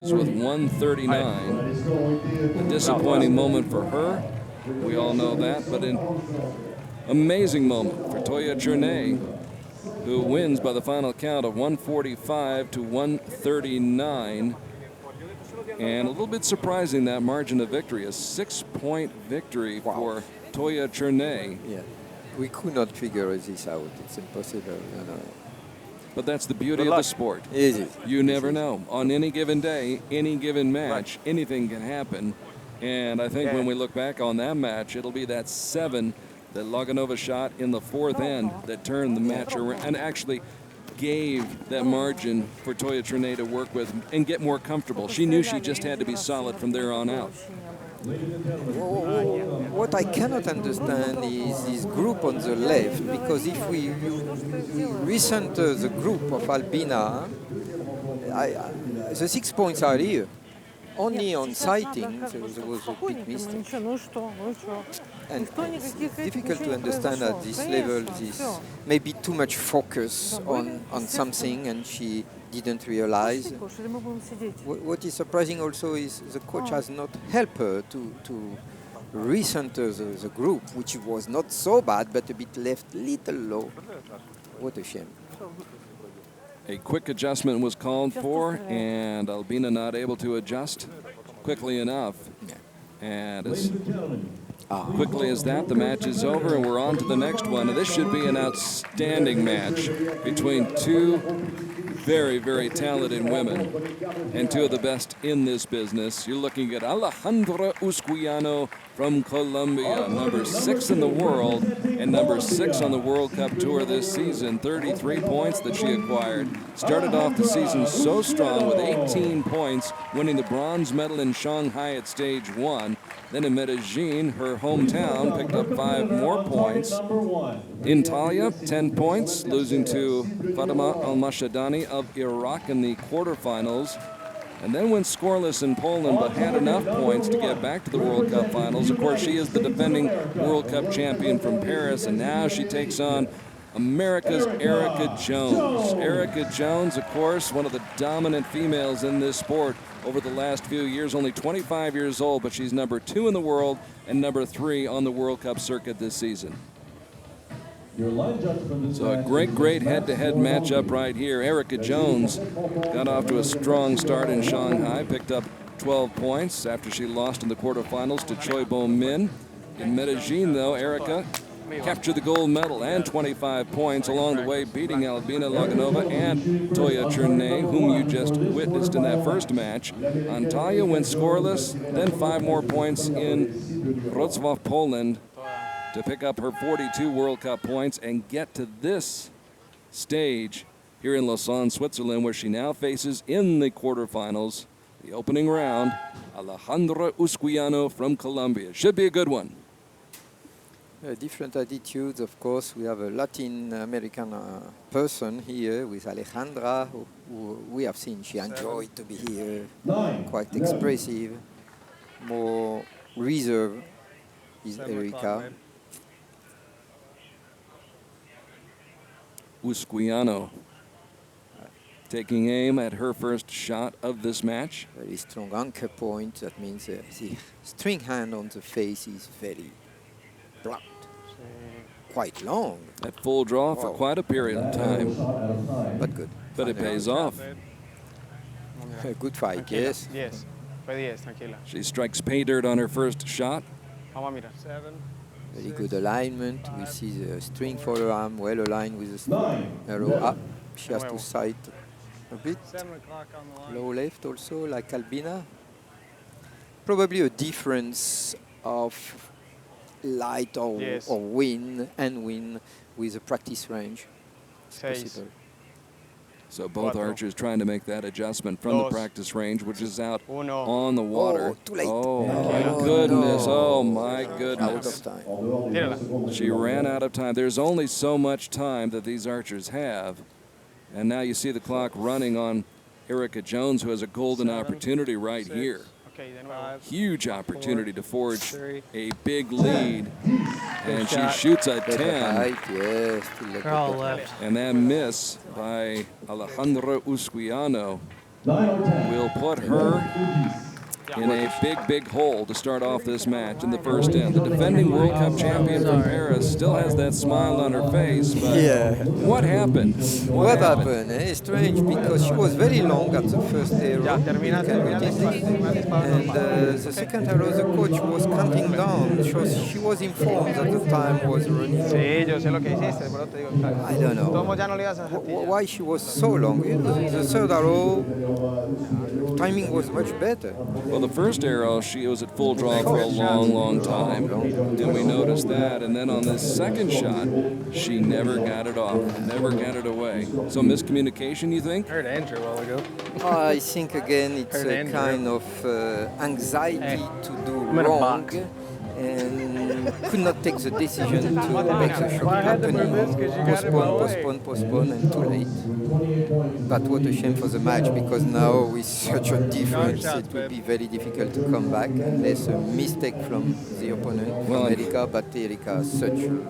With 139. A disappointing moment for her. We all know that, but an amazing moment for Toja CERNE, who wins by the final count of 145 to 139. And a little bit surprising, that margin of victory, a 6-point victory for Toja CERNE. Yeah, we could not figure this out. It's impossible. But that's the beauty of the sport. Is it? You never know. On any given day, any given match, anything can happen. And I think when we look back on that match, it'll be that 7 that Loginova shot in the 4th end that turned the match around and actually gave that margin for Toja CERNE to work with and get more comfortable. She knew she just had to be solid from there on out. What I cannot understand is this group on the left, because if we recenter the group of Albina, the 6 points are here. Only on sighting there was a big mistake. And it's difficult to understand at this level this maybe too much focus on something and she didn't realize. What is surprising also is the coach has not helped her to recenter the group, which was not so bad, but a bit left little low. What a shame. A quick adjustment was called for, and Albina not able to adjust quickly enough. And as quickly as that, the match is over, and we're on to the next one. And this should be an outstanding match between two very, very talented women and two of the best in this business. You're looking at AlejandraUSQUIANO from Colombia, number 6 in the world and number 6 on the World Cup Tour this season. 33 points that she acquired. Started off the season so strong with 18 points, winning the bronze medal in Shanghai at stage 1. Then in Medellin, her hometown, picked up 5 more points. In Natalia, 10 points, losing to Fatima Al-Mashadani of Iraq in the quarterfinals. And then went scoreless in Poland, but had enough points to get back to the World Cup finals. Of course, she is the defending World Cup champion from Paris, and now she takes on America's Erika Jones. Erika Jones, of course, one of the dominant females in this sport over the last few years, only 25 years old, but she's number 2 in the world and number 3 on the World Cup circuit this season. So a great head-to-head matchup right here. Erika Jones got off to a strong start in Shanghai, picked up 12 points after she lost in the quarterfinals to Choi Bo-min. In Medellin, though, Erika captured the gold medal and 25 points along the way, beating Albina, Loginova, and Toja CERNE, whom you just witnessed in that first match. Natalia went scoreless, then 5 more points in Wrocław, Poland, to pick up her 42 World Cup points and get to this stage here in Lausanne, Switzerland, where she now faces in the quarterfinals, the opening round, AlejandraUSQUIANO from Colombia. Should be a good one. Different attitudes, of course. We have a Latin American person here with Alejandra, who we have seen she enjoyed to be here, quite expressive. More reserved is Erika. USQUIANO taking aim at her first shot of this match. Very strong anchor point. That means the string hand on the face is very blunt, quite long. At full draw for quite a period of time. But good. But it pays off. A good fight, yes. Yes. She strikes pay dirt on her first shot. 7. Very good alignment. We see the string forearm well aligned with the arrow up. She has to sight a bit. Low left also, like Albina. Probably a difference of light or win with the practice range. It's possible. So both archers trying to make that adjustment from the practice range, which is out on the water. Oh, too late. Oh, my goodness. Oh, my goodness. Out of time. She ran out of time. There's only so much time that these archers have. And now you see the clock running on Erika Jones, who has a golden opportunity right here. Huge opportunity to forge a big lead. And she shoots a 10. Yes, Girl left. And that miss by AlejandraUSQUIANO will put her in a big, big hole to start off this match in the first end. The defending World Cup champion from Paris still has that smile on her face, but what happened? What happened? It's strange because she was very long at the first arrow, and the second arrow, the coach was counting down. She was informed that the time was running. I don't know why she was so long. The third arrow, timing was much better. Well, the first arrow, she was at full draw for a long, long time, and we noticed that. And then on this second shot, she never got it off, never got it away. So miscommunication, you think? I heard Andrew a while ago. I think again it's a kind of anxiety to do wrong and could not take the decision to make the shot happening. Postpone, and too late. But what a shame for the match, because now with such a difference, it will be very difficult to come back unless a mistake from the opponent, from Erika. But Erika has such a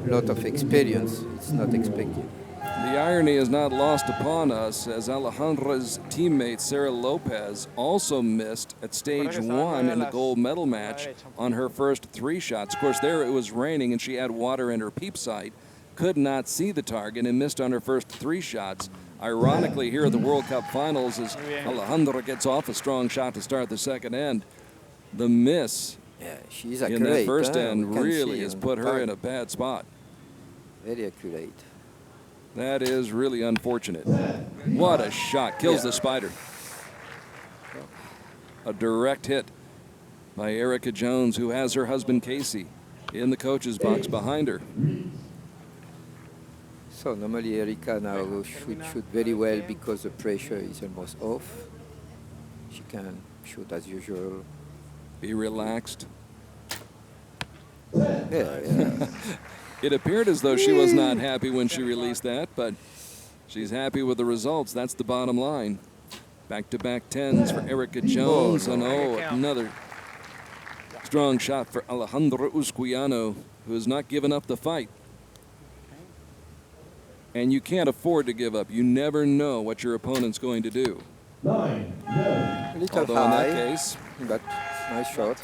lot of experience, it's not expected. The irony is not lost upon us, as Alejandra's teammate Sara Lopez also missed at stage 1 in the gold medal match on her first 3 shots. Of course, there it was raining and she had water in her peep sight, could not see the target and missed on her first 3 shots. Ironically, here at the World Cup Finals, as Alejandra gets off a strong shot to start the second end, the miss she's in that first end really has put her in a bad spot. Very accurate. That is really unfortunate. What a shot. Kills the spider. A direct hit by Erika Jones, who has her husband Casey in the coach's box behind her. So normally Erika now should shoot very well because the pressure is almost off. She can shoot as usual. Be relaxed. Yeah. It appeared as though she was not happy when she released that, but she's happy with the results. That's the bottom line. Back-to-back 10s for Erika Jones. And another strong shot for AlejandraUSQUIANO, who has not given up the fight. And you can't afford to give up. You never know what your opponent's going to do. Little Although in that case, but nice shot.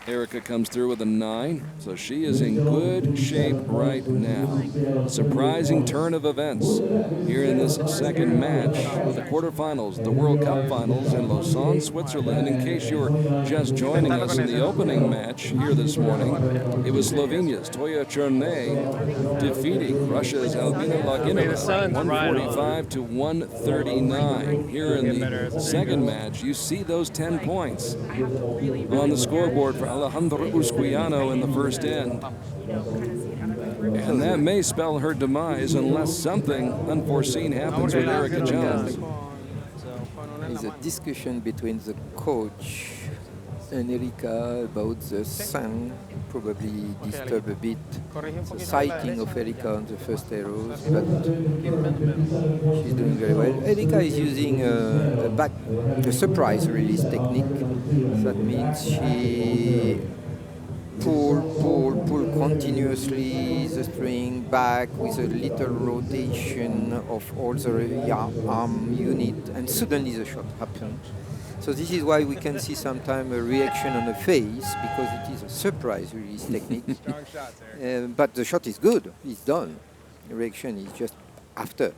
Erika comes through with a 9, so she is in good shape right now. Surprising turn of events here in this second match of the quarterfinals, the World Cup Finals in Lausanne, Switzerland. In case you were just joining us in the opening match here this morning, it was Slovenia's Toja CERNE defeating Russia's Albina Loginova 145 to 139. Here in the second match, you see those 10 points on the scoreboard for AlejandraUSQUIANO in the first end. And that may spell her demise unless something unforeseen happens with Erika Jones. There's a discussion between the coach and Erika about the sun, probably disturb a bit the sighting of Erika on the first arrows, but she's doing very well. Erika is using a surprise release technique. That means she pull continuously the string back with a little rotation of all the arm unit, and suddenly the shot happens. So this is why we can see sometimes a reaction on the face, because it is a surprise release technique. But the shot is good, it's done. The reaction is just after.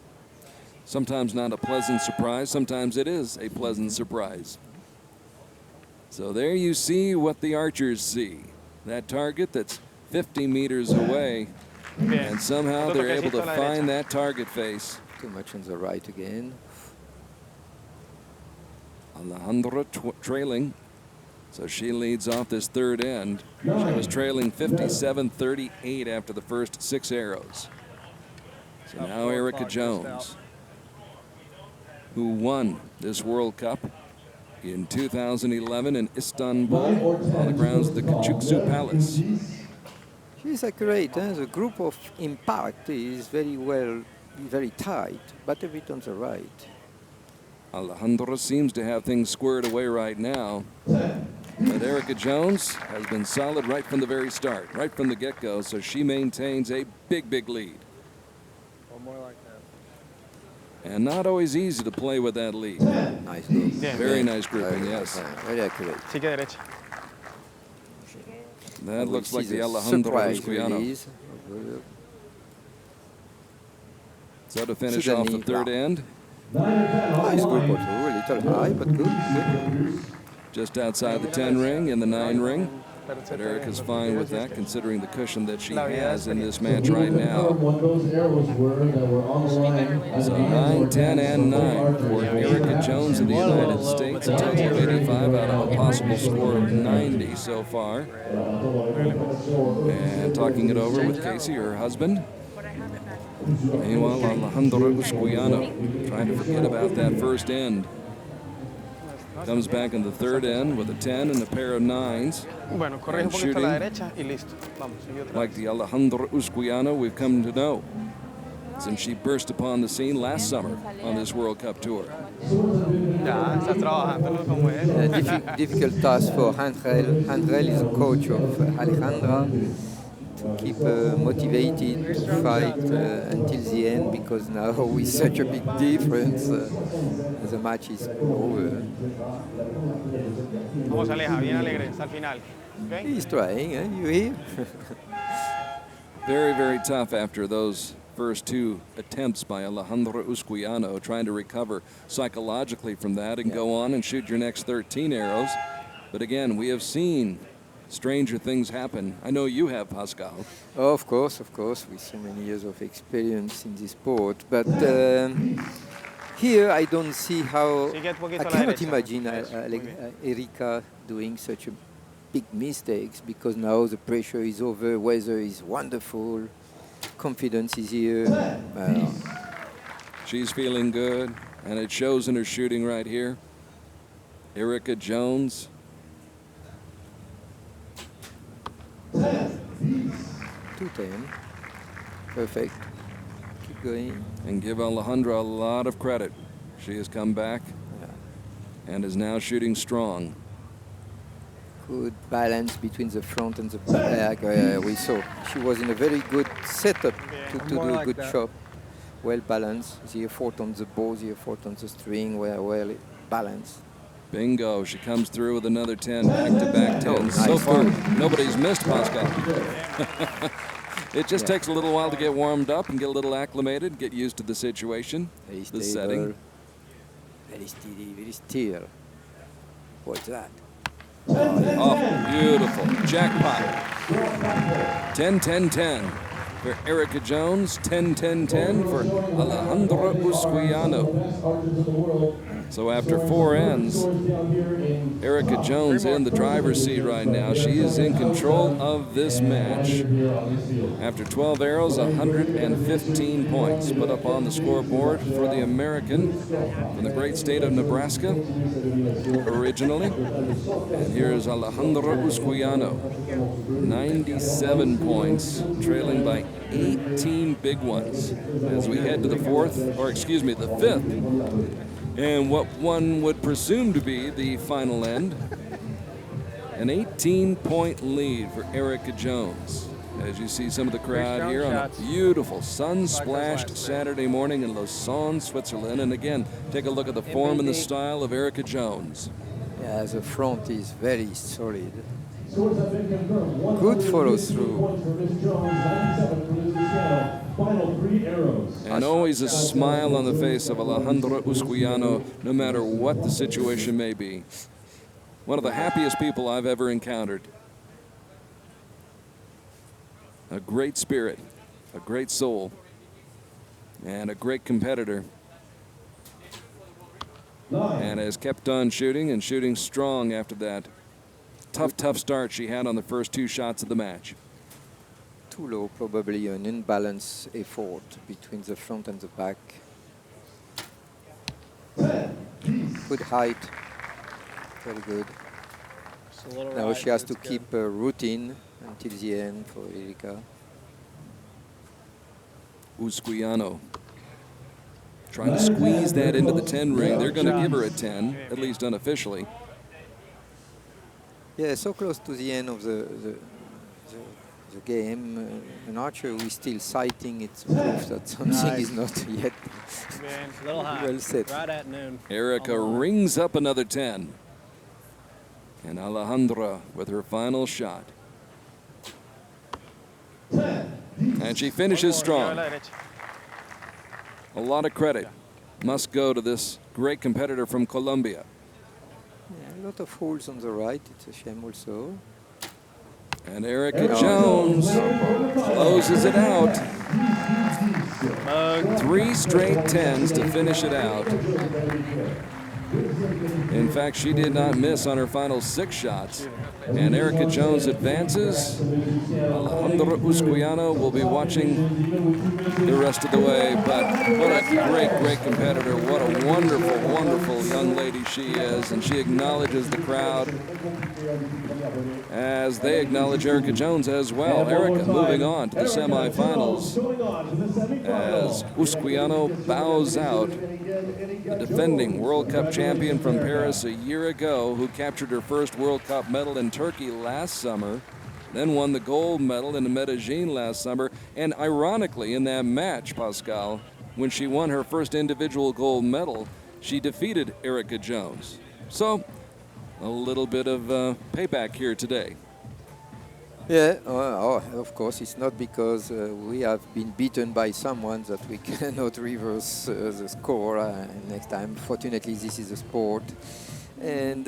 Sometimes not a pleasant surprise, sometimes it is a pleasant surprise. So there you see what the archers see. That target that's 50 meters away, and somehow they're able to find that target face. Too much on the right again. Alejandra trailing, so she leads off this third end. She was trailing 57-38 after the first 6 arrows. So now Erika Jones, who won this World Cup in 2011 in Istanbul on the grounds of the Küçüksu Palace. She's accurate. The group of impact is very tight, but a bit on the right. Alejandra seems to have things squared away right now. But Erika Jones has been solid right from the very start, right from the get-go, so she maintains a big, big lead. One more like And not always easy to play with that lead. Nice group. Very nice grouping, yes. Very accurate. Sigue derecha. That looks like the surprise AlejandraUSQUIANO. release. So to finish off the third end. Nice group also, a little high, but good. Just outside the 10 ring in the 9 ring. But Erika's fine with that, considering the cushion that she has in this match right now. So 9, 10, and 9 for Erika Jones of the United States. A total of 85 out of a possible score of 90 so far. And talking it over with Casey, her husband. Meanwhile, AlejandraUSQUIANO trying to forget about that first end. Comes back in the third end with a 10 and a pair of 9s. Bueno, corrige un poquito a la derecha y listo. Vamos, sigue otra like the AlejandraUSQUIANO we've come to know, since she burst upon the scene last summer on this World Cup tour. Ya, estás trabajándolo como es. Difficult task for Handrel. Handrel is a coach of Alejandra to keep motivated to fight until the end, because now with such a big difference, the match is over. Vamos, Aleja, bien alegre, hasta el final. Okay? He's trying, you hear? Very, very tough after those first two attempts by AlejandraUSQUIANO, trying to recover psychologically from that and go on and shoot your next 13 arrows. But again, we have seen stranger things happen. I know you have, Pascal. Oh, of course, with so many years of experience in this sport. But here I don't see how, I cannot imagine Erika doing such a big mistakes, because now the pressure is over, weather is wonderful, confidence is here. She's feeling good, and it shows in her shooting right here. Erika Jones. 210. Perfect. Keep going. And give Alejandra a lot of credit. She has come back and is now shooting strong. Good balance between the front and the back. We saw she was in a very good setup to do a good shot. Well balanced. The effort on the bow, the effort on the string were well balanced. Bingo, she comes through with another 10, back-to-back 10. Nice. So far, nobody's missed, Pascal. It just takes a little while to get warmed up and get a little acclimated, get used to the situation, the setting. Very steady, very still. What's that? Oh, beautiful. Jackpot. 10-10-10 for Erika Jones, 10-10-10 for AlejandraUSQUIANO. So after 4 ends, Erika Jones in the driver's seat right now. She is in control of this match. After 12 arrows, 115 points put up on the scoreboard for the American from the great state of Nebraska originally. And here's AlejandraUSQUIANO, 97 points, trailing by 18 big ones as we head to the the fifth. And what one would presume to be the final end, an 18-point lead for Erika Jones. As you see some of the crowd here on a beautiful sun-splashed Saturday morning in Lausanne, Switzerland. And again, take a look at the form and the style of Erika Jones. Yeah, the front is very solid. Good follow through. And always a smile on the face of AlejandraUSQUIANO, no matter what the situation may be. One of the happiest people I've ever encountered. A great spirit, a great soul, and a great competitor. And has kept on shooting and shooting strong after that tough start she had on the first 2 shots of the match. Too low, probably an imbalanced effort between the front and the back. Good height, very good. Now she has to keep a routine until the end for Erika. USQUIANO trying to squeeze that into the 10 ring. They're going to give her a 10, at least unofficially. Yeah, so close to the end of the the game. An archer who is still sighting, it's proof that something is not yet well set. Right at noon. Erika rings up another 10. And Alejandra with her final shot. And she finishes strong. A lot of credit must go to this great competitor from Colombia. Yeah, a lot of holes on the right. It's a shame also. And Erika Jones closes it out. 3 straight 10s to finish it out. In fact, she did not miss on her final 6 shots. And Erika Jones advances. AlejandraUSQUIANO will be watching the rest of the way. But what a great, great competitor. What a wonderful, wonderful young lady she is. And she acknowledges the crowd as they acknowledge Erika Jones as well. Erika moving on to the semifinals as USQUIANO bows out the defending World Cup champion from Paris a year ago, who captured her first World Cup medal in Turkey last summer, then won the gold medal in Medellin last summer. And ironically, in that match, Pascal, when she won her first individual gold medal, she defeated Erika Jones. So a little bit of payback here today. Yeah, of course, it's not because we have been beaten by someone that we cannot reverse the score next time. Fortunately, this is a sport. And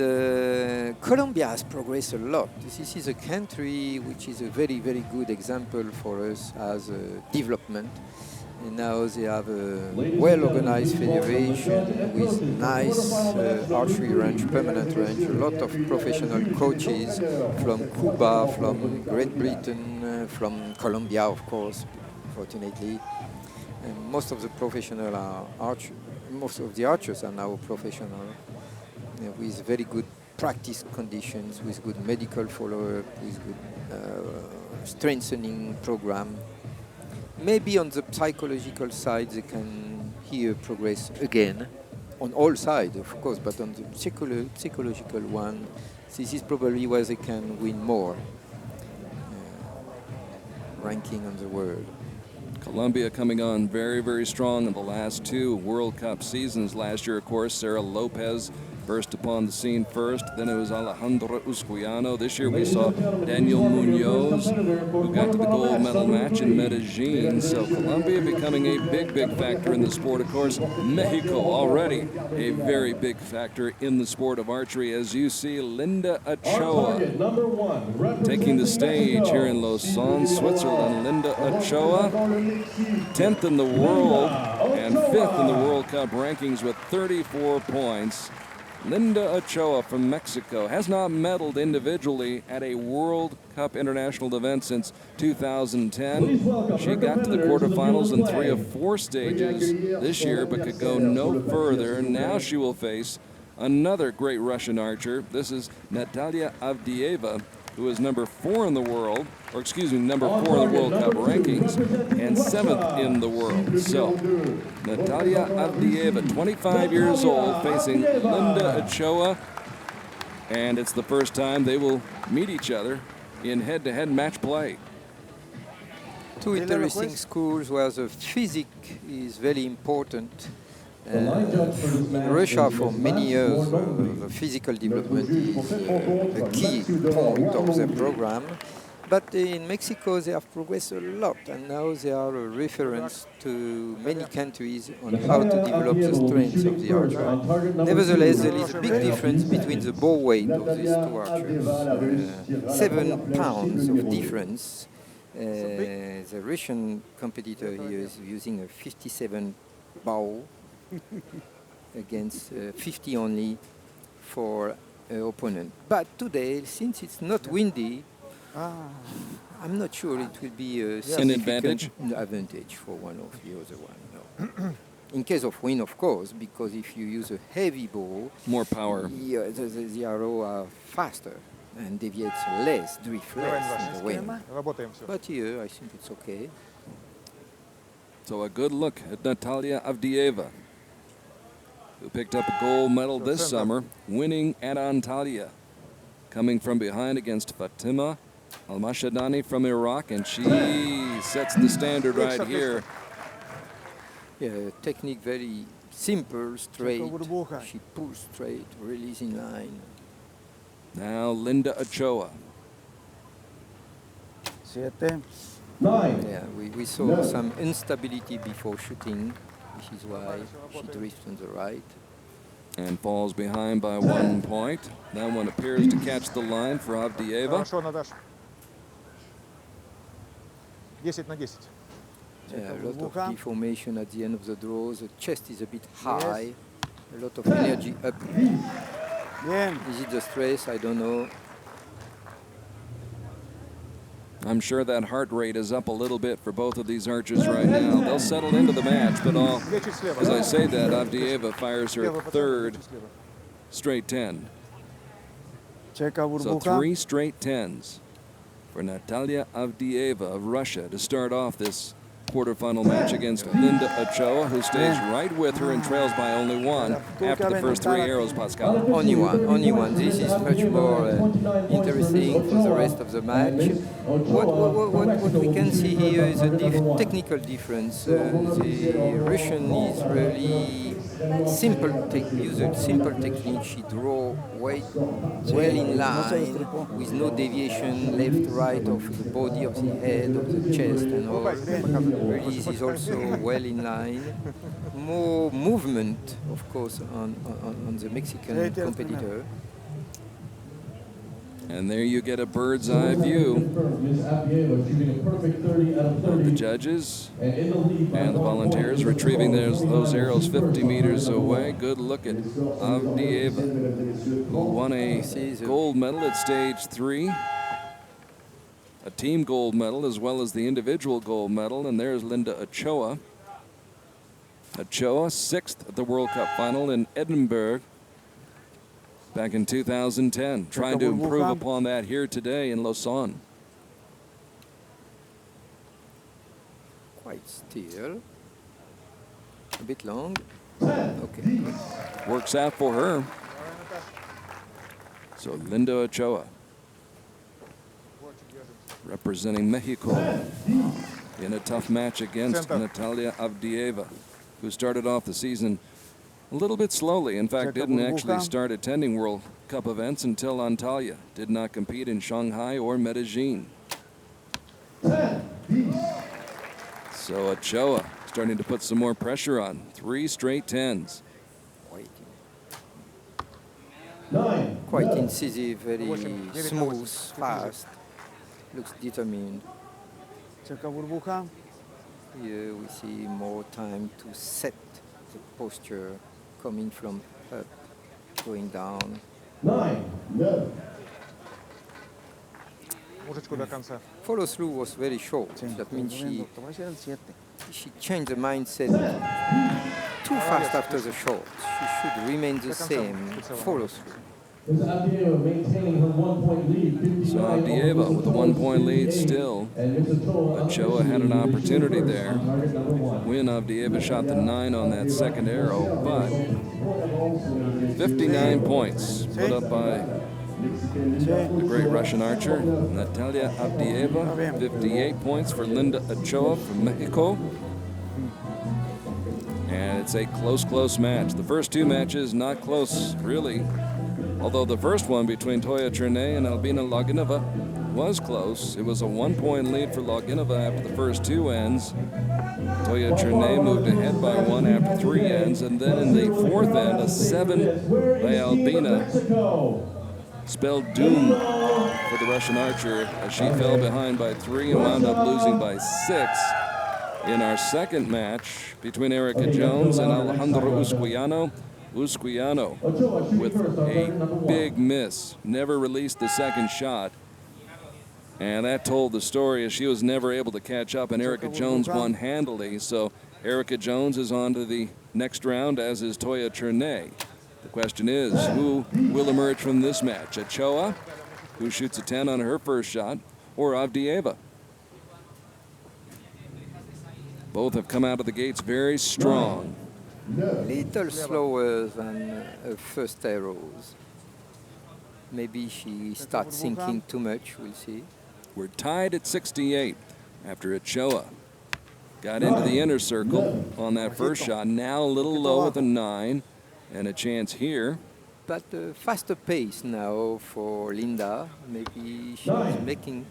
Colombia has progressed a lot. This is a country which is a very, very good example for us as a development. And now they have a well-organized federation with nice archery range, permanent range, a lot of professional coaches from Cuba, from Great Britain, from Colombia, of course, fortunately. And most of the professional most of the archers are now professional, with very good practice conditions, with good medical follow-up, with good strengthening program. Maybe on the psychological side, they can here progress again, on all sides, of course, but on the psychological one, this is probably where they can win more ranking on the world. Colombia coming on very, very strong in the last 2 World Cup seasons. Last year, of course, Sara Lopez burst upon the scene first. Then it was AlejandraUSQUIANO. This year we saw Daniel Munoz, who got to the gold medal match in Medellin. So Colombia becoming a big, big factor in the sport. Of course, Mexico already a very big factor in the sport of archery. As you see, Linda Ochoa taking the stage here in Lausanne, Switzerland. Linda Ochoa, 10th in the world and 5th in the World Cup rankings with 34 points. Linda Ochoa from Mexico has not medaled individually at a World Cup international event since 2010. She got to the quarterfinals in 3 of 4 stages this year, but could go no further. Now she will face another great Russian archer. This is Natalia AVDEEVA, who is number 4 in the world, or excuse me, number 4 in the World Cup rankings, and 7th in the world. So, Natalia AVDEEVA, 25 years old, facing Linda Ochoa, and it's the first time they will meet each other in head-to-head match play. 2 interesting schools where the physique is very important. In Russia, for many years, the physical development is a key point of the program. But in Mexico, they have progressed a lot, and now they are a reference to many countries on how to develop the strengths of the archer. Nevertheless, there is a big difference between the bow weight of these 2 archers. 7 pounds of difference. The Russian competitor here is using a 57 bow against 50 only for opponent. But today, since it's not windy, I'm not sure it will be a significant advantage for one of the other one. No. In case of wind, of course, because if you use a heavy bow, more power. The arrow are faster and deviates less, drift less in the wind. But here, I think it's okay. So a good look at Natalia AVDEEVA, who picked up a gold medal this summer, winning at Antalya. Coming from behind against Fatima Al-Mashadani from Iraq, and she sets the standard right here. Yeah, technique very simple, straight. She pulls straight, release in line. Now Linda Ochoa. 7. Yeah, we saw some instability before shooting, which is why she drifts on the right. And falls behind by 1 point. That one appears to catch the line for AVDEEVA. Хорошо, Наташа. 10 на 10. Yeah, a lot of deformation at the end of the draw. The chest is a bit high. A lot of energy up. Is it the stress? I don't know. I'm sure that heart rate is up a little bit for both of these archers right now. They'll settle into the match, but as I say that, AVDEEVA fires her third straight 10. So 3 straight 10s for Natalia AVDEEVA of Russia to start off this quarterfinal match against Linda Ochoa, who stays right with her and trails by only 1 after the first 3 arrows, Pascal. Only one. This is much more interesting for the rest of the match. What we can see here is a technical difference. The Russian is really simple technique. She draws well in line with no deviation left, right of the body, of the head, of the chest and all. Release is also well in line. More movement, of course, on the Mexican competitor. And there you get a bird's eye view of the judges and the volunteers retrieving those arrows 50 meters away. Good look at AVDEEVA, who won a gold medal at stage 3. A team gold medal as well as the individual gold medal. And there's Linda Ochoa. Ochoa, 6th at the World Cup Final in Edinburgh back in 2010. Trying to improve upon that here today in Lausanne. Quite still. A bit long. Okay. Works out for her. So Linda Ochoa, representing Mexico in a tough match against Natalia AVDEEVA, who started off the season a little bit slowly. In fact, didn't actually start attending World Cup events until Antalya. Did not compete in Shanghai or Medellin. So Ochoa starting to put some more pressure on. 3 straight 10s. Quite incisive, very smooth, fast. Looks determined. Here we see more time to set the posture, coming from up, going down. Follow through was very short. That means she changed the mindset too fast after the shot. She should remain the same, follow through. So AVDEEVA with a 1-point lead still. Ochoa had an opportunity there. When AVDEEVA shot the 9 on that second arrow, but 59 points put up by the great Russian archer, Natalia AVDEEVA. 58 points for Linda Ochoa from Mexico. And it's a close match. The first 2 matches not close, really. Although the first one between Toja and Albina Loginova was close. It was a 1-point lead for Loginova after the first 2 ends. Toja moved ahead by 1 after 3 ends, and then in the 4th end, a 7 by Albina spelled doom for the Russian archer as she fell behind by 3 and wound up losing by 6. In our second match between Erika Jones and AlejandraUSQUIANO, USQUIANO with a big miss, never released the second shot. And that told the story as she was never able to catch up, and Erika Jones won handily. So Erika Jones is on to the next round, as is Toja. The question is, who will emerge from this match? Ochoa, who shoots a 10 on her first shot, or AVDEEVA? Both have come out of the gates very strong. Little slower than her first arrows. Maybe she starts thinking too much, we'll see. We're tied at 68 after Ochoa got into the inner circle on that first shot. Now a little low with a 9 and a chance here. But faster pace now for Linda. Maybe she's making.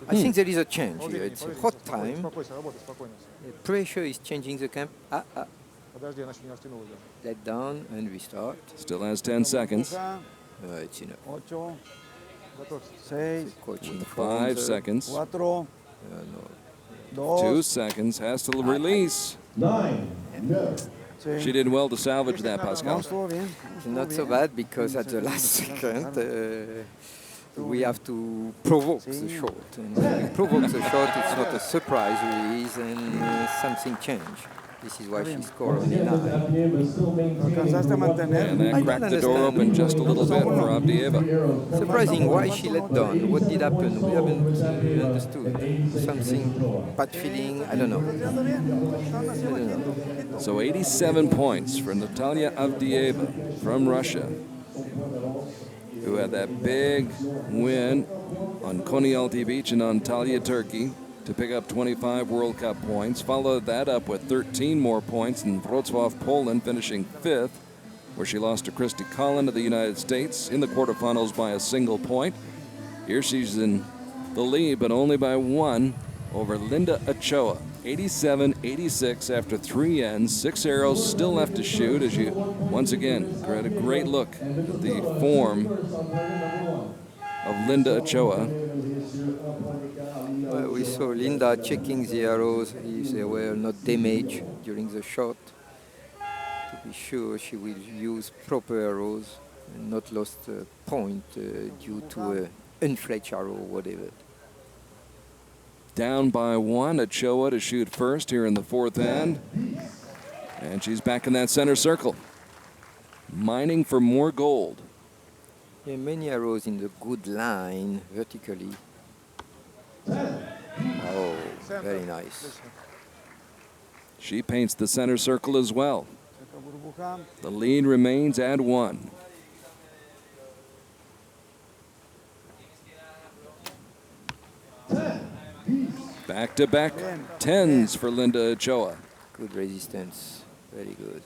I think there is a change here. It's a hot time. The pressure is changing the camp. Let down and restart. Still has 10 seconds. It's enough. With 5 seconds. 2 seconds. Has to release. She did well to salvage that, Pascal. Not so bad because at the last second we have to provoke the shot. And when you provoke the shot, it's not a surprise release and something changed. This is why she scored only 9. And that cracked the door open just a little bit for AVDEEVA. Surprising why she let down. What did happen? We haven't understood. Something bad feeling. I don't know. So 87 points for Natalia AVDEEVA from Russia, who had that big win on Konyaaltı Beach in Antalya, Turkey, to pick up 25 World Cup points. Followed that up with 13 more points in Wrocław, Poland, finishing 5th, where she lost to Christy Collin of the United States in the quarterfinals by a single point. Here she's in the lead, but only by 1 over Linda Ochoa. 87-86 after 3 ends. 6 arrows still left to shoot as you once again get a great look at the form of Linda Ochoa. We saw Linda checking the arrows if they were not damaged during the shot, to be sure she will use proper arrows and not lost a point due to an unfledged arrow or whatever. Down by 1, Ochoa to shoot first here in the 4th end. And she's back in that center circle, mining for more gold. Yeah, many arrows in the good line vertically. Oh, very nice. She paints the center circle as well. The lead remains at 1. Back-to-back 10s for Linda Ochoa. Good resistance, very good.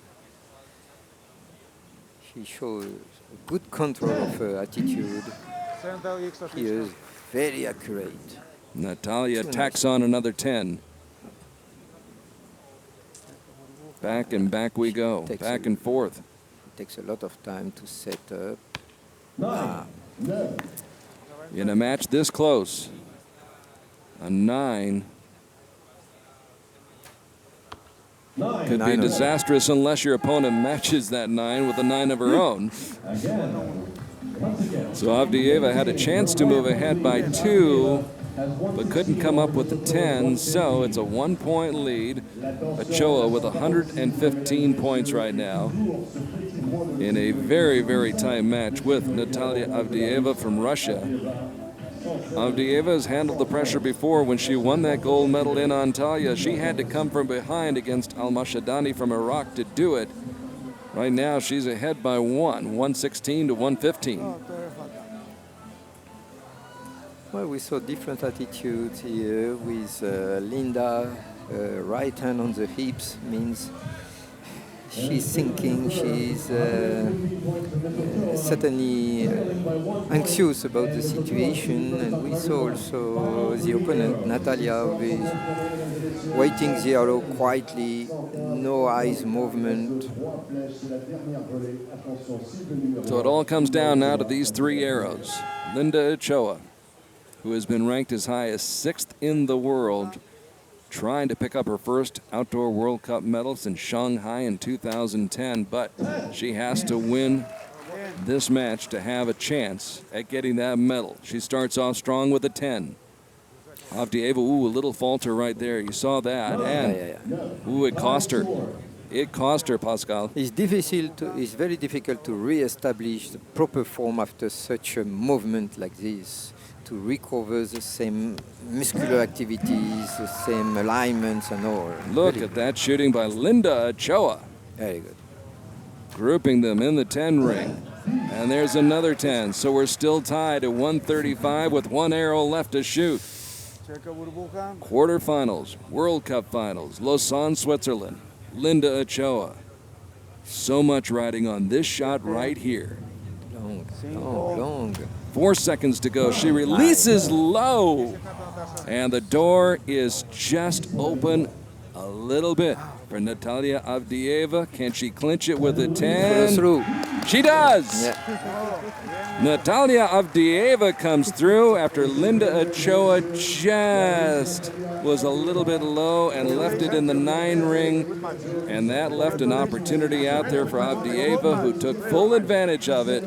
She shows good control of her attitude. She is very accurate. Natalia tacks on another 10. Back and back we go, back and forth. It takes a lot of time to set up. In a match this close, a 9 could be disastrous unless your opponent matches that 9 with a 9 of her own. So AVDEEVA had a chance to move ahead by 2, but couldn't come up with the 10, so it's a 1-point lead. Ochoa with 115 points right now in a very, very tight match with Natalia AVDEEVA from Russia. AVDEEVA has handled the pressure before when she won that gold medal in Antalya. She had to come from behind against Al-Mashadani from Iraq to do it. Right now she's ahead by 116 to 115. Well, we saw different attitudes here with Linda. Right hand on the hips means she's thinking, she's certainly anxious about the situation. And we saw also the opponent, Natalia, waiting the arrow quietly, no eyes movement. So it all comes down now to these 3 arrows. Linda Ochoa, who has been ranked as high as 6th in the world, trying to pick up her first outdoor World Cup medal since Shanghai in 2010, but she has to win this match to have a chance at getting that medal. She starts off strong with a 10. AVDEEVA, ooh, a little falter right there. You saw that, and ooh, it cost her. It cost her, Pascal. It's very difficult to re-establish the proper form after such a movement like this, to recover the same muscular activities, the same alignments and all. Look at that shooting by Linda Ochoa. Very good. Grouping them in the 10 ring. And there's another 10. So we're still tied at 135 with 1 arrow left to shoot. Quarterfinals, World Cup Finals, Lausanne, Switzerland, Linda Ochoa. So much riding on this shot right here. Long. 4 seconds to go. She releases low. And the door is just open a little bit for Natalia AVDEEVA. Can she clinch it with a 10? Through. She does. Yeah. Natalia AVDEEVA comes through after Linda Ochoa just was a little bit low and left it in the 9 ring. And that left an opportunity out there for AVDEEVA, who took full advantage of it.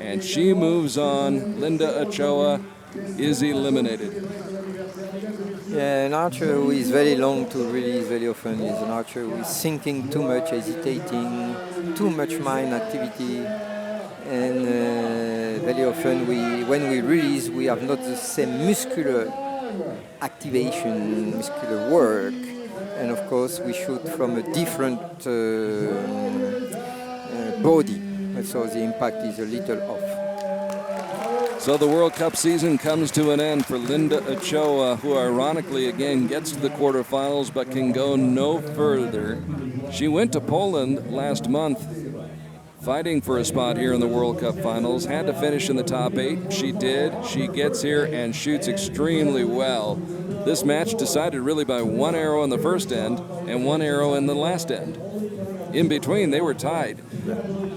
And she moves on. Linda Ochoa is eliminated. Yeah, an archer who is very long to release very often is an archer who is thinking too much, hesitating, too much mind activity. And very often when we release, we have not the same muscular activation, muscular work. And of course, we shoot from a different body. So the impact is a little off. So the World Cup season comes to an end for Linda Ochoa, who ironically again gets to the quarterfinals but can go no further. She went to Poland last month fighting for a spot here in the World Cup Finals, had to finish in the top 8. She did. She gets here and shoots extremely well. This match decided really by 1 arrow in the first end and 1 arrow in the last end. In between, they were tied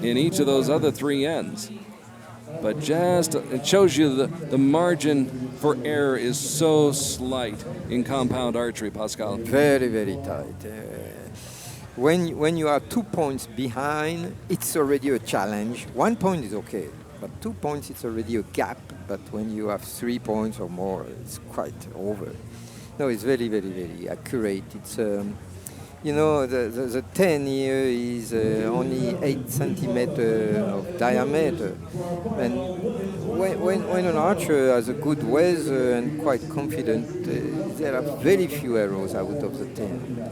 in each of those other 3 ends. But just, it shows you the margin for error is so slight in compound archery, Pascal. Very, very tight. When you are 2 points behind, it's already a challenge. 1 point is okay, but 2 points, it's already a gap. But when you have 3 points or more, it's quite over. No, it's very, very, very accurate. It's you know, the 10 here is only 8 centimeters of diameter. And when an archer has a good weather and quite confident, there are very few arrows out of the 10.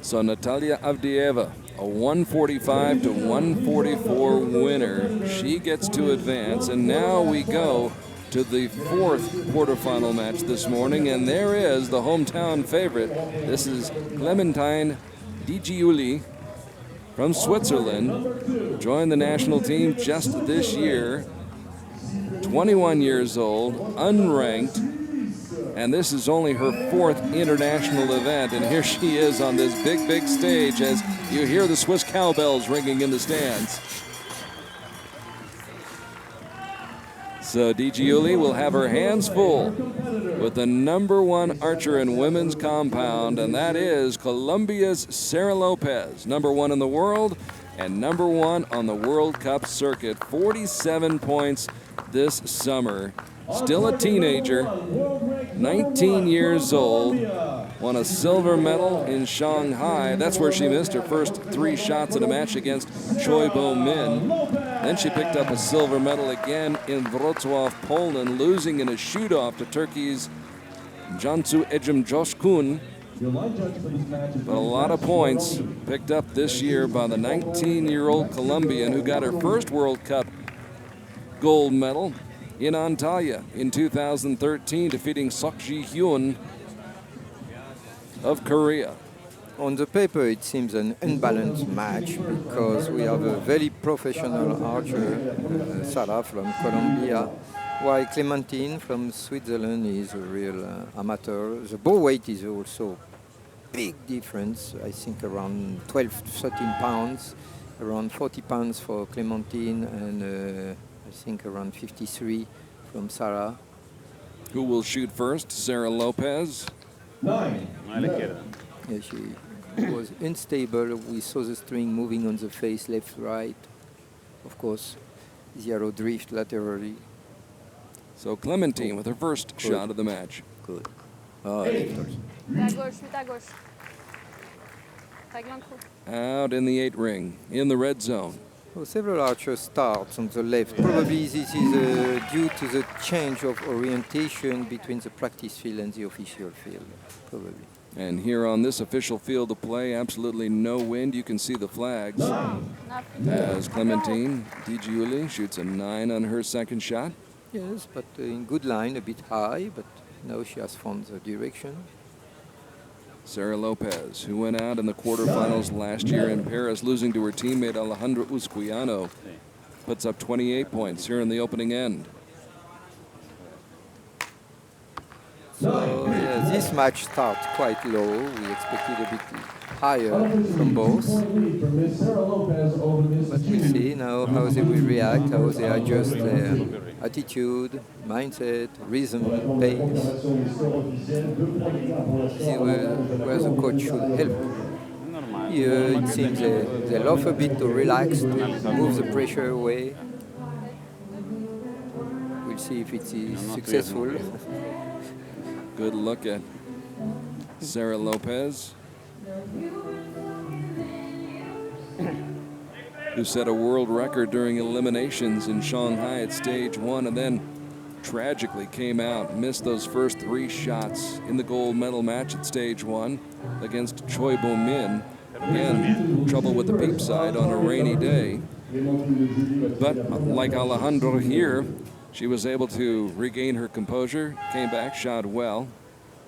So Natalia AVDEEVA, a 145 to 144 winner. She gets to advance, and now we go to the 4th quarterfinal match this morning, and there is the hometown favorite. This is Clementine DGULI from Switzerland, joined the national team just this year, 21 years old, unranked, and this is only her 4th international event, and here she is on this big, big stage as you hear the Swiss cowbells ringing in the stands. So DGULI will have her hands full with the #1 archer in women's compound, and that is Colombia's Sara Lopez, #1 in the world and #1 on the World Cup circuit. 47 points this summer. Still a teenager, 19 years old, won a silver medal in Shanghai. That's where she missed her first 3 shots in a match against Choi Bo-min. Then she picked up a silver medal again in Wrocław, Poland, losing in a shoot-off to Turkey's Cansu Ecem-Coşkun. But a lot of points picked up this year by the 19-year-old Colombian who got her first World Cup gold medal in Antalya in 2013, defeating Sok Ji-hyun of Korea. On the paper, it seems an unbalanced match because we have a very professional archer, Sara from Colombia, while Clementine from Switzerland is a real amateur. The bow weight is also big difference, I think around 12, 13 pounds, around 40 pounds for Clementine, and I think around 53 from Sara. Who will shoot first? Sara Lopez. 9. Yeah, she was unstable. We saw the string moving on the face, left, right. Of course, the arrow drift laterally. So Clementine with her first shot of the match. Good. Oh, left also. Out in the 8 ring, in the red zone. Well, several archers start on the left. Probably this is due to the change of orientation between the practice field and the official field, probably. And here on this official field of play, absolutely no wind. You can see the flags as Clementine DiGiuli shoots a 9 on her second shot. Yes, but in good line, a bit high, but now she has found the direction. Sara Lopez, who went out in the quarterfinals last year in Paris, losing to her teammate AlejandraUSQUIANO, puts up 28 points here in the opening end. So yeah, this match starts quite low. We expected a bit higher from both. But we'll see now how they will react, how they adjust their attitude, mindset, rhythm, pace. See where the coach should help. Here it seems they love a bit to relax, to move the pressure away. We'll see if it is successful. Good look at Sara Lopez, who set a world record during eliminations in Shanghai at stage 1 and then tragically came out, missed those first 3 shots in the gold medal match at stage 1 against Choi Bo-min. Again, trouble with the peep side on a rainy day. But like Alejandro here, she was able to regain her composure, came back, shot well,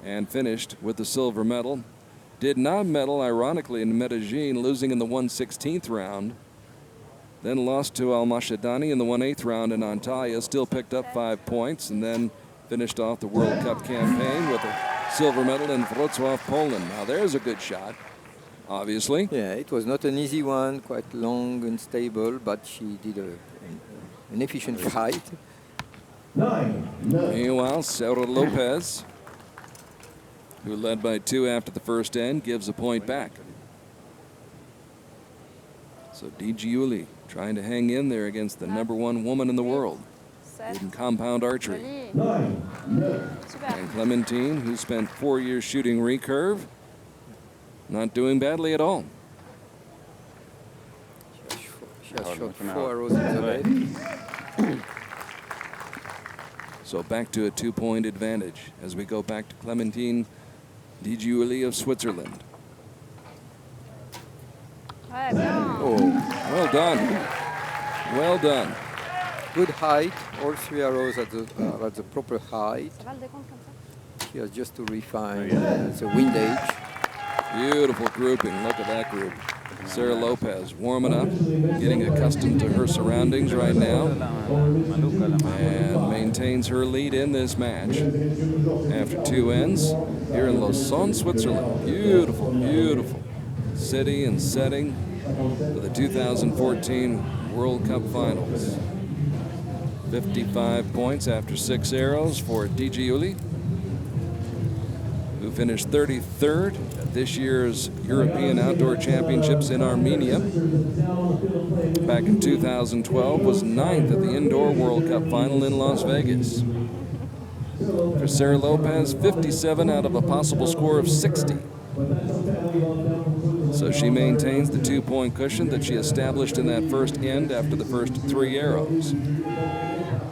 and finished with the silver medal. Did not medal, ironically, in Medellin, losing in the 1/16 round. Then lost to Al-Mashadani in the 1/8 round in Natalia, still picked up 5 points, and then finished off the World Cup campaign with a silver medal in Wrocław, Poland. Now there's a good shot, obviously. Yeah, it was not an easy one, quite long and stable, but she did an efficient fight. Meanwhile, Sara Lopez, who led by 2 after the first end, gives a point back. So DiGiuli trying to hang in there against the #1 woman in the world in compound archery. And Clementine, who spent 4 years shooting recurve, not doing badly at all. She has shot 4 arrows in the leg. So back to a 2-point advantage as we go back to Clementine DiGiuli of Switzerland. Oh, well done. Well done. Good height. All 3 arrows are at the proper height. She has just to refine the windage. Beautiful grouping. Look at that group. Sara Lopez warming up, getting accustomed to her surroundings right now, and maintains her lead in this match. After 2 ends here in Lausanne, Switzerland. Beautiful, beautiful city and setting for the 2014 World Cup Finals. 55 points after 6 arrows for DiGiuli, who finished 33rd at this year's European Outdoor Championships in Armenia. Back in 2012, was 9th at the Indoor World Cup Final in Las Vegas. For Sara Lopez, 57 out of a possible score of 60. So she maintains the 2-point cushion that she established in that first end after the first 3 arrows.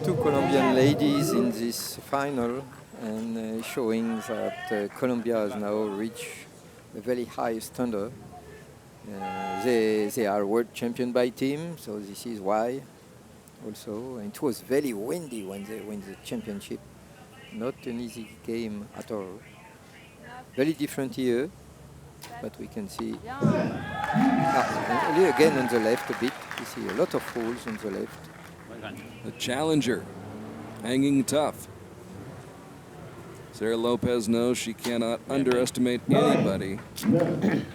2 Colombian ladies in this final, and showing that Colombia has now reached a very high standard. They are world champion by team, so this is why also. And it was very windy when they win the championship. Not an easy game at all. Very different here, but we can see again on the left a bit. You see a lot of holes on the left. The challenger hanging tough. Sara Lopez knows she cannot underestimate anybody.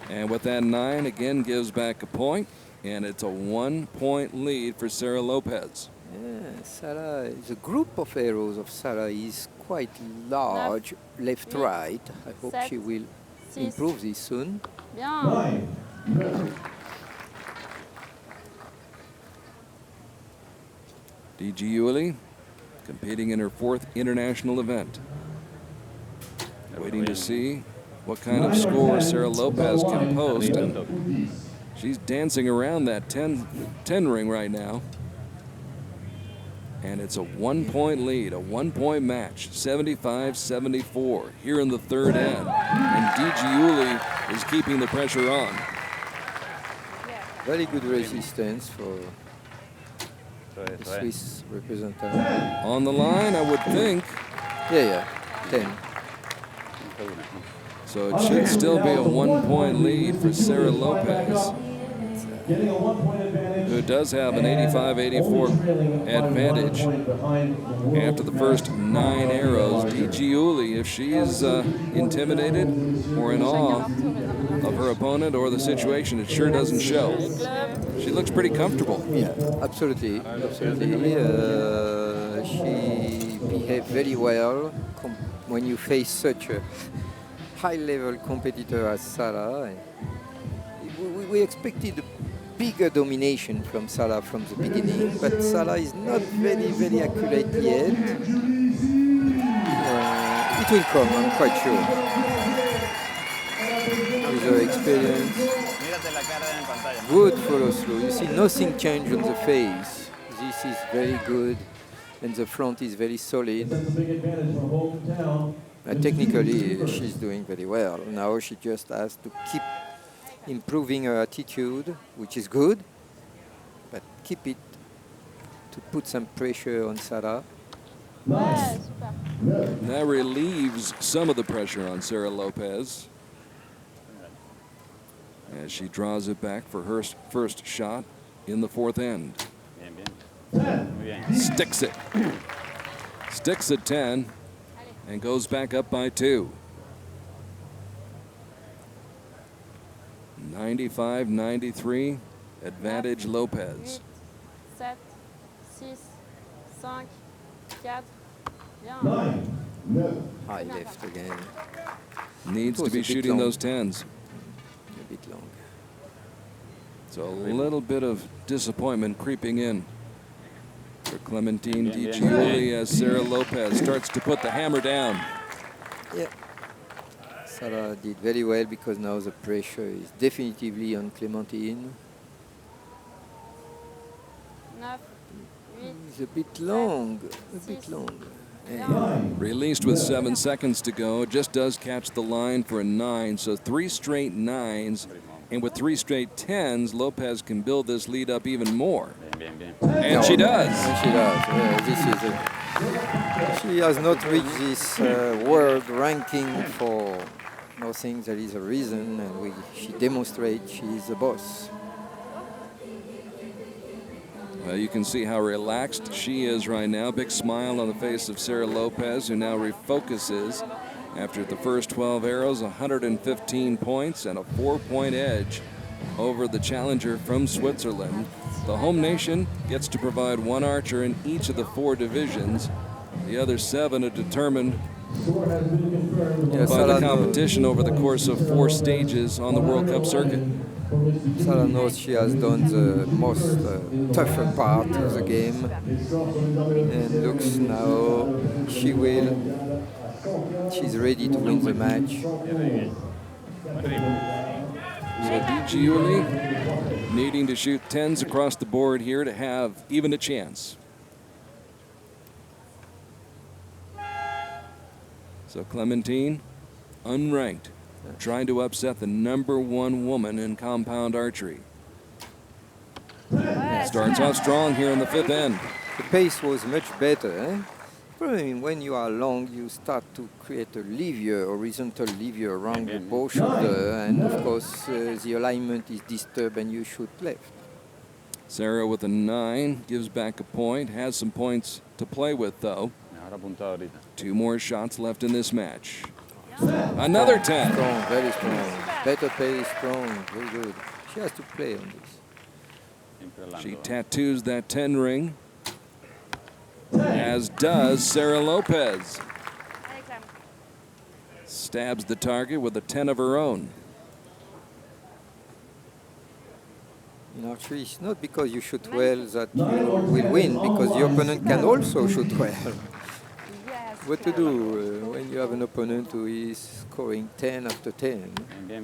And with that 9, again gives back a point, and it's a 1-point lead for Sara Lopez. Yeah, Sara, the group of arrows of Sara is quite large, left-right. I hope she will improve this soon. DiGiuli competing in her 4th international event. Waiting to see what kind of score Sara Lopez can post. And she's dancing around that 10 ring right now. And it's a 1-point lead, a 1-point match, 75-74 here in the third end. And GUILI is keeping the pressure on. Very good resistance for the Swiss representative. On the line, I would think. Yeah, 10. So it should still be a 1-point lead for Sara Lopez, who does have an 85-84 advantage after the first 9 arrows. GUILI, if she is intimidated or in awe of her opponent or the situation, it sure doesn't show. She looks pretty comfortable. Yeah, absolutely, absolutely. She behaved very well when you face such a high-level competitor as Sara. We expected bigger domination from Sara from the beginning, but Sara is not very, very accurate yet. It will come, I'm quite sure. With her experience. Good follow through. You see nothing changed on the face. This is very good, and the front is very solid. Technically, she's doing very well. Now she just has to keep improving her attitude, which is good, but keep it to put some pressure on Sara. That relieves some of the pressure on Sara Lopez as she draws it back for her first shot in the fourth end. Sticks it. Sticks at 10 and goes back up by 2. 95-93, advantage Lopez. 7, 6, 5, 4, High left again. Needs to be shooting those 10s. A bit long. So a little bit of disappointment creeping in for Clementine GUILI as Sara Lopez starts to put the hammer down. Yeah. Sara did very well because now the pressure is definitively on Clementine. 9, 8, It's a bit long, a bit long. Yeah. Released with 7 seconds to go, just does catch the line for a 9, so 3 straight 9s, and with 3 straight 10s, Lopez can build this lead up even more. And she does. She does. She has not reached this world ranking for nothing. There is a reason, and she demonstrates she is the boss. You can see how relaxed she is right now. Big smile on the face of Sara Lopez, who now refocuses after the first 12 arrows, 115 points and a 4-point edge over the challenger from Switzerland. The home nation gets to provide 1 archer in each of the 4 divisions. The other 7 are determined by the competition over the course of 4 stages on the World Cup circuit. Sara knows she has done the most tougher part of the game, and looks now she's ready to win the match. So GUILI needing to shoot 10s across the board here to have even a chance. So Clementine, unranked, trying to upset the #1 woman in compound archery. Starts off strong here in the 5th end. The pace was much better. Probably when you are long, you start to create a lever, horizontal lever around the bow shoulder, and of course the alignment is disturbed and you shoot left. Sara with a 9 gives back a point, has some points to play with though. 2 more shots left in this match. Another 10. Strong, very strong. Better pace, strong, very good. She has to play on this. She tattoos that 10 ring, as does Sara Lopez. Stabs the target with a 10 of her own. In archery, it's not because you shoot well that you will win, because the opponent can also shoot well. what to do when you have an opponent who is scoring 10 after 10.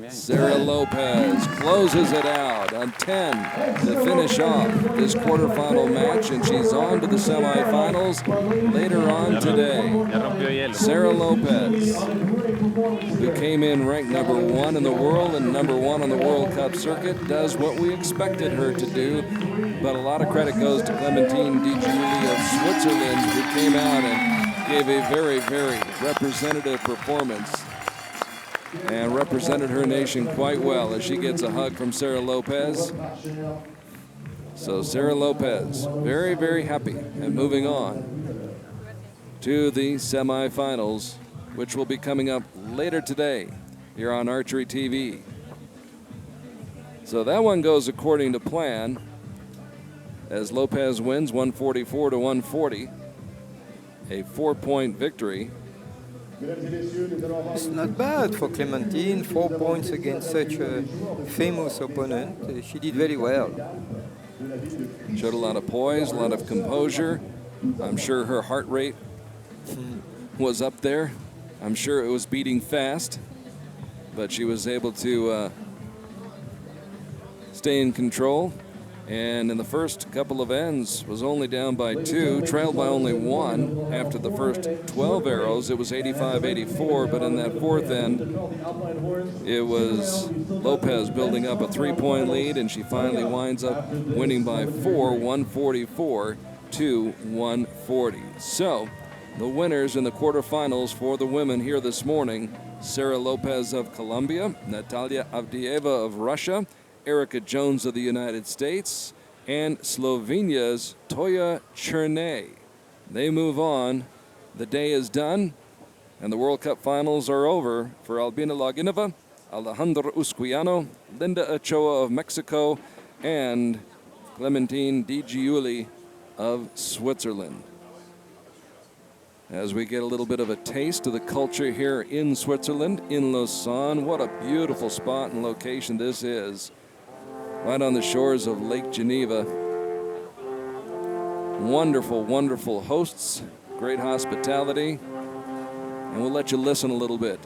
Sara Lopez closes it out on 10 to finish off this quarterfinal match, and she's on to the semifinals later on today. Sara Lopez, who came in ranked #1 in the world and #1 on the World Cup circuit, does what we expected her to do, but a lot of credit goes to Clementine Di Giuli of Switzerland, who came out and gave a very, very representative performance and represented her nation quite well as she gets a hug from Sara Lopez. So Sara Lopez, very, very happy, and moving on to the semifinals, which will be coming up later today here on Archery TV. So that one goes according to plan as Lopez wins 144 to 140. A 4-point victory. It's not bad for Clementine, 4 points against such a famous opponent. She did very well. Showed a lot of poise, a lot of composure. I'm sure her heart rate was up there. I'm sure it was beating fast, but she was able to stay in control. And in the first couple of ends was only down by 2, trailed by only 1 after the first 12 arrows. It was 85-84, but in that fourth end, it was Lopez building up a 3-point lead, and she finally winds up winning by 4, 144 to 140. So the winners in the quarterfinals for the women here this morning: Sara Lopez of Colombia, Natalia AVDEEVA of Russia, Erika Jones of the United States, and Slovenia's Toja CERNE. They move on. The day is done, and the World Cup finals are over for Albina Loginova, AlejandraUSQUIANO, Linda OCHOA of Mexico, and Clementine Di Giuli of Switzerland. As we get a little bit of a taste of the culture here in Switzerland, in Lausanne. What a beautiful spot and location this is. Right on the shores of Lake Geneva. Wonderful, wonderful hosts, great hospitality, and we'll let you listen a little bit.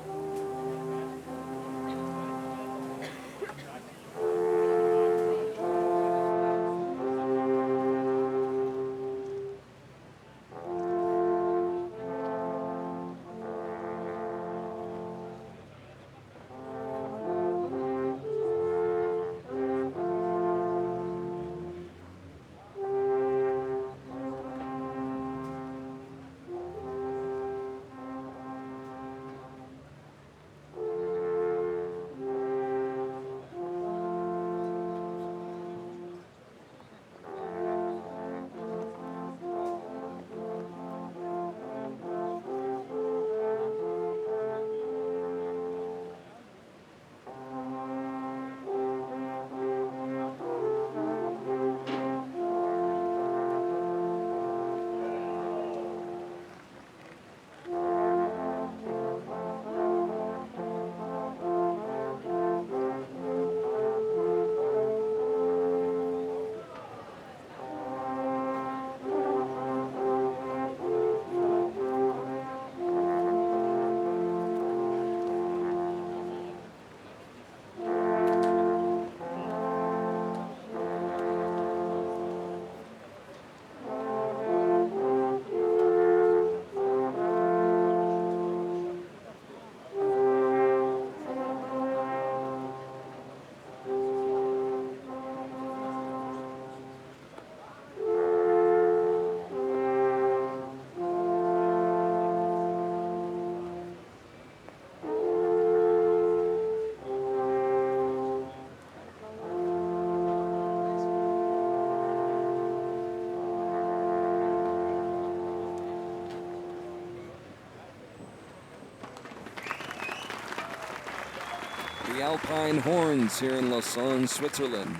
The Alpine Horns here in Lausanne, Switzerland,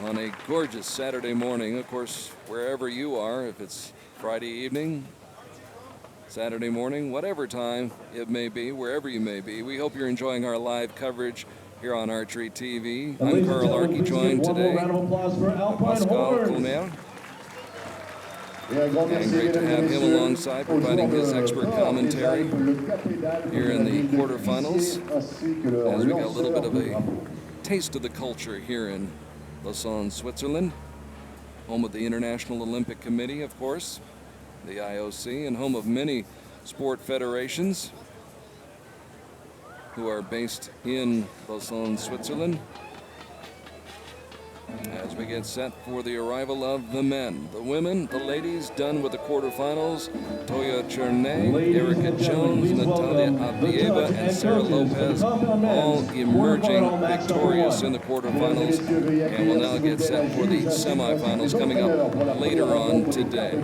on a gorgeous Saturday morning. Of course, wherever you are, if it's Friday evening, Saturday morning, whatever time it may be, wherever you may be, we hope you're enjoying our live coverage here on Archery TV. I'm Carl Archie, joined today by Pascal Colmer. And great to have him alongside, providing his expert commentary here in the quarterfinals, as we got a little bit of a taste of the culture here in Lausanne, Switzerland, home of the International Olympic Committee, of course, the IOC, and home of many sport federations who are based in Lausanne, Switzerland. As we get set for the arrival of the men, the women, the ladies, done with the quarterfinals. Toja CERNE, Erika Jones, Natalia AVDEEVA, and Sara Lopez, all emerging victorious in the quarterfinals, and will now get set for the semifinals coming up later on today.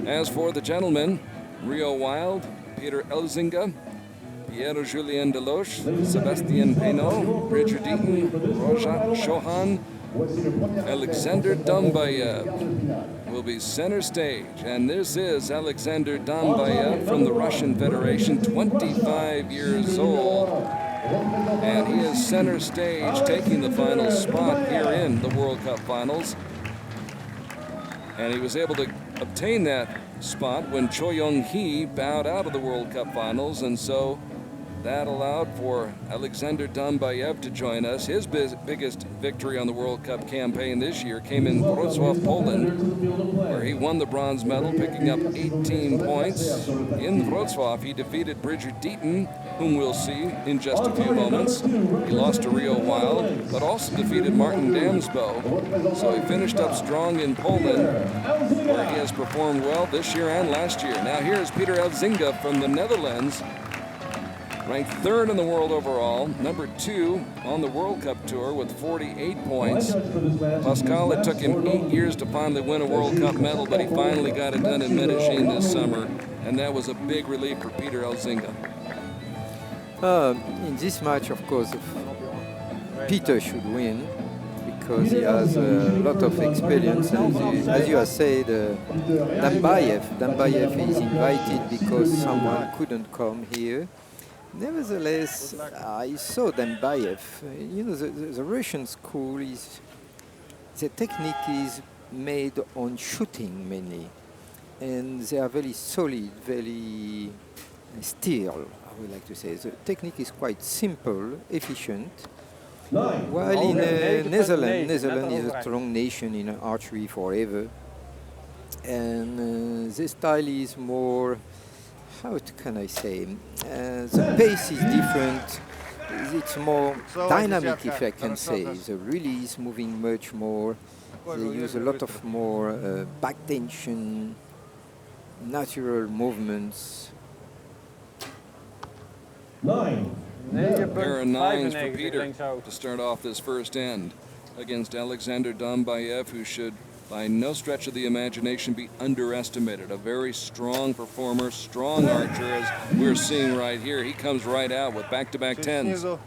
As for the gentlemen, Rio Wilde, Peter ELZINGA, Pierre Julien DELOCHE, Sebastien PEINEAU, DEATON, Rajat CHAUHAN, DAMBAEV will be center stage. And this is DAMBAEV from the Russian Federation, 25 years old. And he is center stage, taking the final spot here in the World Cup Finals. And he was able to obtain that spot when Cho Young-hee bowed out of the World Cup Finals, and so that allowed for DAMBAEV to join us. His biggest victory on the World Cup campaign this year came in Wrocław, Poland, where he won the bronze medal, picking up 18 points. In Wrocław, he defeated DEATON, whom we'll see in just a few moments. He lost to Rio Wilde, but also defeated Martin Damsbo. So he finished up strong in Poland, where he has performed well this year and last year. Now here's Peter ELZINGA from the Netherlands, ranked third in the world overall, number 2 on the World Cup Tour with 48 points. Pascal, it took him 8 years to finally win a World Cup medal, but he finally got it done in Medellin this summer, and that was a big relief for Peter ELZINGA. In this match, of course, Peter should win because he has a lot of experience. As you have said, DAMBAEV is invited because someone couldn't come here. Nevertheless, I saw DAMBAEV. You know, the Russian school is, the technique is made on shooting mainly, and they are very solid, very still, I would like to say. The technique is quite simple, efficient. While in Netherlands is a strong nation in archery forever, and the style is more, how can I say, the pace is different, it's more dynamic, if I can say. The release moving much more, they use a lot of more back tension, natural movements. Pair of 9s for Peter to start off this first end against DAMBAEV, who should by no stretch of the imagination be underestimated. A very strong performer, strong archer, as we're seeing right here. He comes right out with back-to-back 10s.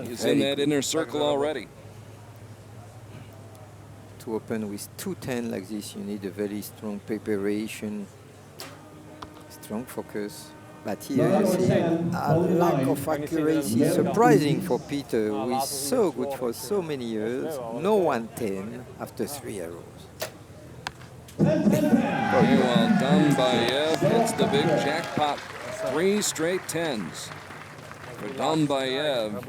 He's in that inner circle already. To open with 2-10 like this, you need a very strong preparation, strong focus. But here you see a lack of accuracy, surprising for Peter, who is so good for so many years. No 110 after 3 arrows. Meanwhile, DAMBAEV hits the big jackpot. 3 straight 10s. For DAMBAEV,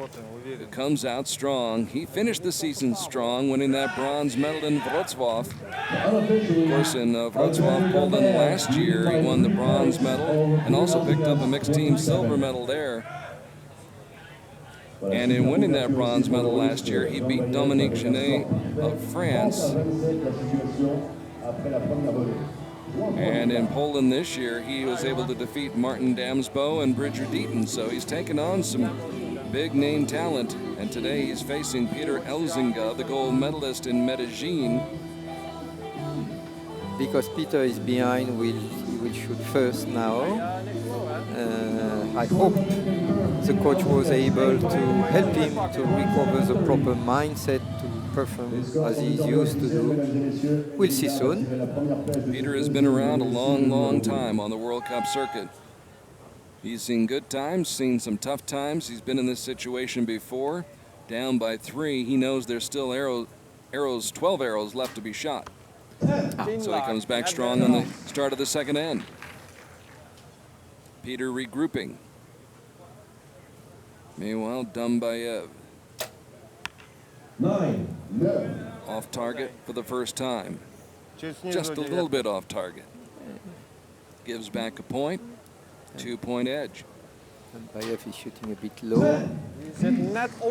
who comes out strong. He finished the season strong, winning that bronze medal in Wrocław. Of course, in Wrocław, Poland last year, he won the bronze medal and also picked up a mixed team silver medal there. And in winning that bronze medal last year, he beat Dominique Genet of France. And in Poland this year, he was able to defeat Martin Damsbo and DEATON. So he's taken on some big name talent. And today he's facing Peter ELZINGA, the gold medalist in Medellin. Because Peter is behind, he will shoot first now. I hope the coach was able to help him to recover the proper mindset to perform as he's used to do. We'll see soon. Peter has been around a long, long time on the World Cup circuit. He's seen good times, seen some tough times. He's been in this situation before. Down by 3, he knows there's still 12 arrows left to be shot. So he comes back strong on the start of the second end. Peter regrouping. Meanwhile, DAMBAEV. 9. Off target for the first time. Just a little bit off target. Gives back a point. 2-point edge. DAMBAEV is shooting a bit low.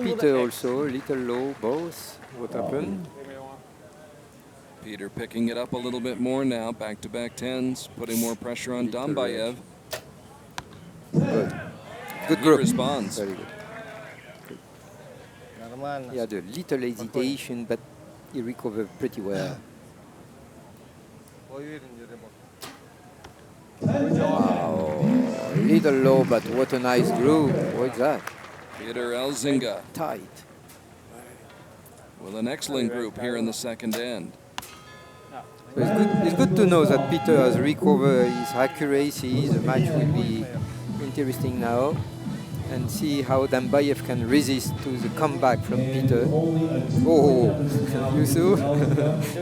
Peter also a little low, both. What happened? Peter picking it up a little bit more now. Back-to-back tens, putting more pressure on DAMBAEV. Good. Good He group. responds. Very good. He had a little hesitation, but he recovered pretty well. Wow. A little low, but what a nice group. What's that? Peter ELZINGA Tight. with an excellent group here in the second end. So it's good to know that Peter has recovered his accuracy. The match will be interesting now. And see how DAMBAEV can resist to the comeback from Peter. Oh, you saw?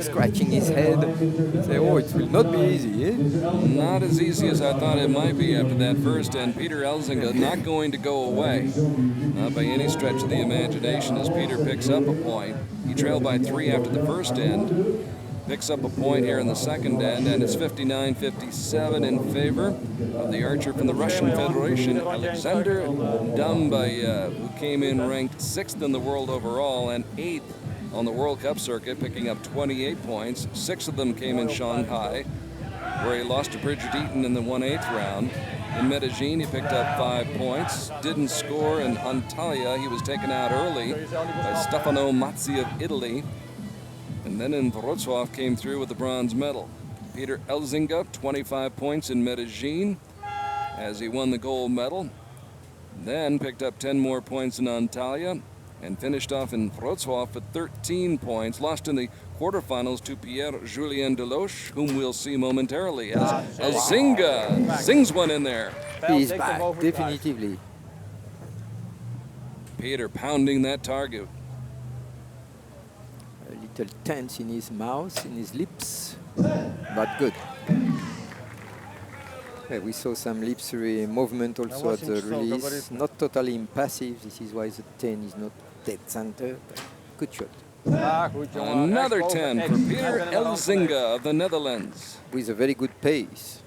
Scratching his head. Say, oh, it will not be easy, eh? Not as easy as I thought it might be after that first end. Peter ELZINGA not going to go away. Not by any stretch of the imagination as Peter picks up a point. He trailed by 3 after the first end. Picks up a point here in the second end, and it's 59-57 in favor of the archer from the Russian Federation, Alexander DAMBAEV, who came in ranked 6th in the world overall and 8th on the World Cup circuit, picking up 28 points. 6 of them came in Shanghai, where he lost to DEATON in the 1/8 round. In Medellin, he picked up 5 points. Didn't score in Antalya. He was taken out early by Stefano Mazzi of Italy. And then in Wrocław came through with the bronze medal. Peter ELZINGA, 25 points in Medellin as he won the gold medal. Then picked up 10 more points in Antalya and finished off in Wrocław for 13 points. Lost in the quarterfinals to Pierre Julien DELOCHE, whom we'll see momentarily as ELZINGA sings one in there. He's back, definitively. Peter pounding that target. Little tense in his mouth, in his lips, but good. Yeah, we saw some lips movement also at the release. Not totally impassive. This is why the 10 is not dead center. Good shot. Another 10 for Peter ELZINGA of the Netherlands. With a very good pace.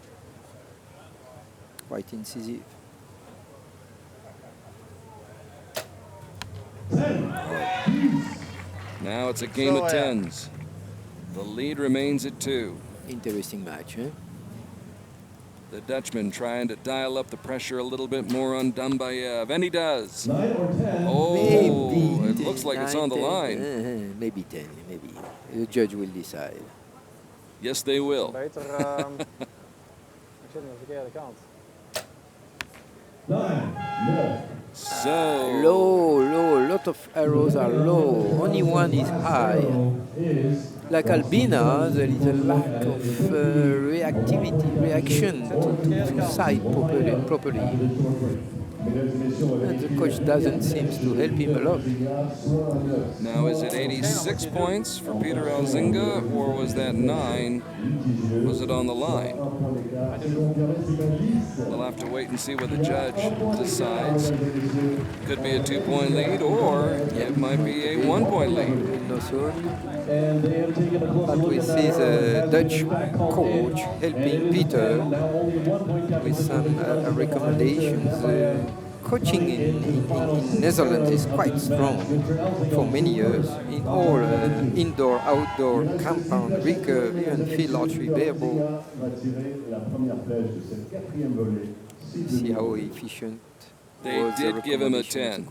Quite incisive. Now it's a game of tens. The lead remains at 2. Interesting match, eh? The Dutchman trying to dial up the pressure a little bit more on DAMBAEV, and he does. 9 or 10. Oh, Maybe it looks like it's on the 10, line. maybe 10, maybe. The judge will decide. Yes, they will. Beter, ik zit aan de verkeerde kant. 9. So Low, a lot of arrows are low. Only one is high. Like Albina, there is a lack of reaction to sight properly. And the coach doesn't seem to help him a lot. now is it 86 points for Peter ELZINGA, or was that 9? Was it on the line? We'll have to wait and see what the judge decides. Could be a 2-point lead, or it might be a 1-point lead. No soon. But we see the Dutch coach helping Peter with some recommendations. Coaching in Netherlands is quite strong for many years in all indoor, outdoor, compound, recurve, even field archery, barebow. See how efficient. They did give him a 10.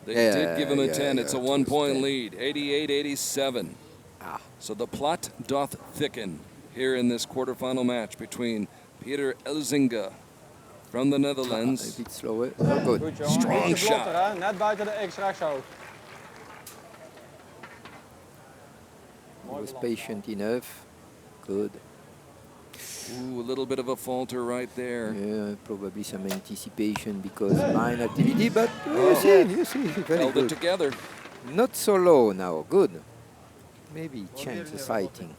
They did give him a 10. It's a 1-point lead, 88-87. So the plot doth thicken here in this quarterfinal match between Peter ELZINGA from the Netherlands. A bit slower. Good. Goed, jongen. Strong Beetje shot. vlotter, hè? Net buiten de X rechtshoog. Was patient enough. Good. Ooh, a little bit of a falter right there. Yeah, probably some anticipation because mine activity, but you see, very Held it good. together. Not so low now. Good. Maybe change the sighting.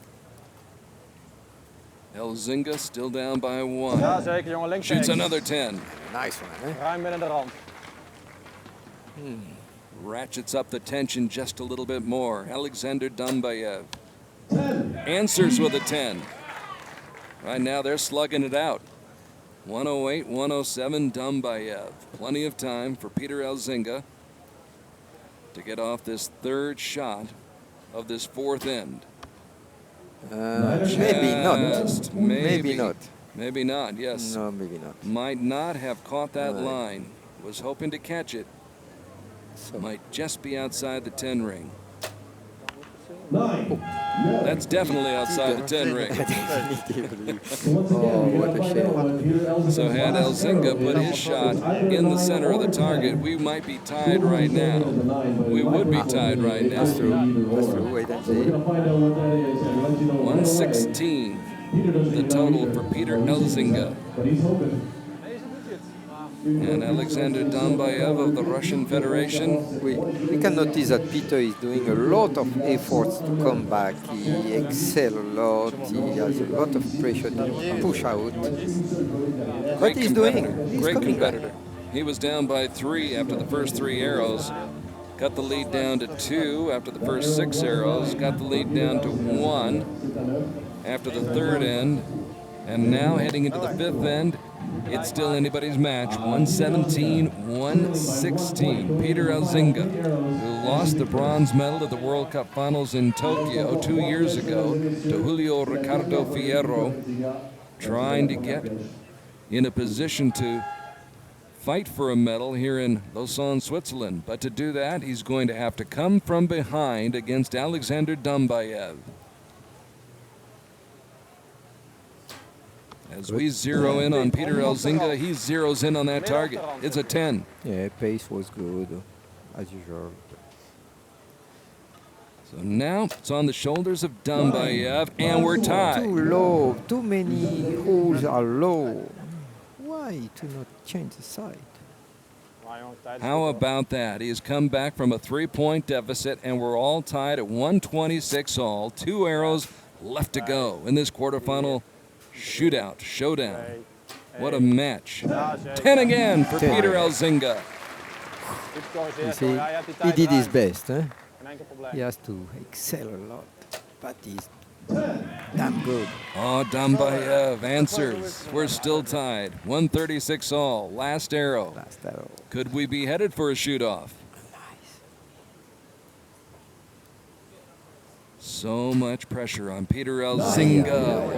Elzinga still down by 1. Ja, zeker jongen, links. Shoots rechts. another 10. Nice one, eh? Ruim binnen de rand. Ratchets up the tension just a little bit more. Alexander DAMBAEV answers with a 10. Right now they're slugging it out. 108, 107 DAMBAEV. Plenty of time for Peter Elzinga to get off this third shot of this fourth end. Maybe not. Just Maybe not. Maybe not, yes. No, maybe not. Might not have caught that Right. line. Was hoping to catch it. So, Might just be outside the 10 ring. 9. That's definitely outside the 10 ring. definitively. So once again, Oh, we what a got to shame. find out Peter Elzinga So had Elzinga put his shot in the center of the target, we might be tied right now. We would be tied right now. That's true. That's true. Wait and We're see. going to find out what that is and let you know right away. 116, Peter doesn't the even total know for either. Peter Elzinga. But he's hoping. And Alexander DAMBAEV of the Russian Federation. We can notice that Peter is doing a lot of efforts to come back. He excels a lot. He has a lot of pressure to push out. But Great he's doing. competitor. He's Great coming back. competitor. He was down by 3 after the first 3 arrows. Got the lead down to 2 after the first 6 arrows. Got the lead down to 1 after the third end. And now heading into the 5th end, it's still anybody's match. 117, 116. Peter Elzinga, who lost the bronze medal at the World Cup Finals in Tokyo 2 years ago to Julio Ricardo Fierro, trying to get in a position to fight for a medal here in Lausanne, Switzerland. But to do that, he's going to have to come from behind against Alexander DAMBAEV. As we zero in on Peter Elzinga, he zeroes in on that target. It's a 10. Yeah, pace was good, as usual. So now it's on the shoulders of DAMBAEV, and we're tied. Too low. Too many holes are low. Why to not change the side? How about that? He has come back from a 3-point deficit, and we're all tied at 126 all. 2 arrows left to go in this quarterfinal showdown. What a match. 10 again for Peter Elzinga. You see, he did his best. Eh? He has to excel a lot, but he's damn good. Oh, DAMBAEV answers. We're still tied. 136 all. Last arrow. Last arrow. Could we be headed for a shoot-off? So much pressure on Peter Elzinga.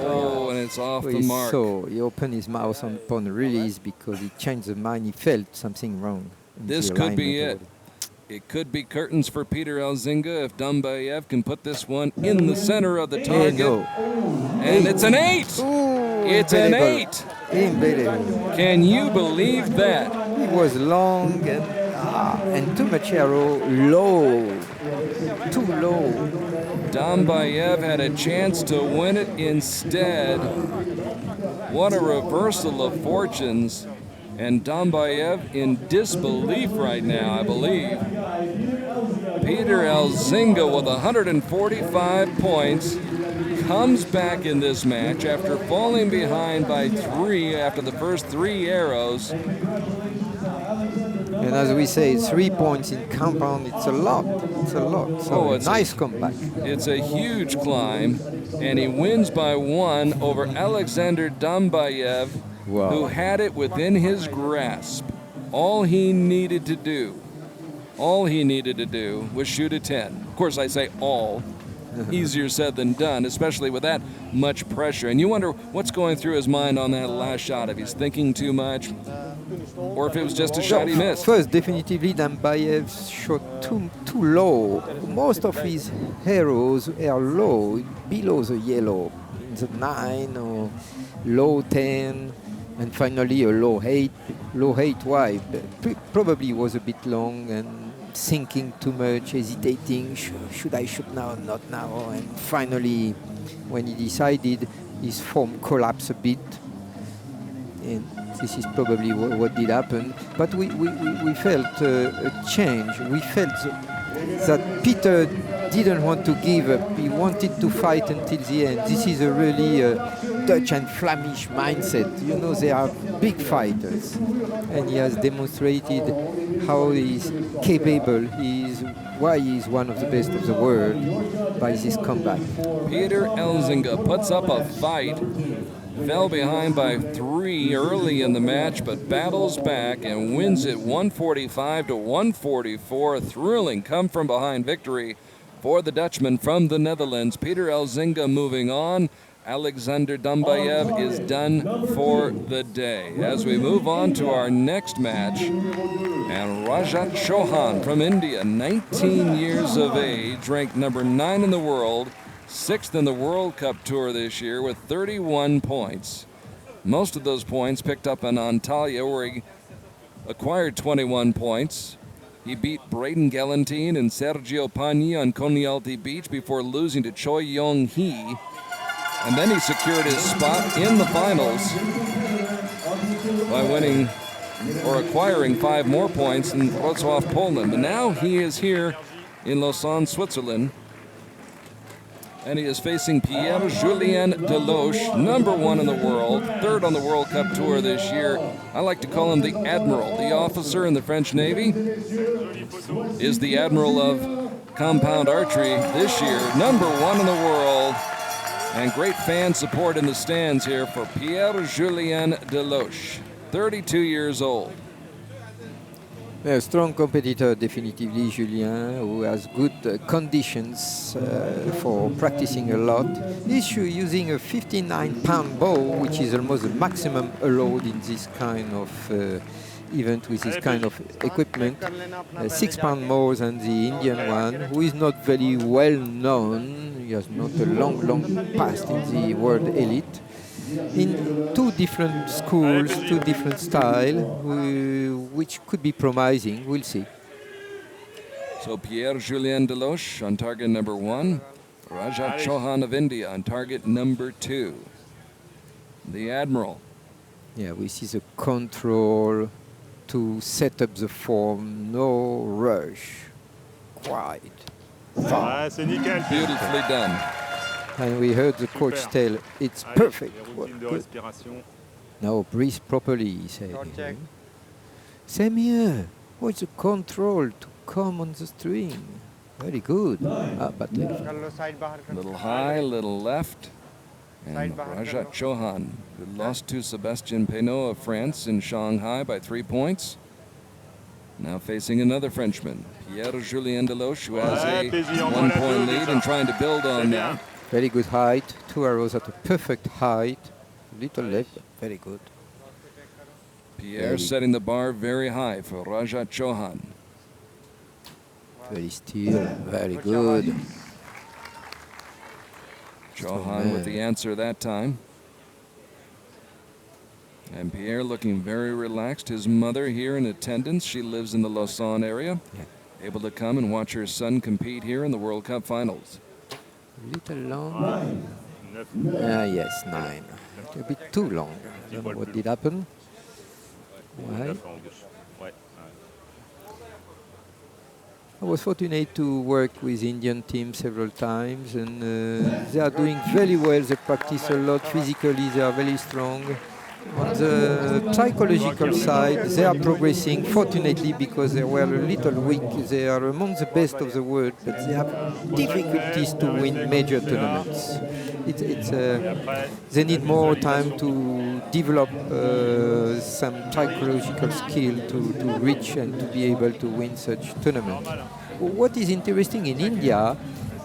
Oh, and it's off the mark. So he opened his mouth upon release because he changed the mind. He felt something wrong. in This the could be alignment it. It could be curtains for Peter Elzinga if DAMBAEV can put this one in the center of the target. And it's an 8. It's an 8. Unbelievable. Can you believe that? It was long and too much arrow, low, too low. DAMBAEV had a chance to win it instead. What a reversal of fortunes. And DAMBAEV in disbelief right now, I believe. Peter Elzinga with 145 points comes back in this match after falling behind by 3 after the first 3 arrows. And as we say, 3 points in compound, it's a lot. It's a lot. So it's nice comeback. It's a huge climb, and he wins by 1 over Alexander DAMBAEV, Wow. who had it within his grasp. All he needed to do was shoot a 10. Of course, I say all. Easier said than done, especially with that much pressure. And you wonder what's going through his mind on that last shot, if he's thinking too much, or if it was just a shot he missed. First, definitively, DAMBAEV shot too low. Most of his arrows are low, below the yellow, the 9 or low 10, and finally a low 8. Low 8 wide. Probably was a bit long and thinking too much, hesitating. Should I shoot now? Not now. And finally, when he decided, his form collapsed a bit. And this is probably what did happen. But we felt a change. We felt that Peter didn't want to give up. He wanted to fight until the end. This is a really Dutch and Flemish mindset. You know, they are big fighters. And he has demonstrated how he's capable, why he's one of the best of the world by this comeback. Peter ELZINGA puts up a fight. Fell behind by 3 early in the match, but battles back and wins it 145 to 144. A thrilling come-from-behind victory for the Dutchman from the Netherlands. Peter ELZINGA moving on. Alexander DAMBAEV is done for the day. As we move on to our next match, and Rajat CHAUHAN from India, 19 years of age, ranked number 9 in the world, 6th in the World Cup Tour this year with 31 points. Most of those points picked up in Natalia, where he acquired 21 points. He beat Braden Galantine and Sergio Pani on Konyaaltı Beach before losing to Choi Yong-hee. And then he secured his spot in the finals by winning or acquiring 5 more points in Wrocław, Poland. And now he is here in Lausanne, Switzerland. And he is facing Pierre Julien DELOCHE, number 1 in the world, 3rd on the World Cup Tour this year. I like to call him the Admiral. The officer in the French Navy is the Admiral of compound archery this year, number 1 in the world. And great fan support in the stands here for Pierre Julien DELOCHE, 32 years old. A strong competitor, definitively, Julien, who has good conditions for practicing a lot. He's using a 59-pound bow, which is almost the maximum allowed in this kind of event with this kind of equipment. 6 pounds more than the Indian one, who is not very well known. He has not a long past in the world elite. In 2 different schools, 2 different styles, which could be promising. We'll see. So Pierre Julien DELOCHE on target number 1. Rajat CHAUHAN of India on target number 2. The Admiral. Yeah, we see the control to set up the form, no rush, quiet. Beautifully done. And we heard the coach tell, it's perfect. Now breathe properly, he said. Same here. What's the control to come on the string? Very good. But Little high, little left. And Rajat CHAUHAN, who lost to Sebastien PEINEAU of France in Shanghai by 3 points. Now facing another Frenchman, Pierre Julien DELOCHE, who has a 1-point lead and trying to build on that. Very good height. 2 arrows at a perfect height. Little left, but very good. Pierre setting the bar very high for Rajat CHAUHAN. Very still, very good. CHAUHAN with the answer that time. And Pierre looking very relaxed. His mother here in attendance. She lives in the Lausanne area. Yeah. Able to come and watch her son compete here in the World Cup Finals. Little long. Yes, 9. A bit too long. I don't know what did happen. Why? I was fortunate to work with Indian teams several times, and they are doing very well. They practice a lot physically. They are very strong. On the psychological side, they are progressing, fortunately, because they were a little weak. They are among the best of the world, but they have difficulties to win major tournaments. They need more time to develop some psychological skill to reach and to be able to win such tournaments. What is interesting in India,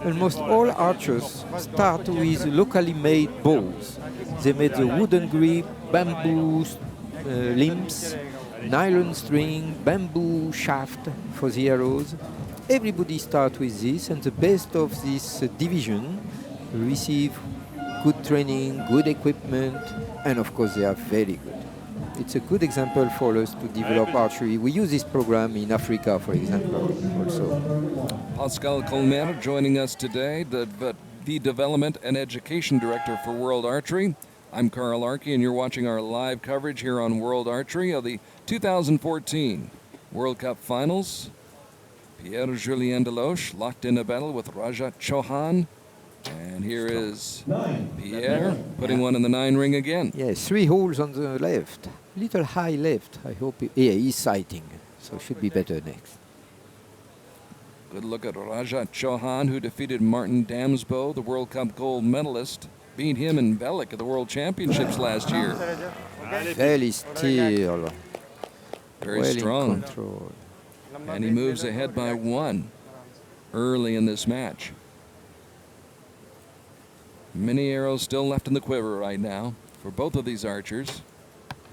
almost all archers start with locally made bows. They made the wooden grip, bamboo limbs, nylon string, bamboo shaft for the arrows. Everybody starts with this, and the best of this division receive good training, good equipment, and of course they are very good. It's a good example for us to develop archery. We use this program in Africa, for example, also. Pascal Colmer joining us today, the Development and Education Director for World Archery. I'm Carl Archie, and you're watching our live coverage here on World Archery of the 2014 World Cup Finals. Pierre Julien DELOCHE locked in a battle with Rajat CHAUHAN. And here is Pierre putting one in the 9 ring again. Yeah, 3 holes on the left. Little high left. I hope he's sighting, so should be better next. Good look at Rajat CHAUHAN, who defeated Martin Damsbo, the World Cup gold medalist. Beat him in Velik at the World Championships last year. Very still. Very well strong. in control. And he moves ahead by 1 early in this match. Many arrows still left in the quiver right now for both of these archers.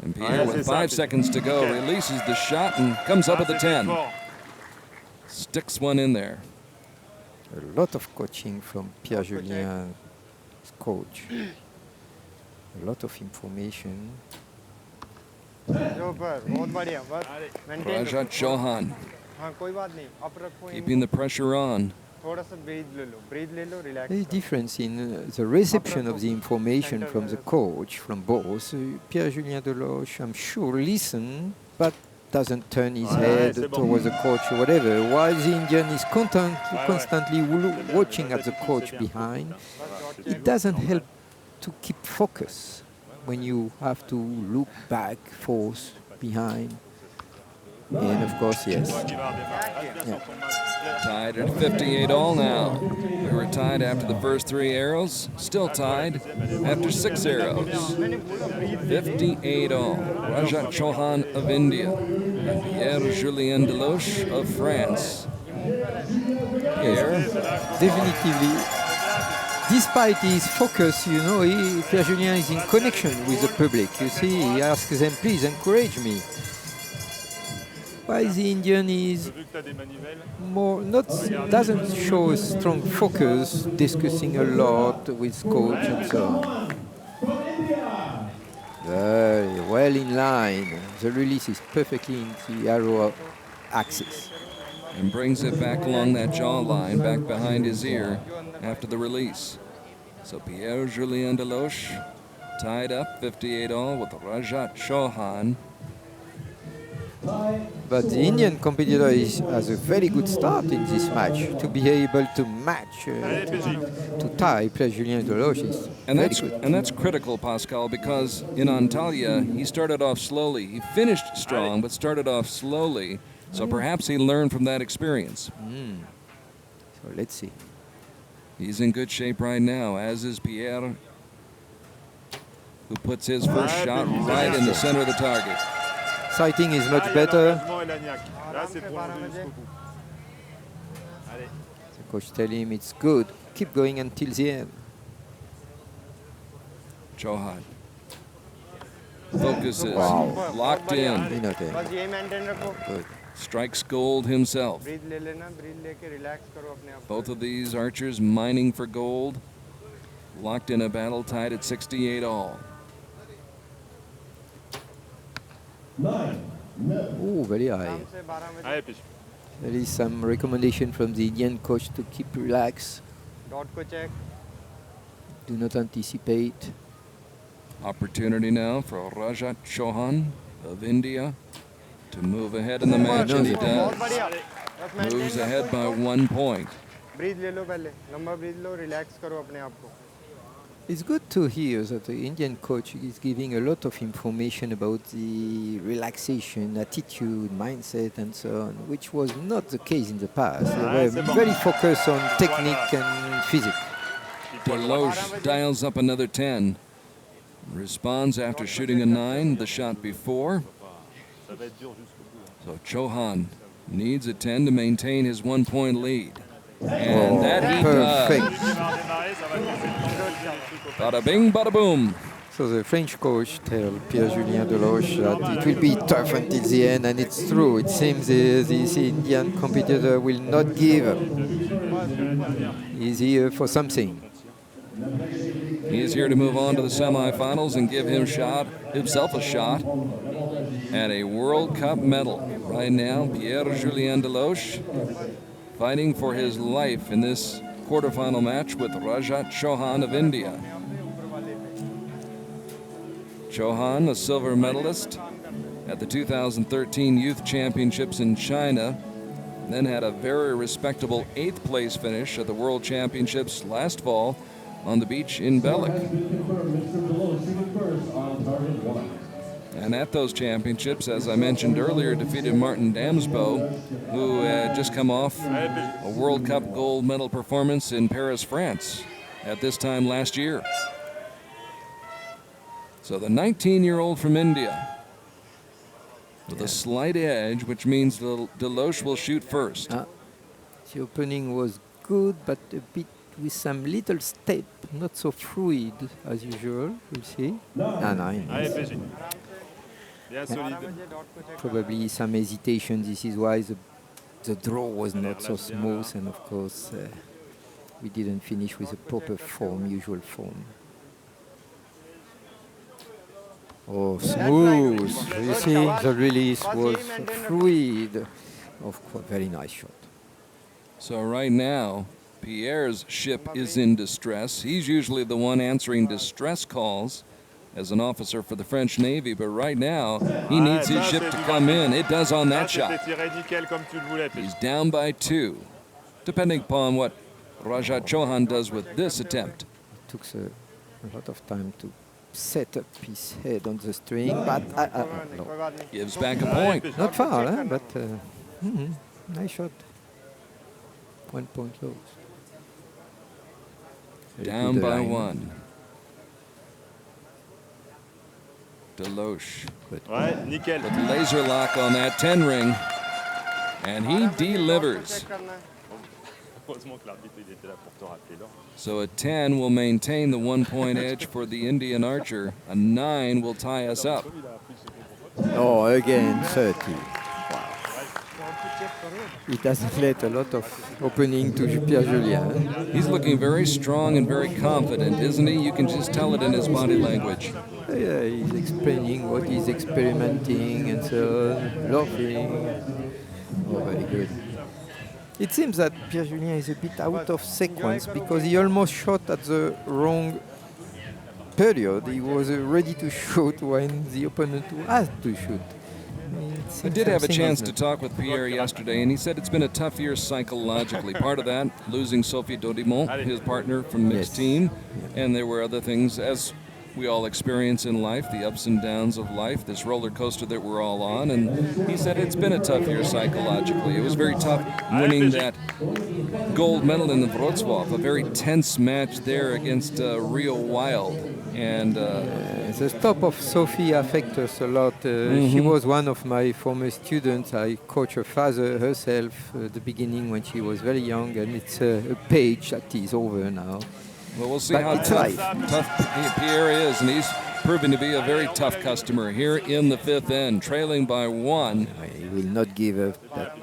And Pierre, with 5 seconds to go, releases the shot and comes up with the 10. Sticks one in there. A lot of coaching from Pierre Julien, his coach. A lot of information. Rajat CHAUHAN keeping the pressure on. There is difference in the reception of the information from the coach, from both. Pierre Julien DELOCHE, I'm sure, listen, but doesn't turn his head towards the coach or whatever, while the Indian is constantly watching at the coach behind. It doesn't help to keep focus when you have to look back, forth, behind. And of course, yes. Yeah. Tied at 58 all now. We were tied after the first 3 arrows, still tied after 6 arrows. 58 all. Rajat CHAUHAN of India and Pierre Julien DELOCHE of France. Pierre, Definitively, despite his focus, you know, Pierre Julien is in connection with the public. You see, he asks them, please encourage me. While the Indian is more doesn't show a strong focus, discussing a lot with coach and so on. Very well in line. The release is perfectly in the arrow axis. and brings it back along that jawline, back behind his ear after the release. So Pierre Julien DELOCHE tied up 58 all with Rajat CHAUHAN. But the Indian competitor has a very good start in this match. To be able to match, to tie Pierre Julien DELOCHE is very good. And that's critical, Pascal, because in Antalya, he started off slowly. He finished strong, but started off slowly. So perhaps he learned from that experience. So let's see. He's in good shape right now, as is Pierre, who puts his first shot right in the center of the target. Sighting is much better. The coach tells him it's good. Keep going until the end. CHAUHAN focuses, Wow. locked in, Good. strikes gold himself. Both of these archers mining for gold, locked in a battle tied at 68 all. Oh, very high. There is some recommendation from the Indian coach to keep relaxed. Do not anticipate. Opportunity now for Rajat CHAUHAN of India to move ahead in the match, and he does. Moves ahead by 1 point. It's good to hear that the Indian coach is giving a lot of information about the relaxation, attitude, mindset, and so on, which was not the case in the past. They were very focused on technique and physics. DELOCHE dials up another 10. Responds after shooting a 9 the shot before. So CHAUHAN needs a 10 to maintain his 1 point lead. And that he Perfect. does. Bada bing, bada boom. So the French coach tells Pierre Julien DELOCHE that it will be tough until the end, and it's true. It seems this Indian competitor will not give up. He's here for something. He is here to move on to the semifinals and give himself a shot at a World Cup medal. Right now, Pierre Julien DELOCHE fighting for his life in this quarterfinal match with Rajat CHAUHAN of India. CHAUHAN, a silver medalist at the 2013 Youth Championships in China, then had a very respectable 8th place finish at the World Championships last fall on the beach in Belek. And at those championships, as I mentioned earlier, defeated Martin Damsbo, who had just come off a World Cup gold medal performance in Paris, France at this time last year. So the 19-year-old from India with a slight edge, which means DELOCHE will shoot first. The opening was good, but a bit with some little step, not so fluid as usual. We'll see. 9. Probably some hesitation. This is why the draw was not so smooth, and of course we didn't finish with a proper form, usual form. Oh, smooth. You see, the release was fluid. Of course, very nice shot. So right now, Pierre's ship is in distress. He's usually the one answering distress calls as an officer for the French Navy, but right now, he needs his ship to come in. It does on that shot. He's down by 2, depending upon what Rajat CHAUHAN does with this attempt. It took a lot of time to set up his head on the string, but no. Gives back a point. Not far, but nice shot. 1 point low. Down by 1. DELOCHE with laser lock on that 10 ring, and he delivers. So a 10 will maintain the 1 point edge for the Indian archer. A 9 will tie us up. Oh, again 30. Wow. It doesn't let a lot of opening to Pierre Julien. He's looking very strong and very confident, isn't he? You can just tell it in his body language. Yeah, he's explaining what he's experimenting and so on, laughing. Oh, very good. It seems that Pierre Julien is a bit out of sequence because he almost shot at the wrong period. He was ready to shoot when the opponent had to shoot. I did have a chance to talk with Pierre yesterday, and he said it's been a tough year psychologically. Part of that, losing Sophie Dodimont, his partner from mixed team, and there were other things, as we all experience in life, the ups and downs of life, this roller coaster that we're all on. And he said it's been a tough year psychologically. It was very tough winning that gold medal in the Wrocław, a very tense match there against Rio Wild. And the stop of Sophie affects us a lot. She was one of my former students. I coached her father herself at the beginning when she was very young, and it's a page that is over now. Well, we'll see how tough Pierre is, and he's proving to be a very tough customer here in the 5th end, trailing by 1. He will not give up that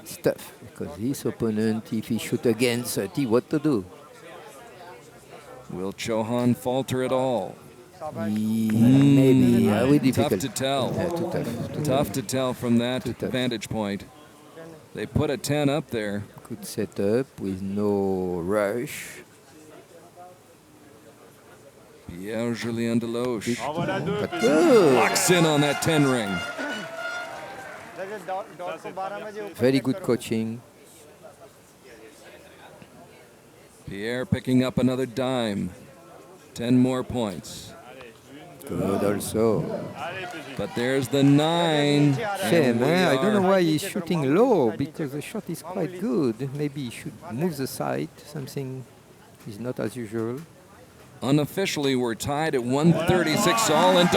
stuff, because his opponent, if he shoot again 30, what to do? Will CHAUHAN falter at all? Maybe. Tough to tell. Yeah, too tough. Tough to tell from that vantage point. They put a 10 up there. Good setup with no rush. Pierre Julien DELOCHE locks in on that 10 ring. Very good coaching. Pierre picking up another dime. 10 more points. Good also. But there's the 9. Shame, I don't know why he's shooting low, because the shot is quite good. Maybe he should move the sight. Something is not as usual. Unofficially, we're tied at 136 all, and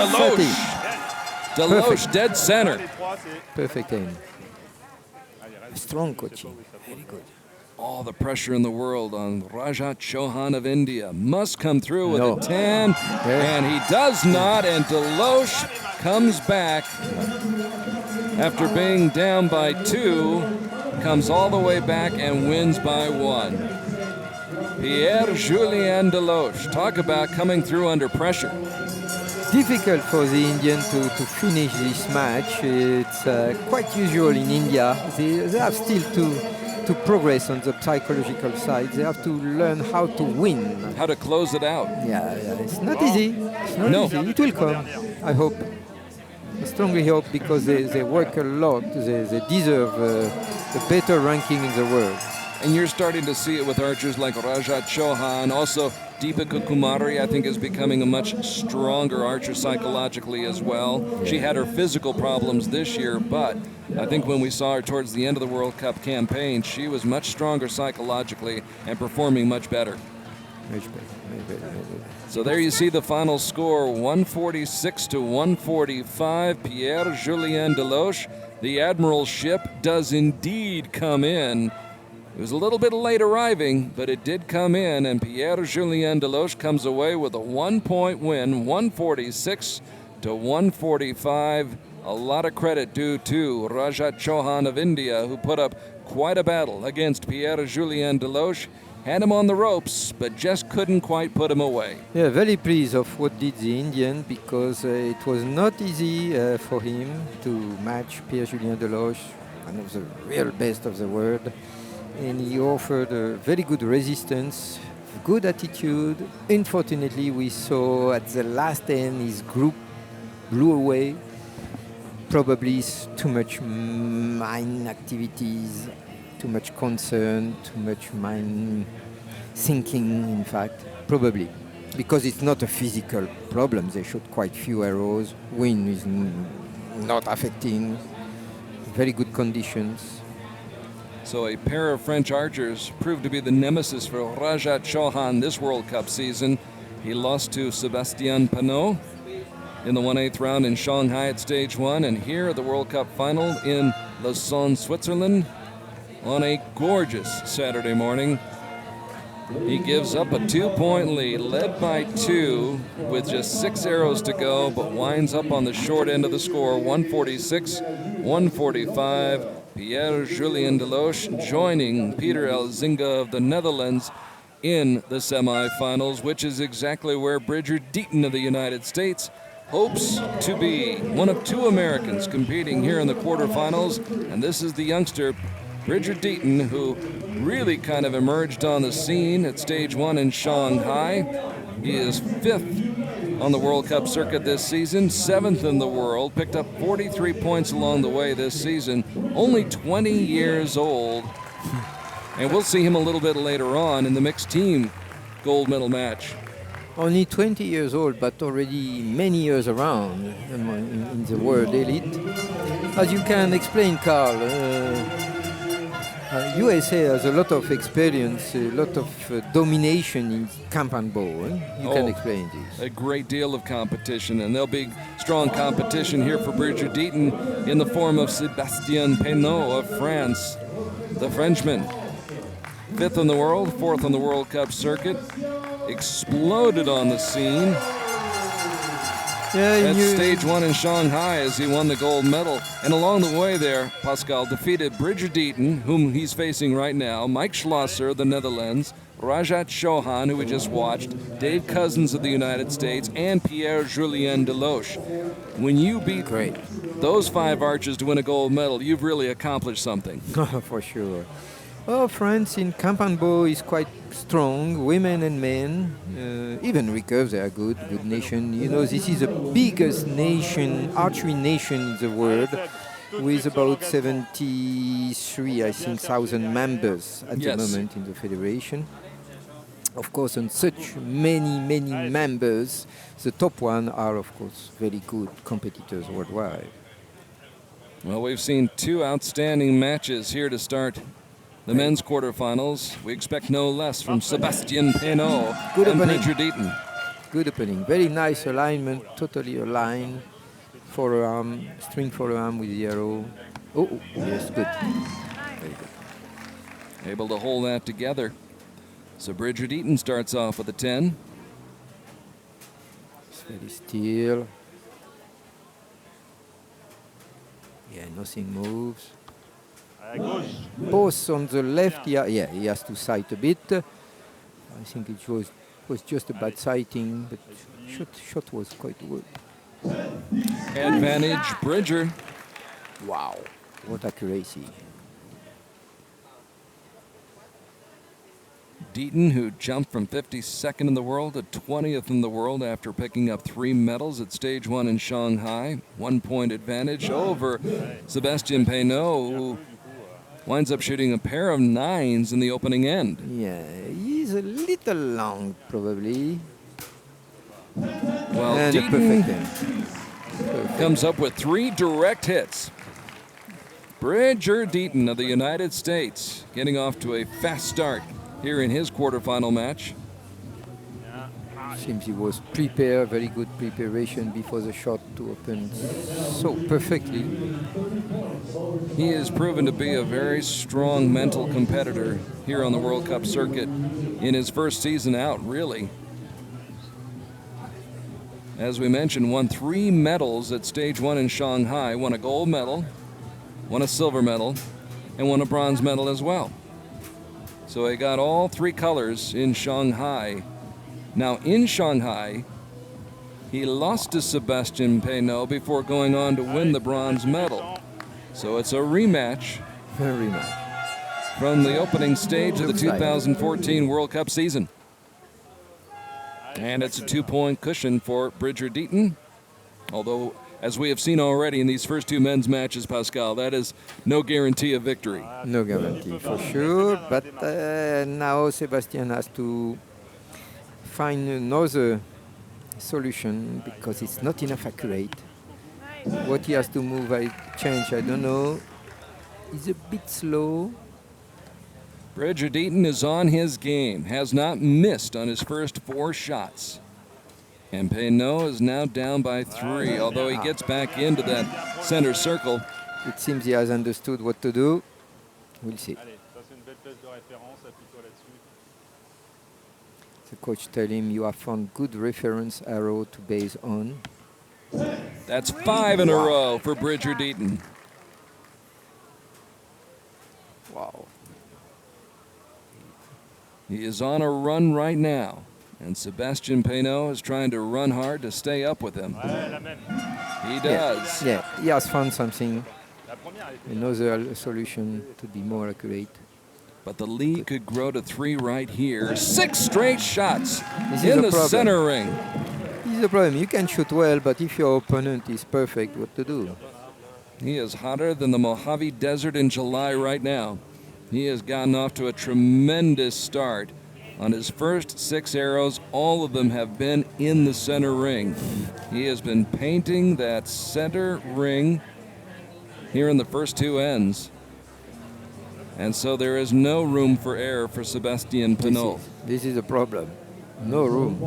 DELOCHE dead center. Perfect aim. Strong coaching. Very good. All the pressure in the world on Rajat CHAUHAN of India. Must come through with a 10, and he does not, and DELOCHE comes back after being down by 2, comes all the way back and wins by 1. Pierre Julien DELOCHE, talk about coming through under pressure. Difficult for the Indian to finish this match. It's quite usual in India. They have still to progress on the psychological side. They have to learn how to win. How to close it out. Yeah, it's not easy. It's not easy. It will come, I hope. I strongly hope, because they work a lot. They deserve the better ranking in the world. And you're starting to see it with archers like Rajat CHAUHAN. Also, Deepika Kumari, I think, is becoming a much stronger archer psychologically as well. Yeah. She had her physical problems this year, but I think when we saw her towards the end of the World Cup campaign, she was much stronger psychologically and performing much better. Much better. So there you see the final score, 146 to 145. Pierre Julien DELOCHE, the Admiral's ship, does indeed come in. It was a little bit late arriving, but it did come in, and Pierre Julien DELOCHE comes away with a 1-point win, 146 to 145. A lot of credit due to Rajat CHAUHAN of India, who put up quite a battle against Pierre Julien DELOCHE. Had him on the ropes, but just couldn't quite put him away. Yeah, very pleased of what did the Indian, because it was not easy for him to match Pierre Julien DELOCHE, one of the real best of the world. And he offered a very good resistance, good attitude. Unfortunately, we saw at the last end his group blew away. Probably too much mind activities, too much concern, too much mind thinking, in fact, probably. Because it's not a physical problem. They shot quite few arrows. Wind is not affecting. Very good conditions. So a pair of French archers proved to be the nemesis for Rajat CHAUHAN this World Cup season. He lost to Sebastien PEINEAU in the 1/8 round in Shanghai at stage 1, and here at the World Cup final in Lausanne, Switzerland, on a gorgeous Saturday morning. He gives up a 2-point lead, led by 2 with just 6 arrows to go, but winds up on the short end of the score, 146-145. Pierre Julien DELOCHE joining Peter ELZINGA of the Netherlands in the semifinals, which is exactly where Bridger DEATON of the United States hopes to be. One of 2 Americans competing here in the quarterfinals, and this is the youngster Bridger DEATON, who really kind of emerged on the scene at stage 1 in Shanghai. He is 5th on the World Cup circuit this season, 7th in the world, picked up 43 points along the way this season, only 20 years old. And we'll see him a little bit later on in the mixed team gold medal match. Only 20 years old, but already many years around in the world elite. As you can explain, Carl, USA has a lot of experience, a lot of domination in camp and bow. You can explain this. A great deal of competition, and there'll be strong competition here for Bridger DEATON in the form of Sebastien PEINEAU of France, the Frenchman. 5th in the world, 4th on the World Cup circuit, exploded on the scene. At stage 1 in Shanghai as he won the gold medal. And along the way there, Pascal defeated Bridger DEATON, whom he's facing right now, Mike Schlosser of the Netherlands, Rajat CHAUHAN, who we just watched, Dave Cousins of the United States, and Pierre Julien DELOCHE. When you beat those 5 archers to win a gold medal, you've really accomplished something. For sure. Oh, France in camp and bow is quite strong, women and men. Even recurves, they are good nation. You know, this is the biggest nation, archery nation in the world, with about 73, I think, 1,000 members at the moment in the federation. Of course, on such many members, the top one are, of course, very good competitors worldwide. Well, we've seen 2 outstanding matches here to start the men's quarterfinals. We expect no less from Sebastien PEINEAU and Bridger DEATON. Good opening. Very nice alignment, totally aligned. Forearm, string forearm with the arrow. Oh, yes, good. Very good. Able to hold that together. So Bridger DEATON starts off with a 10. It's very still. Yeah, nothing moves. Both on the left, yeah, he has to sight a bit. I think it was just a bad sighting, but shot was quite good. Advantage, Bridger. Wow, what accuracy. DEATON, who jumped from 52nd in the world to 20th in the world after picking up 3 medals at stage 1 in Shanghai. 1-point advantage over Sebastien PEINEAU, who winds up shooting a pair of 9s in the opening end. Yeah, he's a little long, probably. Well, And a Deaton perfect end. comes up with 3 direct hits. Bridger Deaton of the United States getting off to a fast start here in his quarterfinal match. Seems he was prepared, very good preparation before the shot to open so perfectly. He has proven to be a very strong mental competitor here on the World Cup circuit in his first season out, really. As we mentioned, won 3 medals at stage 1 in Shanghai, won a gold medal, won a silver medal, and won a bronze medal as well. So he got all 3 colors in Shanghai. Now in Shanghai, he lost to Sebastien PEINEAU before going on to win the bronze medal. So it's a rematch from the opening stage of the 2014 World Cup season. And it's a 2-point cushion for Bridger Deaton. Although, as we have seen already in these first 2 men's matches, Pascal, that is no guarantee of victory. No guarantee for sure, but now Sebastien has to find another solution because it's not enough accurate. What he has to move, change, I don't know. He's a bit slow. Bridger Deaton is on his game, has not missed on his first 4 shots. And PEINEAU is now down by 3, although he gets back into that center circle. It seems he has understood what to do. We'll see. The coach tell him you have found good reference arrow to base on. That's 5 in a row for Bridger Deaton. Wow. He is on a run right now, and Sebastien PEINEAU is trying to run hard to stay up with him. He does. Yeah, he has found something, another solution to be more accurate. But the lead could grow to 3 right here. 6 straight shots This is in a the problem. center ring. This is the problem. You can shoot well, but if your opponent is perfect, what to do? He is hotter than the Mojave Desert in July right now. He has gotten off to a tremendous start. On his first 6 arrows, all of them have been in the center ring. He has been painting that center ring here in the first 2 ends. And so there is no room for error for Sebastien PEINEAU. This is a problem. No room.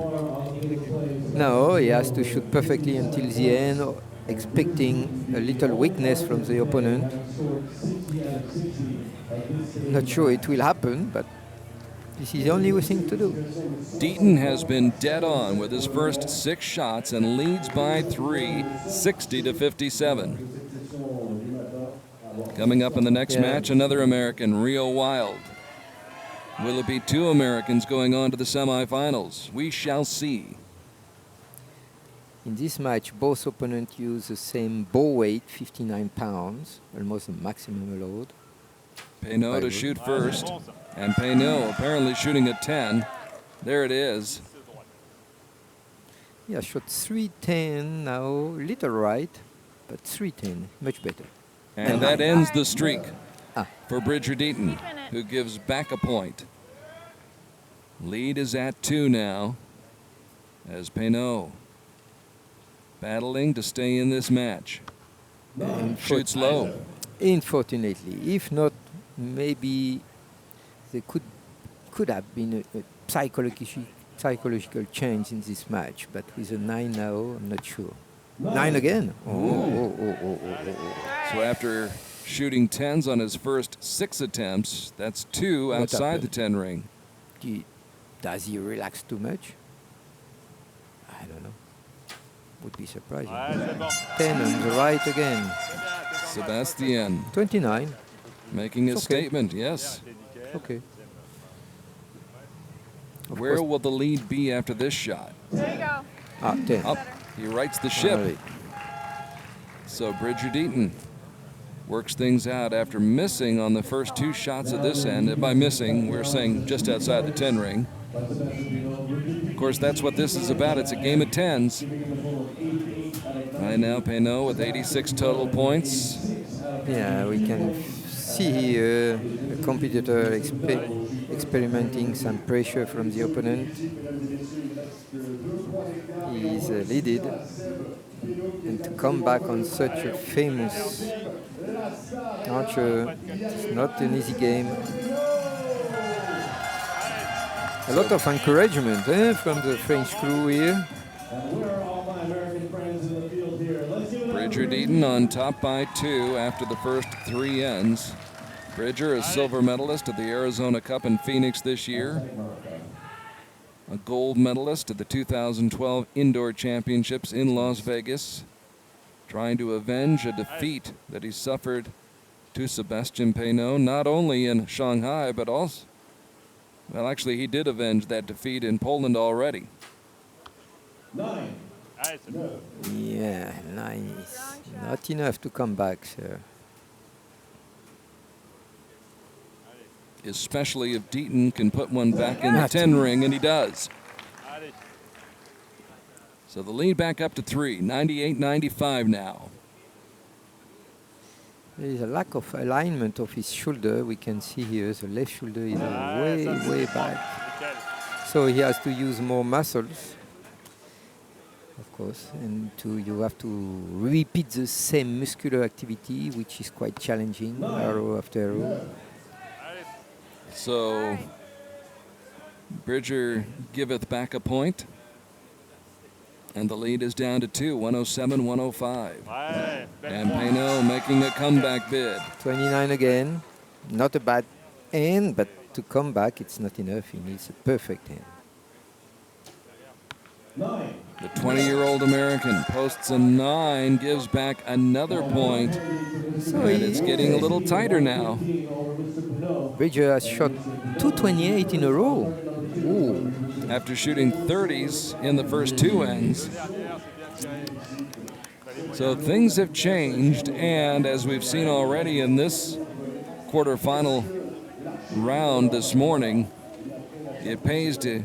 Now he has to shoot perfectly until the end, expecting a little weakness from the opponent. Not sure it will happen, but this is the only thing to do. Deaton has been dead on with his first 6 shots and leads by 3, 60-57. Coming up in the next match, another American, Rio Wild. Will it be 2 Americans going on to the semifinals? We shall see. In this match, both opponents use the same bow weight, 59 pounds, almost the maximum load. PEINEAU to shoot first, and PEINEAU apparently shooting a 10. There it is. Yeah, shot 310 now, little right, but 310, much better. And that ends the streak Ah. for Bridger Deaton, who gives back a point. Lead is at 2 now, as PEINEAU battling to stay in this match. Shoots low. Unfortunately, if not, maybe there could have been a psychological change in this match, but with a 9 now, I'm not sure. 9 again? Oh. So after shooting 10s on his first 6 attempts, that's 2 outside the 10 ring. Does he relax too much? I don't know. Would be surprising. 10 on the right again. Sebastien 29. making a It's okay. statement, yes. Okay. Where will the lead be after this shot? There you go. 10. Up, he rights the ship. All right. So Bridger Deaton works things out after missing on the first 2 shots of this end. And by missing, we're saying just outside the 10 ring. Of course, that's what this is about. It's a game of 10s. Right now, PEINEAU with 86 total points. Yeah, we can see here a competitor experimenting some pressure from the opponent. He is leaded, and to come back on such a famous archer, it's not an easy game. A lot of encouragement from the French crew here. Bridger Deaton on top by 2 after the first 3 ends. Bridger, a silver medalist at the Arizona Cup in Phoenix this year. A gold medalist at the 2012 Indoor Championships in Las Vegas. Trying to avenge a defeat that he suffered to Sebastien PEINEAU, not only in Shanghai, but also, well, actually, he did avenge that defeat in Poland already. 9. Yeah, 9 is not enough to come back, sir. Especially if Deaton can put one back in the 10 ring, and he does. So the lead back up to 3, 98-95 now. There is a lack of alignment of his shoulder. We can see here the left shoulder is way back. So he has to use more muscles, of course, and you have to repeat the same muscular activity, which is quite challenging, arrow after arrow. So Bridger giveth back a point, and the lead is down to 2, 107-105. And PEINEAU making a comeback bid. 29 again, not a bad end, but to come back, it's not enough. He needs a perfect end. 9. The 20-year-old American posts a 9, gives back another point, and it's getting a little tighter now. Bridger has shot 228 in a row. Ooh. After shooting 30s in the first 2 ends. So things have changed, and as we've seen already in this quarterfinal round this morning, it pays to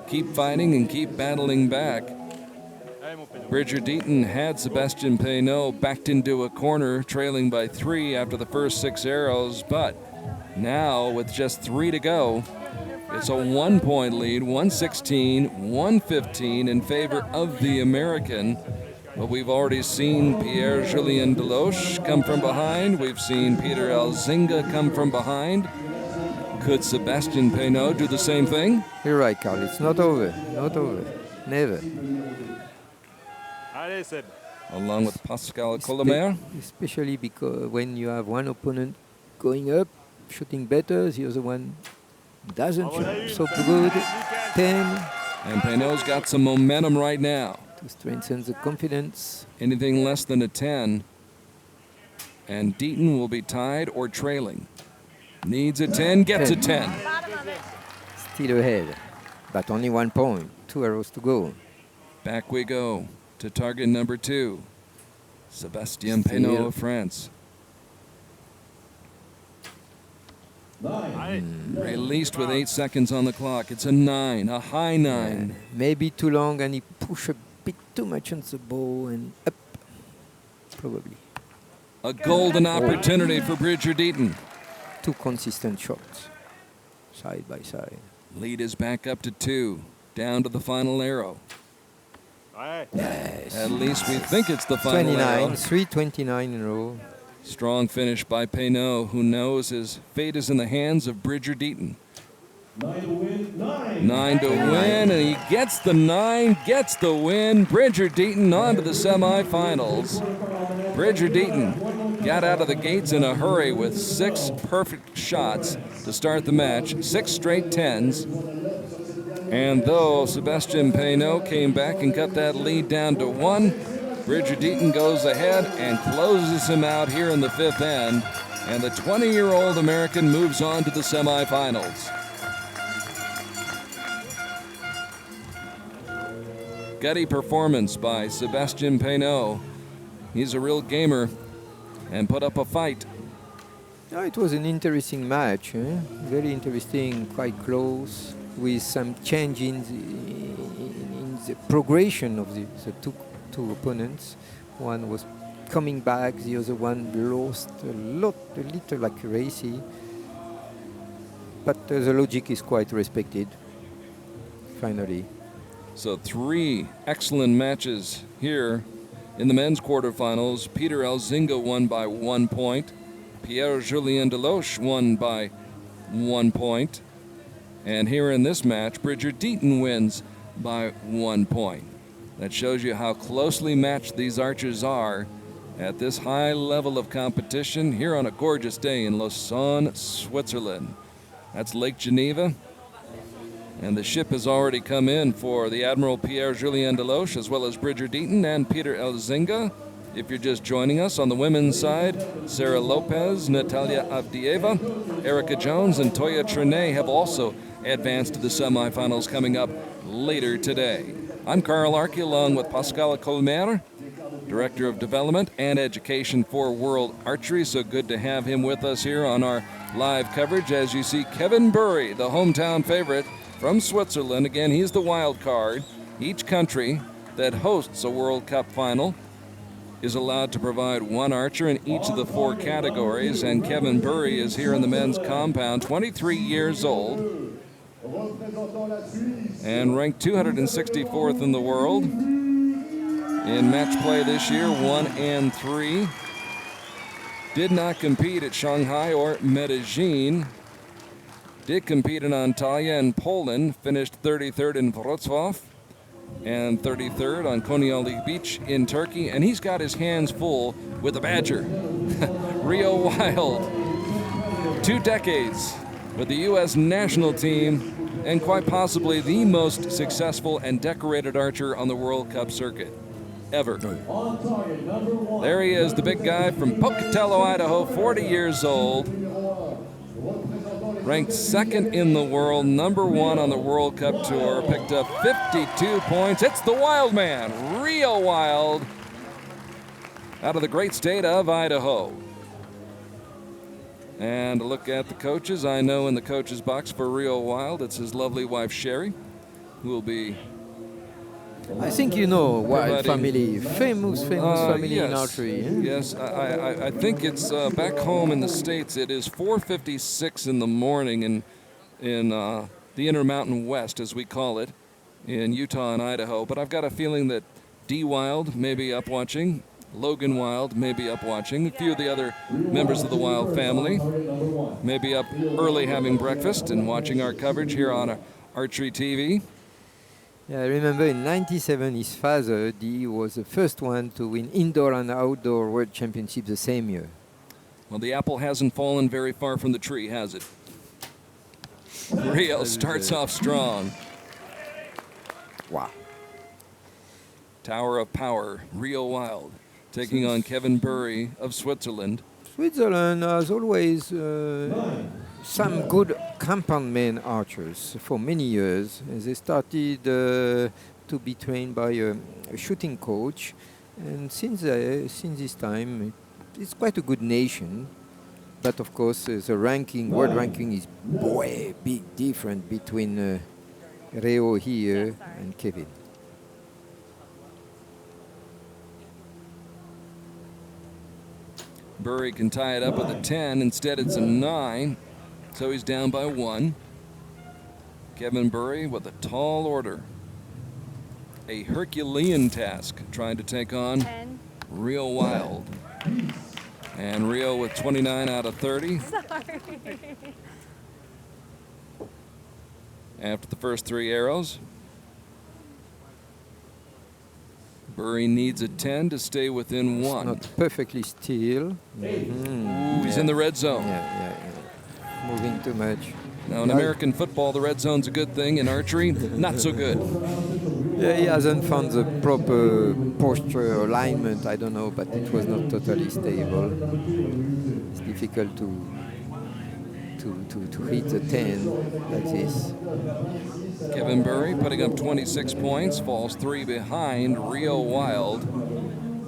keep fighting and keep battling back. Bridger Deaton had Sebastien PEINEAU backed into a corner, trailing by 3 after the first 6 arrows, but now with just 3 to go, it's a 1-point lead, 116-115 in favor of the American. But we've already seen Pierre Julien DELOCHE come from behind. We've seen Peter ELZINGA come from behind. Could Sebastien PEINEAU do the same thing? You're right, Carl. It's not over. Not over. Never. Along with Pascal Colomer. Especially because when you have one opponent going up, shooting better, the other one doesn't shoot so good. 10. And PEINEAU's got some momentum right now. To strengthen the confidence. Anything less than a 10, and Deaton will be tied or trailing. Needs a 10, gets a 10. Still ahead, but only 1 point. 2 arrows to go. Back we go to target number 2, Sebastien PEINEAU of France. 9. Released with 8 seconds on the clock. It's a 9, a high 9. Maybe too long, and he pushed a bit too much on the bow and up, probably. A golden opportunity for Bridger Deaton. 2 consistent shots, side by side. Lead is back up to 2, down to the final arrow. Yes. At least we think it's the final 29, arrow. 329 in a row. Strong finish by PEINEAU, who knows his fate is in the hands of Bridger Deaton. 9 to win. 9 to win, and he gets the 9, gets the win. Bridger Deaton on to the semifinals. Bridger Deaton got out of the gates in a hurry with 6 perfect shots to start the match, 6 straight 10s. And though Sebastien PEINEAU came back and cut that lead down to 1, Bridger Deaton goes ahead and closes him out here in the 5th end, and the 20-year-old American moves on to the semifinals. Gutty performance by Sebastien PEINEAU. He's a real gamer and put up a fight. No, it was an interesting match, very interesting, quite close, with some change in the progression of the two opponents. One was coming back. The other one lost a little accuracy. But the logic is quite respected, finally. So 3 excellent matches here in the men's quarterfinals. Peter ELZINGA won by 1 point. Pierre Julien DELOCHE won by 1 point. And here in this match, Bridger DEATON wins by 1 point. That shows you how closely matched these archers are at this high level of competition here on a gorgeous day in Lausanne, Switzerland. That's Lake Geneva. And the ship has already come in for the Admiral Pierre Julien DELOCHE as well as Bridger DEATON and Peter ELZINGA. If you're just joining us on the women's side, Sara LOPEZ, Natalia AVDEEVA, Erika Jones, and Toja have also advanced to the semifinals coming up later today. I'm Carl Archie along with Pascal Colmer, Director of Development and Education for World Archery. So good to have him with us here on our live coverage. As you see, Kevin Burri, the hometown favorite from Switzerland. Again, he's the wild card. Each country that hosts a World Cup final is allowed to provide 1 archer in each of the 4 categories. And Kevin Burri is here in the men's compound, 23 years old, and ranked 264th in the world. In match play this year, 1 and 3. Did not compete at Shanghai or Medellin. Did compete in Antalya and Poland. Finished 33rd in Wrocław and 33rd on Konyaaltı Beach in Turkey. And he's got his hands full with the Badger, Rio Wilde. 2 decades with the U.S. national team and quite possibly the most successful and decorated archer on the World Cup circuit ever. There he is, the big guy from Pocatello, Idaho, 40 years old. Ranked 2nd in the world, number 1 on the World Cup Tour. Picked up 52 points. It's the Wild Man, Rio Wilde, out of the great state of Idaho. And a look at the coaches. I know in the coaches box for Rio Wilde, it's his lovely wife, Sherry, who will be... I think you know Wild family, famous family yes, in archery. Eh? Yes, I think it's back home in the States. It is 4:56 in the morning in the Intermountain West, as we call it, in Utah and Idaho. But I've got a feeling that D. Wilde may be up watching, Logan Wilde may be up watching, a few of the other members of the Wilde family may be up early having breakfast and watching our coverage here on Archery TV. Yeah, I remember in '97, his father, D, was the first one to win indoor and outdoor world championship the same year. Well, the apple hasn't fallen very far from the tree, has it? Rio starts off strong. Wow. Tower of Power, Rio Wilde, taking on Kevin Burri of Switzerland. Switzerland has always some good compound men archers for many years. They started to be trained by a shooting coach, and since this time, it's quite a good nation. But of course, the ranking, world ranking, is way big different between Rio here and Kevin. Burri can tie it up with a 10. Instead, it's a 9. So he's down by 1. Kevin Burri with a tall order. A Herculean task trying to take on 10. Rio Wilde. And Rio with 29 out of 30. Sorry. After the first 3 arrows. Burri needs a 10 to stay within 1. Not perfectly still. Ooh, he's in the red zone. Yeah. Moving too much. Now, in American football, the red zone's a good thing. In archery, not so good. Yeah, he hasn't found the proper posture, alignment, I don't know, but it was not totally stable. It's difficult to hit the 10 like this. Kevin Burri putting up 26 points, falls 3 behind Rio Wilde,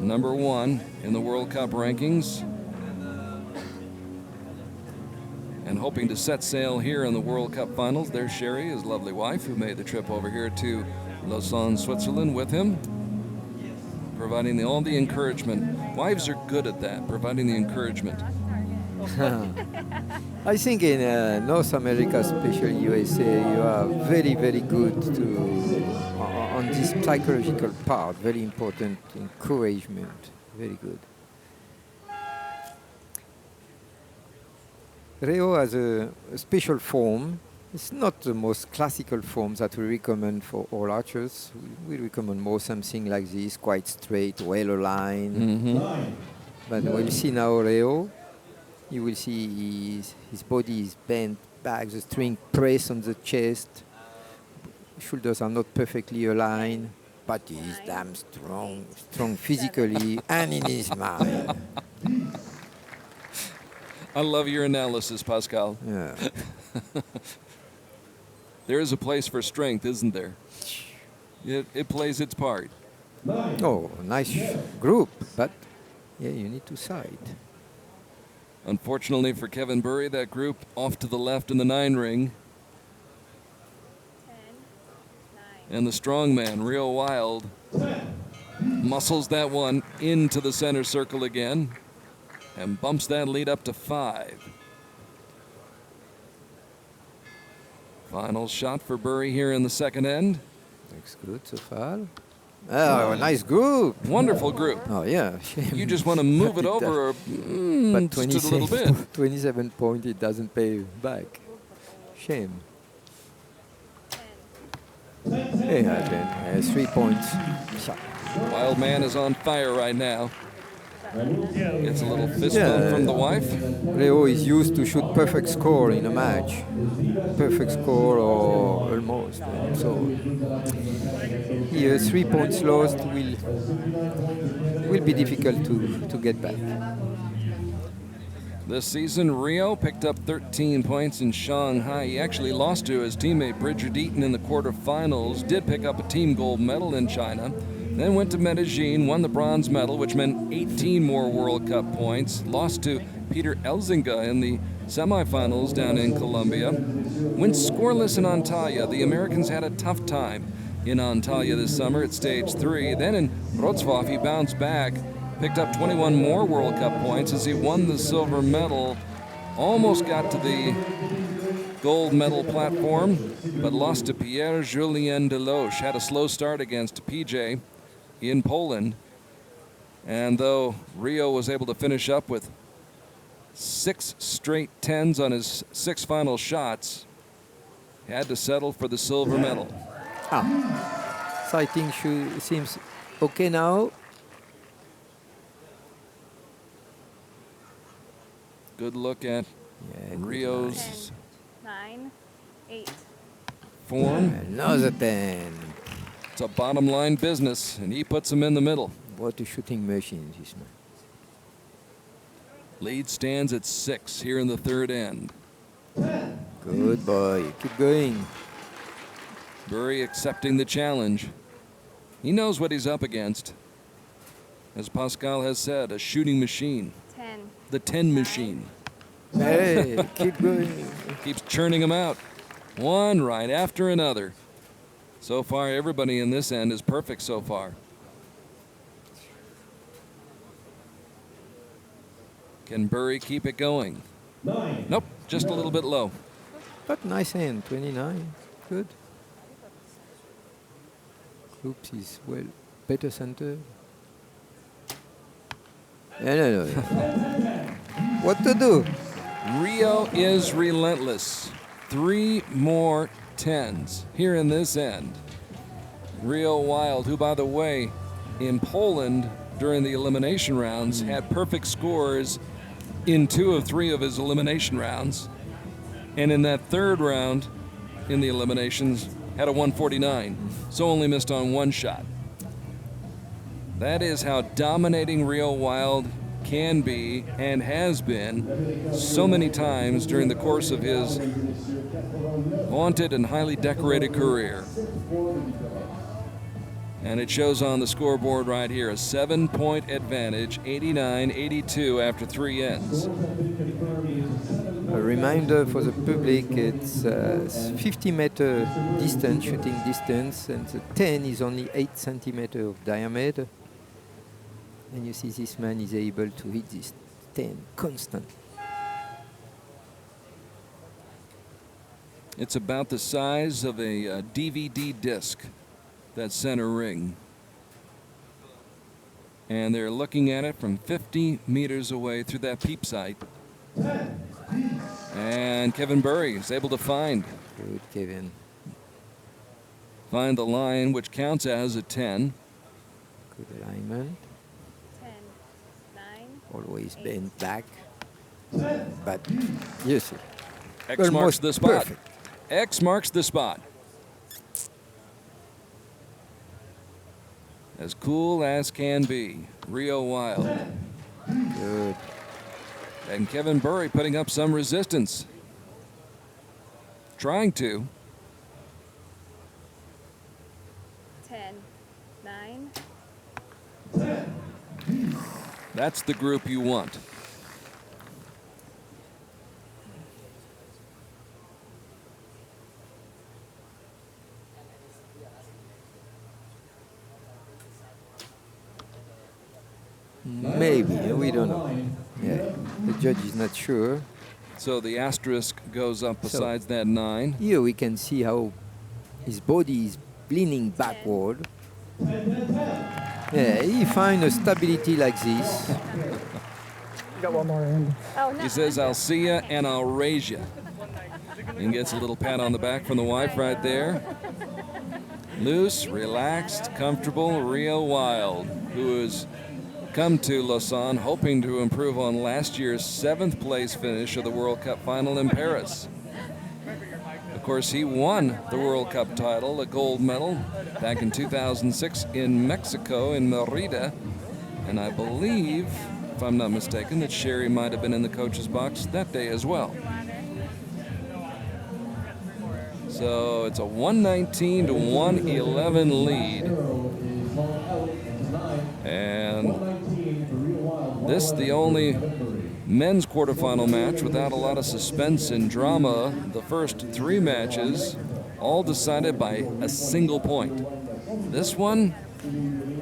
number 1 in the World Cup rankings. And hoping to set sail here in the World Cup finals. There's Sherry, his lovely wife, who made the trip over here to Lausanne, Switzerland with him. providing all the encouragement. Wives are good at that, providing the encouragement. I think in North America, especially USA, you are very, very good on this psychological part. Very important encouragement. Very good. Rio has a special form. It's not the most classical form that we recommend for all archers. We recommend more something like this, quite straight, well aligned. But we'll see now Rio. You will see his body is bent back, the string pressed on the chest. Shoulders are not perfectly aligned, but he's damn strong physically and in his mind. I love your analysis, Pascal. Yeah. There is a place for strength, isn't there? It plays its part. Oh, nice group, but yeah, you need to side. Unfortunately for Kevin Burri, that group off to the left in the 9 ring. 10, 9. And the strong man, Rio Wilde, muscles that one into the center circle again and bumps that lead up to 5. Final shot for Burri here in the second end. Looks good so far. Oh, a nice group. Wonderful group. Oh, yeah. You just want to move it over but just a little bit. 27 points, it doesn't pay back. Shame. 10. Yeah, 3 points. Wild man is on fire right now. Gets a little fist bump from the wife. Leo is used to shoot perfect score in a match. Perfect score or almost. So here 3 points lost will be difficult to get back. This season, Rio picked up 13 points in Shanghai. He actually lost to his teammate Bridger Deaton in the quarterfinals, did pick up a team gold medal in China, then went to Medellin, won the bronze medal, which meant 18 more World Cup points, lost to Peter ELZINGA in the semifinals down in Colombia, went scoreless in Antalya. The Americans had a tough time in Antalya this summer at stage 3. Then in Wrocław, he bounced back, picked up 21 more World Cup points as he won the silver medal, almost got to the gold medal platform, but lost to Pierre Julien DELOCHE. Had a slow start against PJ in Poland. And though Rio was able to finish up with 6 straight 10s on his 6 final shots, had to settle for the silver medal. Sighting seems okay now. Good look at Rio's 9, 8. form. Another 10. It's a bottom line business, and he puts him in the middle. What a shooting machine, this man. Lead stands at 6 here in the third end. Good boy. Keep going. Burri accepting the challenge. He knows what he's up against. As Pascal has said, a shooting machine. 10. The 10 machine. Hey, keep going. Keeps churning them out. One right after another. So far, everybody in this end is perfect so far. Can Burri keep it going? 9. Nope, just a little bit low. But nice end, 29. Good. Oops, he's well, better center. No. What to do? Rio is relentless. 3 more 10s here in this end. Rio Wilde, who, by the way, in Poland during the elimination rounds, had perfect scores in 2 of 3 of his elimination rounds. And in that third round, in the eliminations, had a 149, so only missed on 1 shot. That is how dominating Rio Wilde can be and has been so many times during the course of his vaunted and highly decorated career. And it shows on the scoreboard right here, a 7-point advantage, 89-82 after 3 ends. A reminder for the public, it's 50-meter distance, shooting distance, and the 10 is only 8 centimeters of diameter. And you see this man is able to hit this 10 constant. It's about the size of a DVD disc, that center ring. And they're looking at it from 50 meters away through that peep sight. And Kevin BURRI is able to find Good, Kevin. the line, which counts as a 10. Good alignment. 10, 9, Always bent back. But you see. X marks Almost the spot. perfect. X marks the spot. As cool as can be. Rio Wilde. Good. And Kevin BURRI putting up some resistance. Trying to. 10, 9, That's the group you want. Maybe, we don't know. Yeah, the judge is not sure. So the asterisk goes up besides that 9. Here we can see how his body is leaning backward. Yeah, he finds a stability like this. Got one more in. oh, no. He says, I'll see ya and I'll raise ya. And gets a little pat on the back from the wife right there. Loose, relaxed, comfortable Rio Wilde, who has come to Lausanne hoping to improve on last year's 7th place finish of the World Cup Final in Paris. Of course, he won the World Cup title, a gold medal, back in 2006 in Mexico, in Merida. And I believe, if I'm not mistaken, that Sherry might have been in the coach's box that day as well. So it's a 119 to 111 lead. And this the only men's quarterfinal match without a lot of suspense and drama. The first 3 matches all decided by a single point. This one,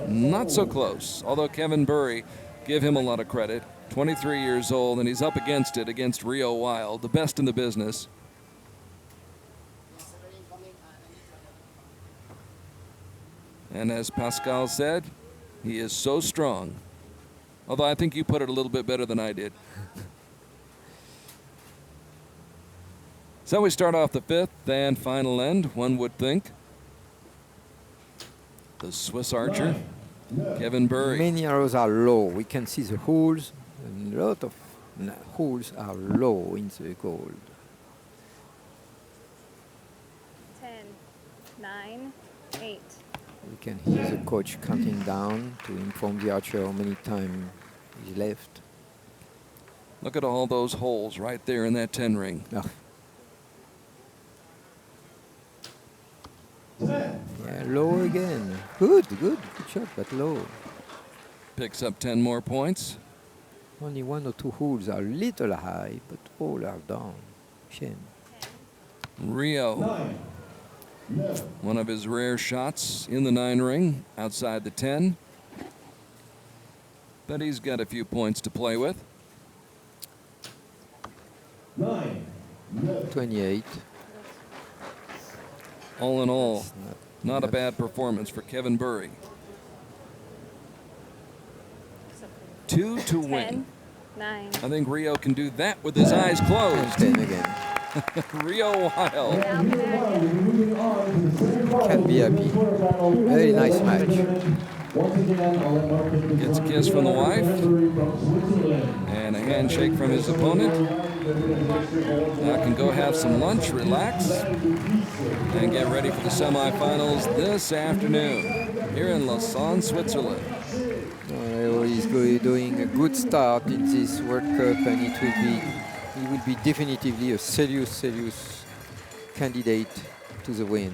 not so close, although Kevin BURRI, give him a lot of credit. 23 years old, and he's up against it, against Rio Wilde, the best in the business. And as Pascal said, he is so strong. Although I think you put it a little bit better than I did. So we start off the 5th and final end, one would think. The Swiss archer, Kevin BURRI. Many arrows are low. We can see the holes. A lot of holes are low in the gold. 10, 9, 8. We can hear the coach counting down to inform the archer how many times he's left. Look at all those holes right there in that 10 ring. Oh. Yeah, low again. Good shot, but low. Picks up 10 more points. Only 1 or 2 holes are a little high, but all are down. Shame. Rio. One of his rare shots in the 9 ring, outside the 10. But he's got a few points to play with. 28. All in all, not a bad performance for Kevin BURRI. 2 to win. 9. I think Rio can do that with his eyes closed. 10 again. Rio Wilde. Can be happy. Very nice match. Gets a kiss from the wife and a handshake from his opponent. Now can go have some lunch, relax, and get ready for the semifinals this afternoon here in Lausanne, Switzerland. He's doing a good start in this World Cup, and he will be definitively a serious candidate to the win.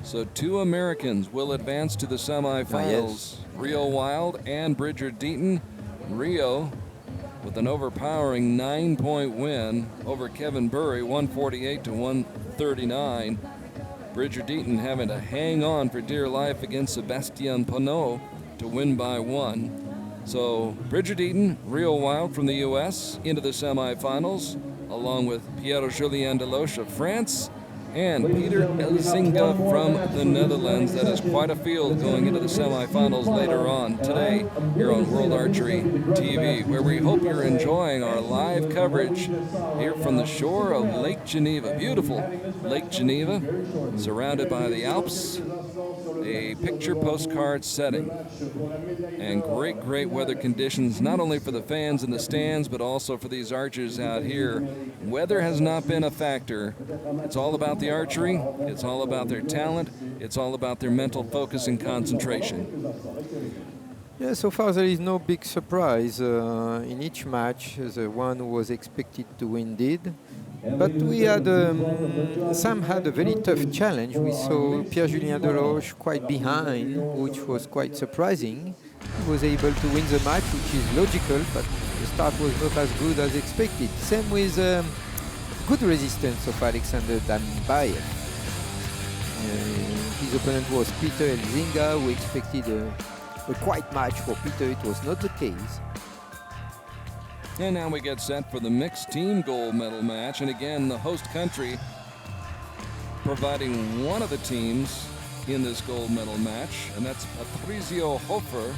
So 2 Americans will advance to the semifinals. Rio Wilde and Bridger Deaton. Rio with an overpowering 9-point win over Kevin BURRI, 148 to 139. Bridger Deaton having to hang on for dear life against Sebastien to win by 1. So Bridget Eaton, real wild from the U.S. into the semifinals, along with Pierre Julien DELOCHE of France and Peter ELZINGA from the Netherlands. That is quite a field going into the semifinals later on today here on World Archery TV, where we hope you're enjoying our live coverage here from the shore of Lake Geneva. Beautiful Lake Geneva, surrounded by the Alps, a picture postcard setting, and great weather conditions, not only for the fans in the stands, but also for these archers out here. Weather has not been a factor. It's all about the archery, it's all about their talent, it's all about their mental focus and concentration. Yeah, so far there is no big surprise. In each match, the one who was expected to win did. But we had, Sam had a very tough challenge. We saw Pierre Julien DELOCHE quite behind, which was quite surprising. He was able to win the match, which is logical, but the start was not as good as expected. Same with good resistance of AlejandraUSQUIANO. His opponent was Peter ELZINGA, who expected a quiet match for Peter. It was not the case. And now we get set for the mixed team gold medal match. And again, the host country providing one of the teams in this gold medal match, and that's Patrizio Hofer,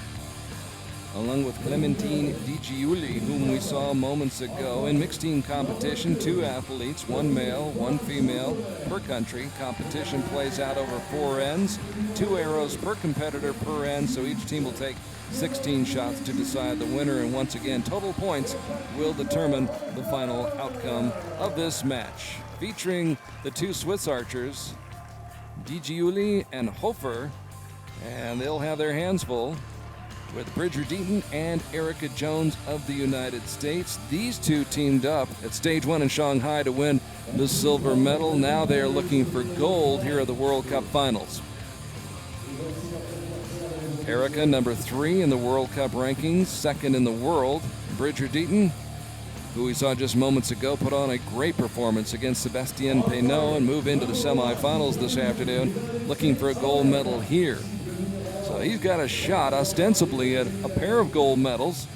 along with Clementine Di Giuli, whom we saw moments ago. In mixed team competition, 2 athletes, 1 male, 1 female per country. Competition plays out over 4 ends, 2 arrows per competitor per end, so each team will take 16 shots to decide the winner, and once again, total points will determine the final outcome of this match. Featuring the 2 Swiss archers, Di Giuli and Hofer, and they'll have their hands full with Bridget Eaton and Erika Jones of the United States. These 2 teamed up at stage 1 in Shanghai to win the silver medal. Now they are looking for gold here at the World Cup Finals. Erika, number 3 in the World Cup rankings, 2nd in the world. Bridget Eaton, who we saw just moments ago, put on a great performance against Sebastien PEINEAU and move into the semifinals this afternoon, looking for a gold medal here. So he's got a shot, ostensibly, at a pair of gold medals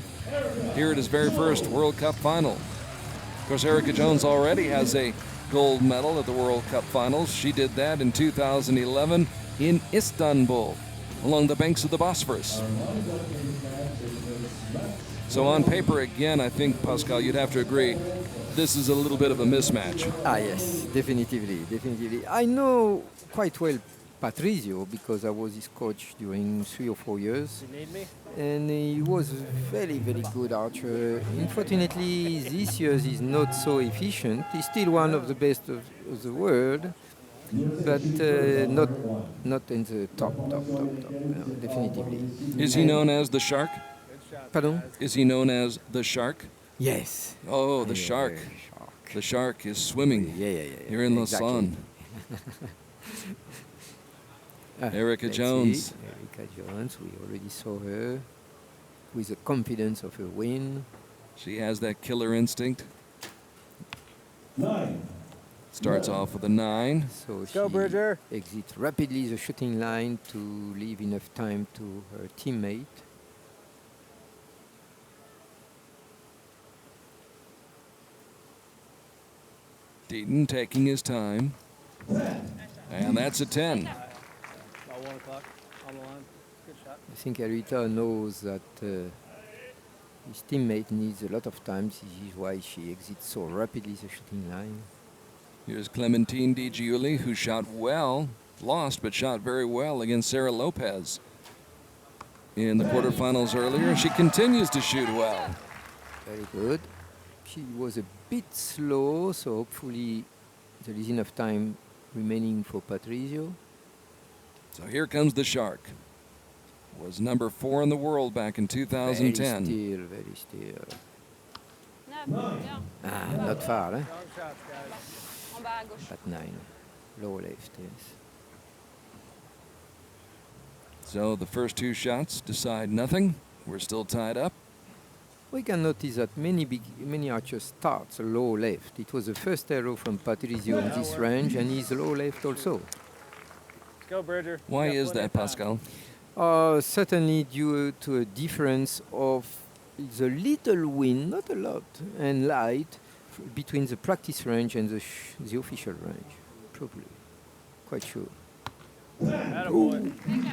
here at his very first World Cup final. Of course, Erika Jones already has a gold medal at the World Cup Finals. She did that in 2011 in Istanbul, along the banks of the Bosphorus. So on paper, again, I think, Pascal, you'd have to agree, this is a little bit of a mismatch. Ah, yes, definitely. I know quite well Patrizio because I was his coach during 3 or 4 years. You need me? And he was very good archer. Unfortunately, this year he's not so efficient. He's still one of the best of the world, but not in the top, no, definitively. Is he known as the Shark? Pardon? Is he known as the Shark? Yes. Oh, the Shark. The Shark is swimming here in Lausanne. Erika Jones. Erika Jones, we already saw her with the confidence of her win. She has that killer instinct. 9. Starts off with a 9. So Go, she Bridger. exits rapidly the shooting line to leave enough time to her teammate. Deaton taking his time. And that's a 10. About 1 o'clock on the line. Good shot. I think Erika knows that his teammate needs a lot of time. This is why she exits so rapidly the shooting line. Here's Clementine Di Giuli, who shot well, lost, but shot very well against Sara Lopez in the quarterfinals earlier. She continues to shoot well. Very good. She was a bit slow, so hopefully there is enough time remaining for Patrizio. So here comes the Shark. Was number 4 in the world back in 2010. Very still. Not far, eh? Long shots, guys. At 9. Low left, yes. So the first 2 shots decide nothing. We're still tied up. We can notice that many archers start low left. It was the first arrow from Patrizio in this range, and he's low left also. Let's go, Bridger. Why We got is plenty that, of time. Pascal? Certainly due to a difference of the little wind, not a lot, and light between the practice range and the official range. Probably. Quite sure.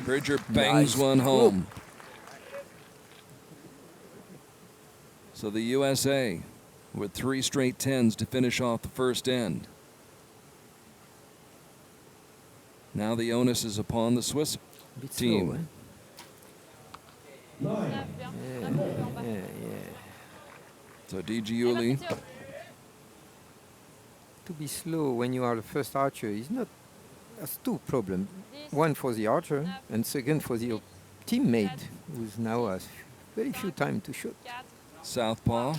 Bridger bangs Nice. one home. So the USA with 3 straight 10s to finish off the first end. Now the onus is upon the Swiss Bit team. slow, eh? Yeah. So GUILI, To be slow when you are the first archer is not. That's two problems. One for the archer, and second for the teammate, who now has very few time to shoot. southpaw,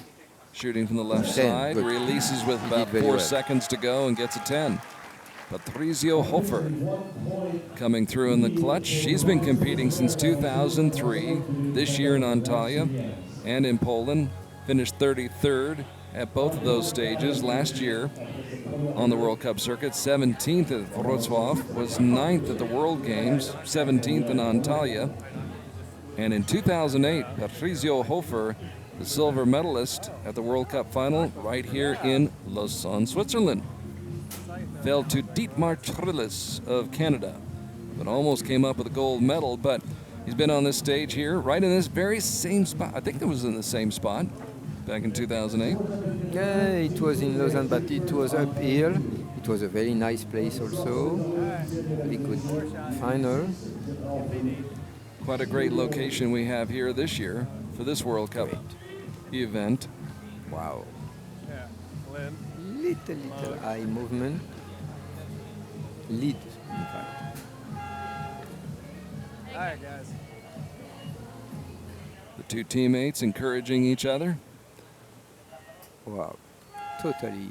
shooting from the left 10, side, good. releases with He about did very 4 well. seconds to go and gets a 10. Patrizio Hofer coming through in the clutch. She's been competing since 2003, this year in Antalya and in Poland. Finished 33rd at both of those stages last year on the World Cup circuit. 17th at Wrocław, was 9th at the World Games, 17th in Antalya. And in 2008, Patrizio Hofer, the silver medalist at the World Cup final right here in Lausanne, Switzerland. Fell to Dietmar Trillis of Canada, but almost came up with a gold medal. But he's been on this stage here, right in this very same spot. I think it was in the same spot back in 2008. Yeah, it was in Lausanne, but it was uphill. It was a very nice place also. Very good final. Quite a great location we have here this year for this World Cup event. Wow. Yeah. Lynn. Little eye movement. Lead, in fact. All right, guys. The two teammates encouraging each other. Wow. Totally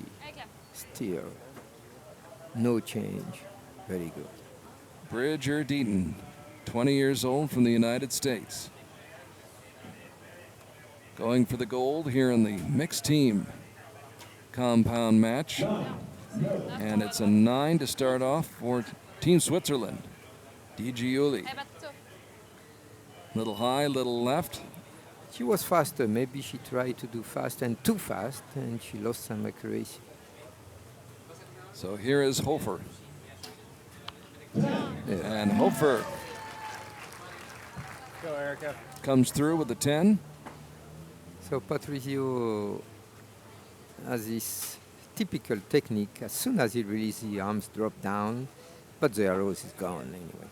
still. No change. Very good. Bridger DEATON, 20 years old, from the United States. Going for the gold here in the mixed team compound match. And it's a 9 to start off for Team Switzerland. GUILI. Little high, little left. She was faster. Maybe she tried to do fast and too fast, and she lost some accuracy. So here is Hofer. Yeah. And Hofer Go, Erika. comes through with a 10. So Patrizio has this typical technique. As soon as he releases, the arms drop down, but the arrows is gone anyway.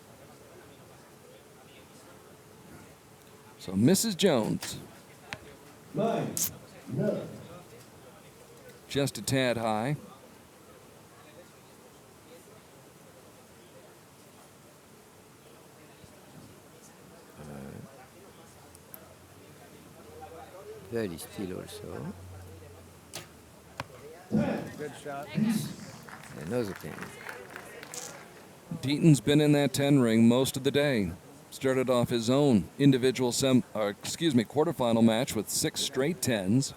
So Mrs. Jones, 9. No. just a tad high. Very still also. Good shot. Another thing. DEATON's been in that 10 ring most of the day. Started off his own individual quarterfinal match with 6 straight 10s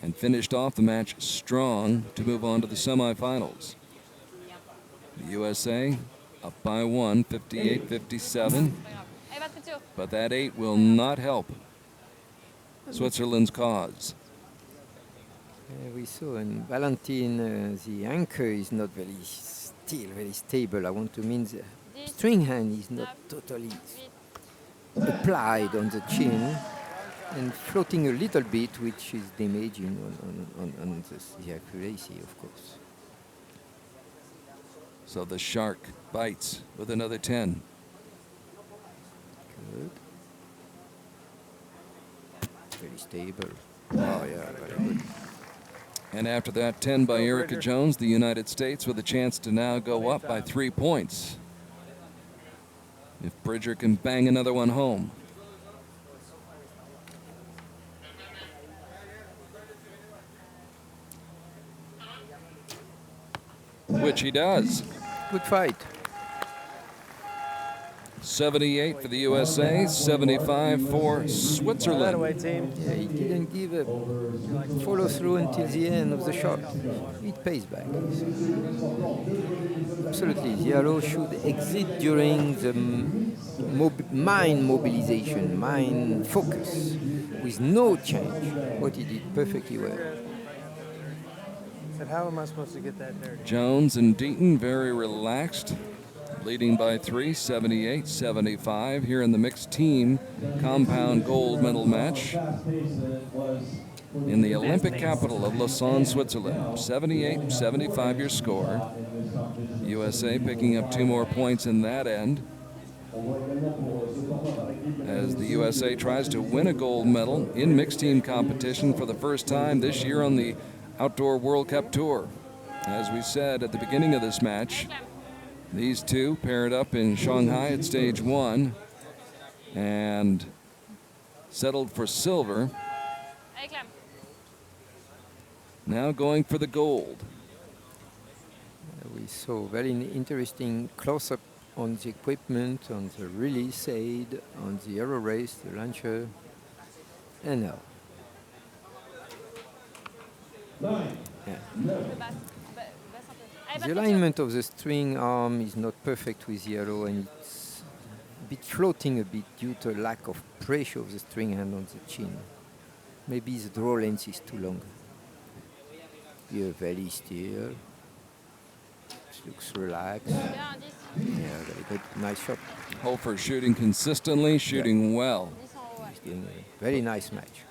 and finished off the match strong to move on to the semifinals. The USA up by 1, 58-57, but that 8 will not help Switzerland's cause. We saw in Valentine the anchor is not very very stable. I want to mean the string hand is not totally applied on the chin and floating a little bit, which is damaging on the accuracy, of course. So the shark bites with another 10. Good. Very stable. Oh yeah, very good. And after that 10 by Erika Jones, the United States with a chance to now go up by 3 points. If Bridger can bang another one home. Which he does. Good fight. 78 for the USA, 75 for That Switzerland. away team. Yeah, he didn't give a follow through until the end of the shot. It pays back. Absolutely. The arrow should exit during the mind mobilization, mind focus, with no change. What he did perfectly well. Said, how am I supposed to get that there? Jones and Deaton very relaxed, leading by 3, 78-75 here in the mixed team compound gold medal match in the Olympic capital of Lausanne, Switzerland. 78-75 your score. USA picking up 2 more points in that end as the USA tries to win a gold medal in mixed team competition for the first time this year on the Outdoor World Cup Tour. As we said at the beginning of this match, these two paired up in Shanghai at stage 1 and settled for silver. Now going for the gold. We saw very interesting close-up on the equipment, on the release aid, on the arrow race, the launcher, and now. Yeah. The alignment of the string arm is not perfect with the arrow, and it's a bit floating a bit due to lack of pressure of the string hand on the chin. Maybe the draw length is too long. Here, very still. It looks relaxed. Yeah, very good. Nice shot. Hofer shooting consistently, shooting well. He's doing a very nice match.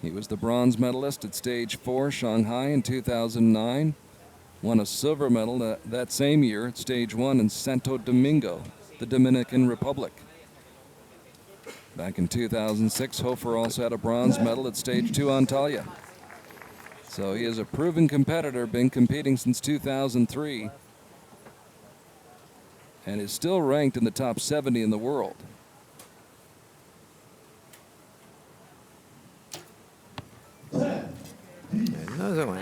He was the bronze medalist at stage 4 Shanghai in 2009. Won a silver medal that same year at stage 1 in Santo Domingo, the Dominican Republic. Back in 2006, Hofer also had a bronze medal at stage 2 Antalya. So he is a proven competitor, been competing since 2003, and is still ranked in the top 70 in the world. Another one.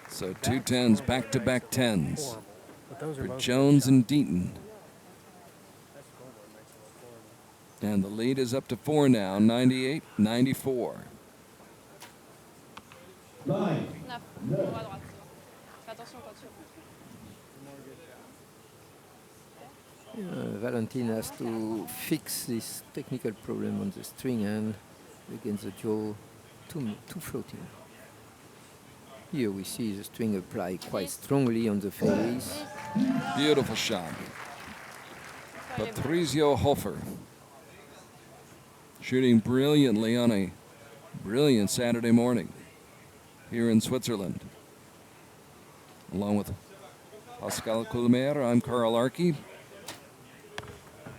So 2 10s, back-to-back 10s for Jones and Deaton. And the lead is up to 4 now, 98-94. 9. Valentin has to fix this technical problem on the string hand against the jaw, too floating. Here we see the string apply quite strongly on the face. Beautiful shot. Patrizio Hofer shooting brilliantly on a brilliant Saturday morning here in Switzerland. Along with Pascal Coulomere, I'm Carl Archie.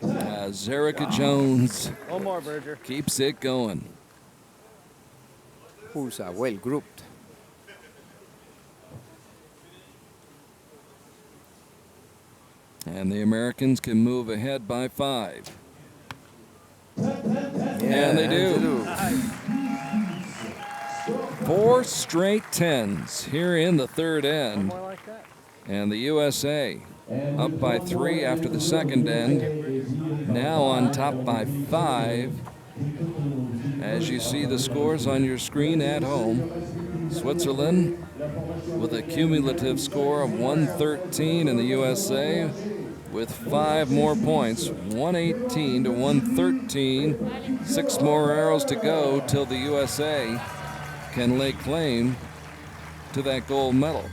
As Erika Jones One more, Berger. keeps it going. Pools are well grouped. And the Americans can move ahead by 5. And they do. 4 straight 10s here in the third end. More like that. And the USA up by 3 after the second end. Now on top by 5. As you see the scores on your screen at home, Switzerland with a cumulative score of 113, and the USA with 5 more points, 118 to 113. 6 more arrows to go till the USA can lay claim to that gold medal.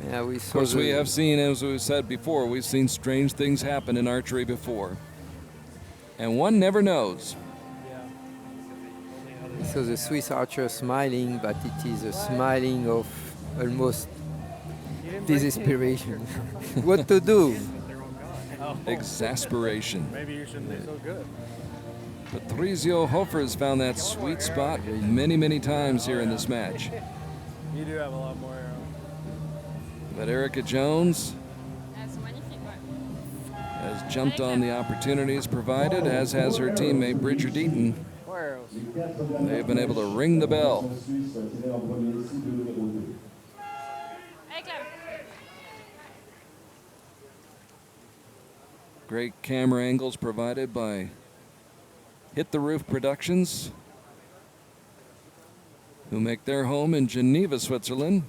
Yeah, we Of saw course, we have seen, as we said before, we've seen strange things happen in archery before. And one never knows. So the Swiss archer smiling, but it is a smiling of almost desperation. What to do? Exasperation. Maybe you shouldn't be so good. Patrizio Hofer has found that sweet spot many, many times here in this match. You do have a lot more arrows. But Erika Jones has jumped on the opportunities provided, as has her teammate Bridger Deaton. More arrows. They've been able to ring the bell. Great camera angles provided by Hit the Roof Productions, who make their home in Geneva, Switzerland,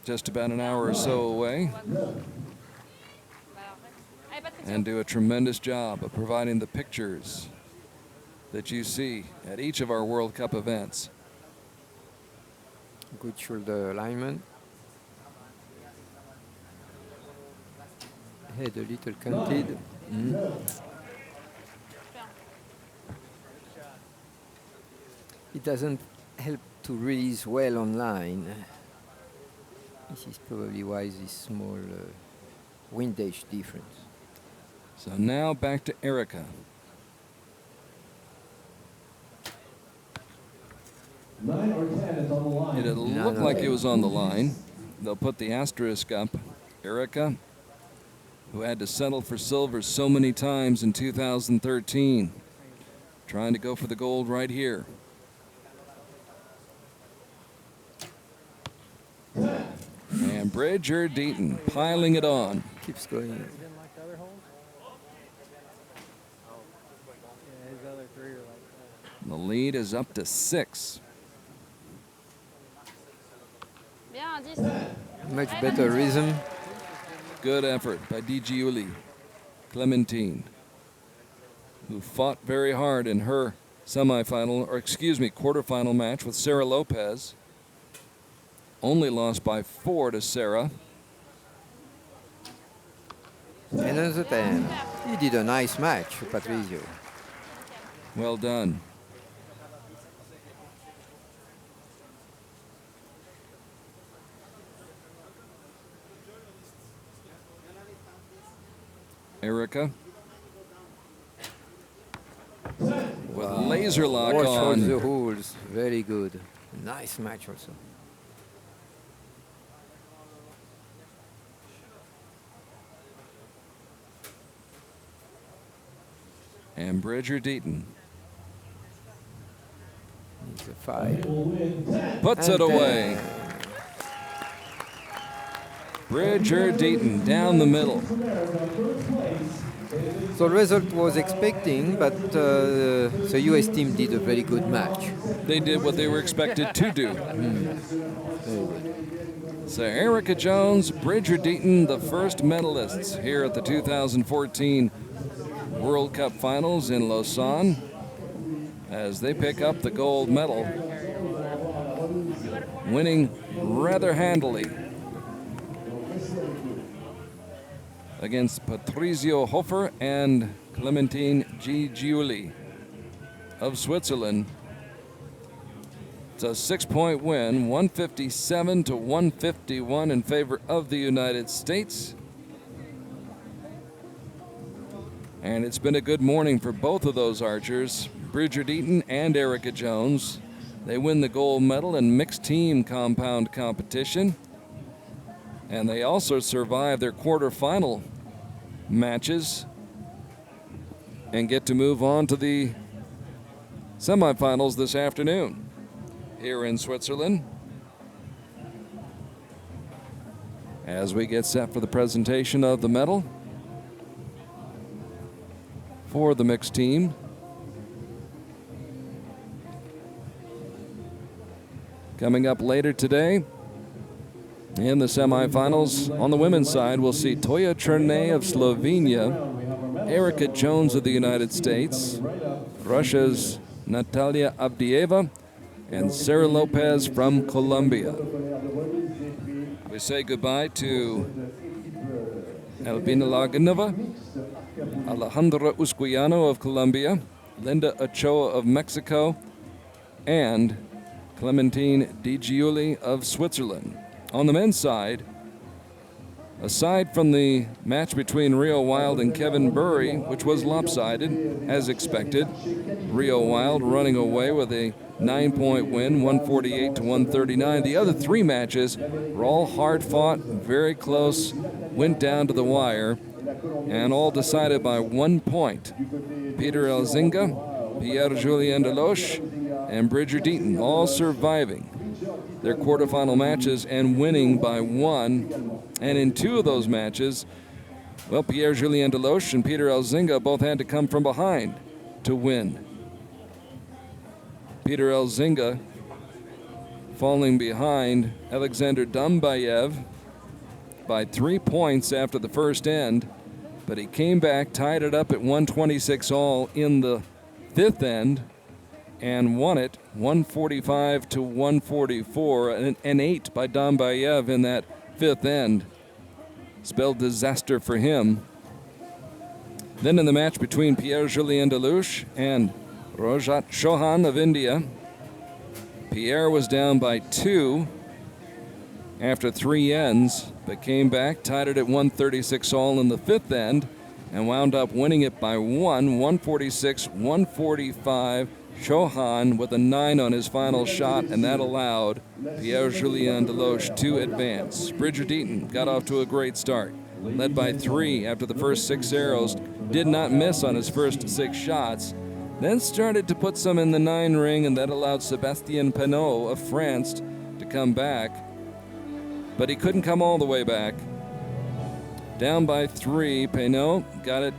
just about an hour or so away, and do a tremendous job of providing the pictures that you see at each of our World Cup events. Good shoulder alignment. Head a little canted. It doesn't help to release well online. This is probably why this small windage difference. So now back to Erika. Nine or 10 is on the line. It looked like it was on the line. They'll put the asterisk up. Erika, who had to settle for silver so many times in 2013, trying to go for the gold right here. And Bridger Deaton piling it on. Keeps going. The lead is up to 6. Much better rhythm. Good effort by GUILI. Clementine, who fought very hard in her quarterfinal match with Sara Lopez. Only lost by 4 to Sara. Another 10. He did a nice match, Patrizio. Well done. Erika with laser lock Watch on. for the holes. Very good. Nice match also. And Bridger Deaton It's a 5. puts it away. Bridger Deaton down the middle. So the result was expecting, but the US team did a very good match. They did what they were expected to do. Very good. So Erika Jones, Bridger Deaton, the first medalists here at the 2014 World Cup Finals in Lausanne, as they pick up the gold medal, winning rather handily against Patrizio Hofer and Clementine GUILI of Switzerland. It's a 6-point win, 157 to 151 in favor of the United States. And it's been a good morning for both of those archers, Bridger Deaton and Erika Jones. They win the gold medal in mixed team compound competition. And they also survive their quarterfinal matches and get to move on to the semifinals this afternoon here in Switzerland. As we get set for the presentation of the medal for the mixed team. Coming up later today, in the semifinals, on the women's side, we'll see Toja of Slovenia, Erika Jones of the United States, Russia's Natalia AVDEEVA, and Sara Lopez from Colombia. We say goodbye to Albina Loginova, AlejandraUSQUIANO of Colombia, Linda Ochoa of Mexico, and Clementine GUILI of Switzerland. On the men's side, aside from the match between Rio Wilde and Kevin BURRI, which was lopsided, as expected, Rio Wilde running away with a 9-point win, 148 to 139. The other 3 matches were all hard fought, very close, went down to the wire, and all decided by 1 point. Peter ELZINGA, Pierre Julien DELOCHE, and Bridger Deaton all surviving their quarterfinal matches and winning by 1. And in 2 of those matches, Well, Pierre Julien DELOCHE and Peter ELZINGA both had to come from behind to win. Peter ELZINGA falling behind Alexander DAMBAEV by 3 points after the first end, but he came back, tied it up at 126 all in the fifth end, and won it 145 to 144, an 8 by DAMBAEV in that fifth end. Spelled disaster for him. Then in the match between Pierre Julien DELOCHE and Rajat CHAUHAN of India, Pierre was down by 2 after 3 ends, but came back, tied it at 136 all in the fifth end, and wound up winning it by 146, 145. CHAUHAN with a 9 on his final shot, and that allowed Pierre Julien DELOCHE to advance. Bridger Deaton got off to a great start. Led by 3 after the first 6 arrows, did not miss on his first 6 shots, then started to put some in the 9 ring, and that allowed Sebastien PEINEAU of France to come back. But he couldn't come all the way back. Down by 3, PEINEAU got it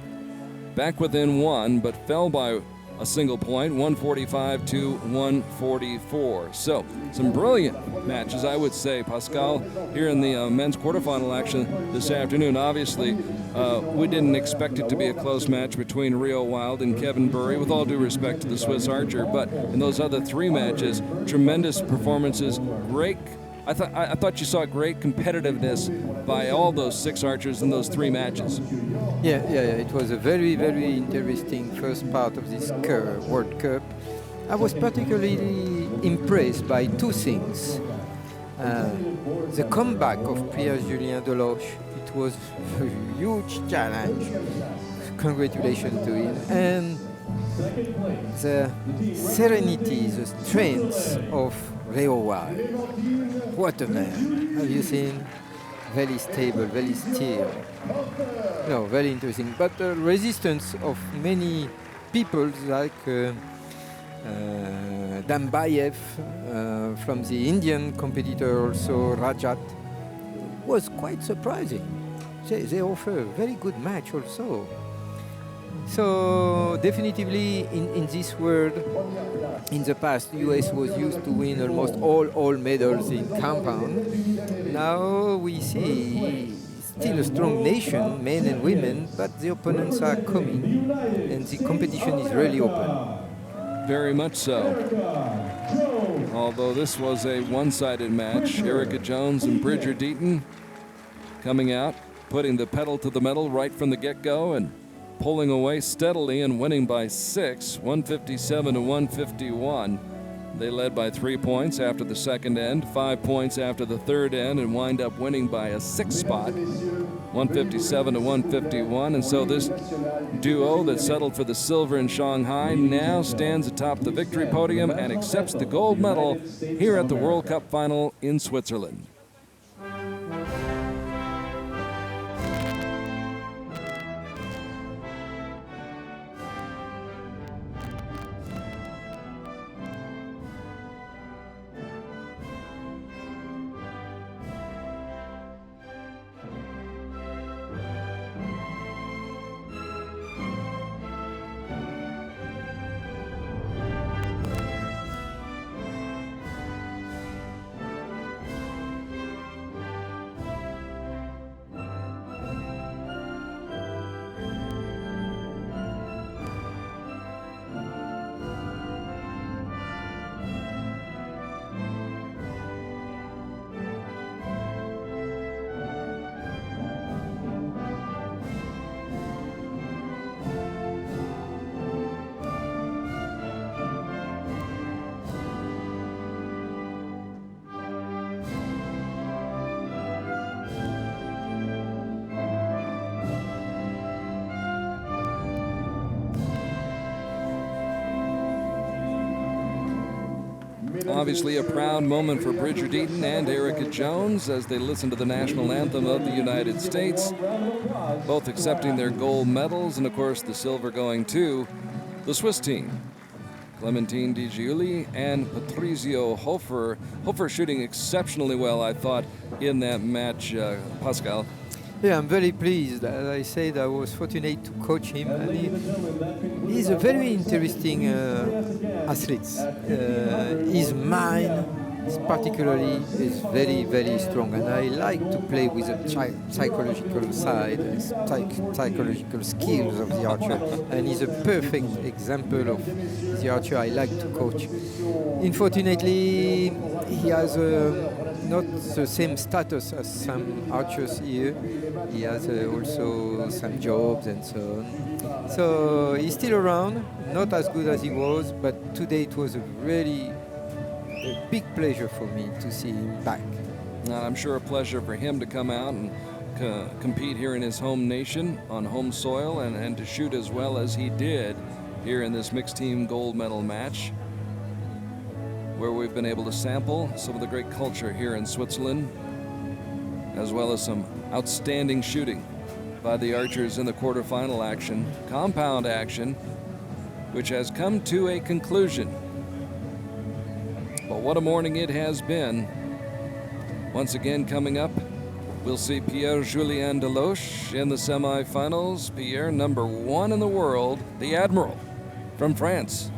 back within 1, but fell by a single point, 145 to 144. So, some brilliant matches, I would say, Pascal, here in the men's quarterfinal action this afternoon. Obviously, we didn't expect it to be a close match between Rio Wilde and Kevin Burri, with all due respect to the Swiss archer, but in those other 3 matches, tremendous performances, great. I thought you saw great competitiveness by all those 6 archers in those 3 matches. Yeah, it was a very, very interesting first part of this World Cup. I was particularly impressed by 2 things. The comeback of Pierre Julien DELOCHE, it was a huge challenge. Congratulations to him. And the serenity, the strength of Rio Wilde. What a man. Have you seen? Very stable, very still. No, very interesting. But the resistance of many people like DAMBAEV from the Indian competitor, also Rajat, was quite surprising. They offer a very good match also. So definitively in this world, in the past, US was used to win almost all medals in compound. Now we see still a strong nation, men and women, but the opponents are coming and the competition is really open. Very much so. Although this was a one-sided match, Erika Jones and Bridger Deaton coming out, putting the pedal to the metal right from the get-go and pulling away steadily and winning by 6, 157 to 151. They led by 3 points after the second end, 5 points after the third end, and wind up winning by a 6 spot, 157 to 151. And so this duo that settled for the silver in Shanghai now stands atop the victory podium and accepts the gold medal here at the World Cup Final in Switzerland. Obviously a proud moment for Bridger Deaton and Erika Jones as they listen to the national anthem of the United States, both accepting their gold medals, and of course the silver going to the Swiss team. Clementine Di Giuli and Patrizio Hofer. Hofer shooting exceptionally well, I thought, in that match, Pascal. Yeah, I'm very pleased. As I said, I was fortunate to coach him, and he's a very interesting athlete. His mind, particularly, is very, very strong, and I like to play with the psychological side, psychological skills of the archer, and he's a perfect example of the archer I like to coach. Unfortunately, he has not the same status as some archers here. He has also some jobs and so on. So he's still around, not as good as he was, but today it was a really big pleasure for me to see him back. And I'm sure a pleasure for him to come out and compete here in his home nation on home soil and to shoot as well as he did here in this mixed team gold medal match, where we've been able to sample some of the great culture here in Switzerland, as well as some outstanding shooting by the archers in the quarterfinal action, compound action, which has come to a conclusion. But what a morning it has been. Once again coming up, we'll see Pierre Julien DELOCHE in the semifinals. Pierre, #1 in the world, the Admiral from France,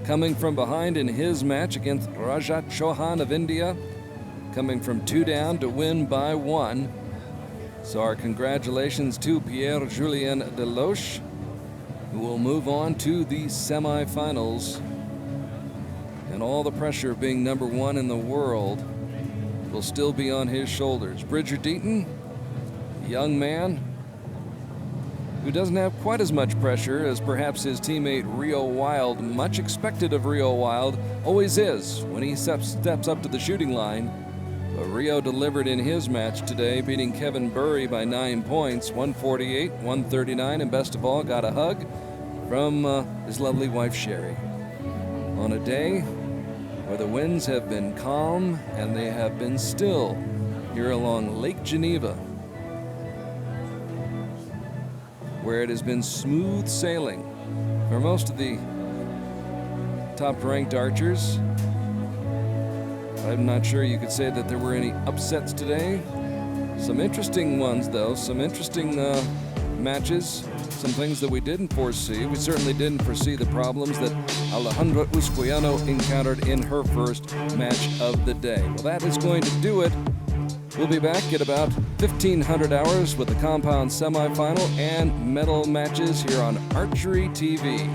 coming from behind in his match against Rajat CHAUHAN of India, coming from 2 down to win by 1. So our congratulations to Pierre Julien DELOCHE, who will move on to the semifinals. And all the pressure of being #1 in the world will still be on his shoulders. Bridger Deaton, a young man who doesn't have quite as much pressure as perhaps his teammate Rio Wilde. Much expected of Rio Wilde, always is when he steps up to the shooting line. But Rio delivered in his match today, beating Kevin Burri by 9 points, 148-139, and best of all, got a hug from his lovely wife Sherry. On a day where the winds have been calm and they have been still here along Lake Geneva, where it has been smooth sailing for most of the top-ranked archers. I'm not sure you could say that there were any upsets today. Some interesting ones, though, some interesting matches, some things that we didn't foresee. We certainly didn't foresee the problems that AlejandraUSQUIANO encountered in her first match of the day. Well, that is going to do it. We'll be back at about 1500 hours with the compound semifinal and medal matches here on Archery TV.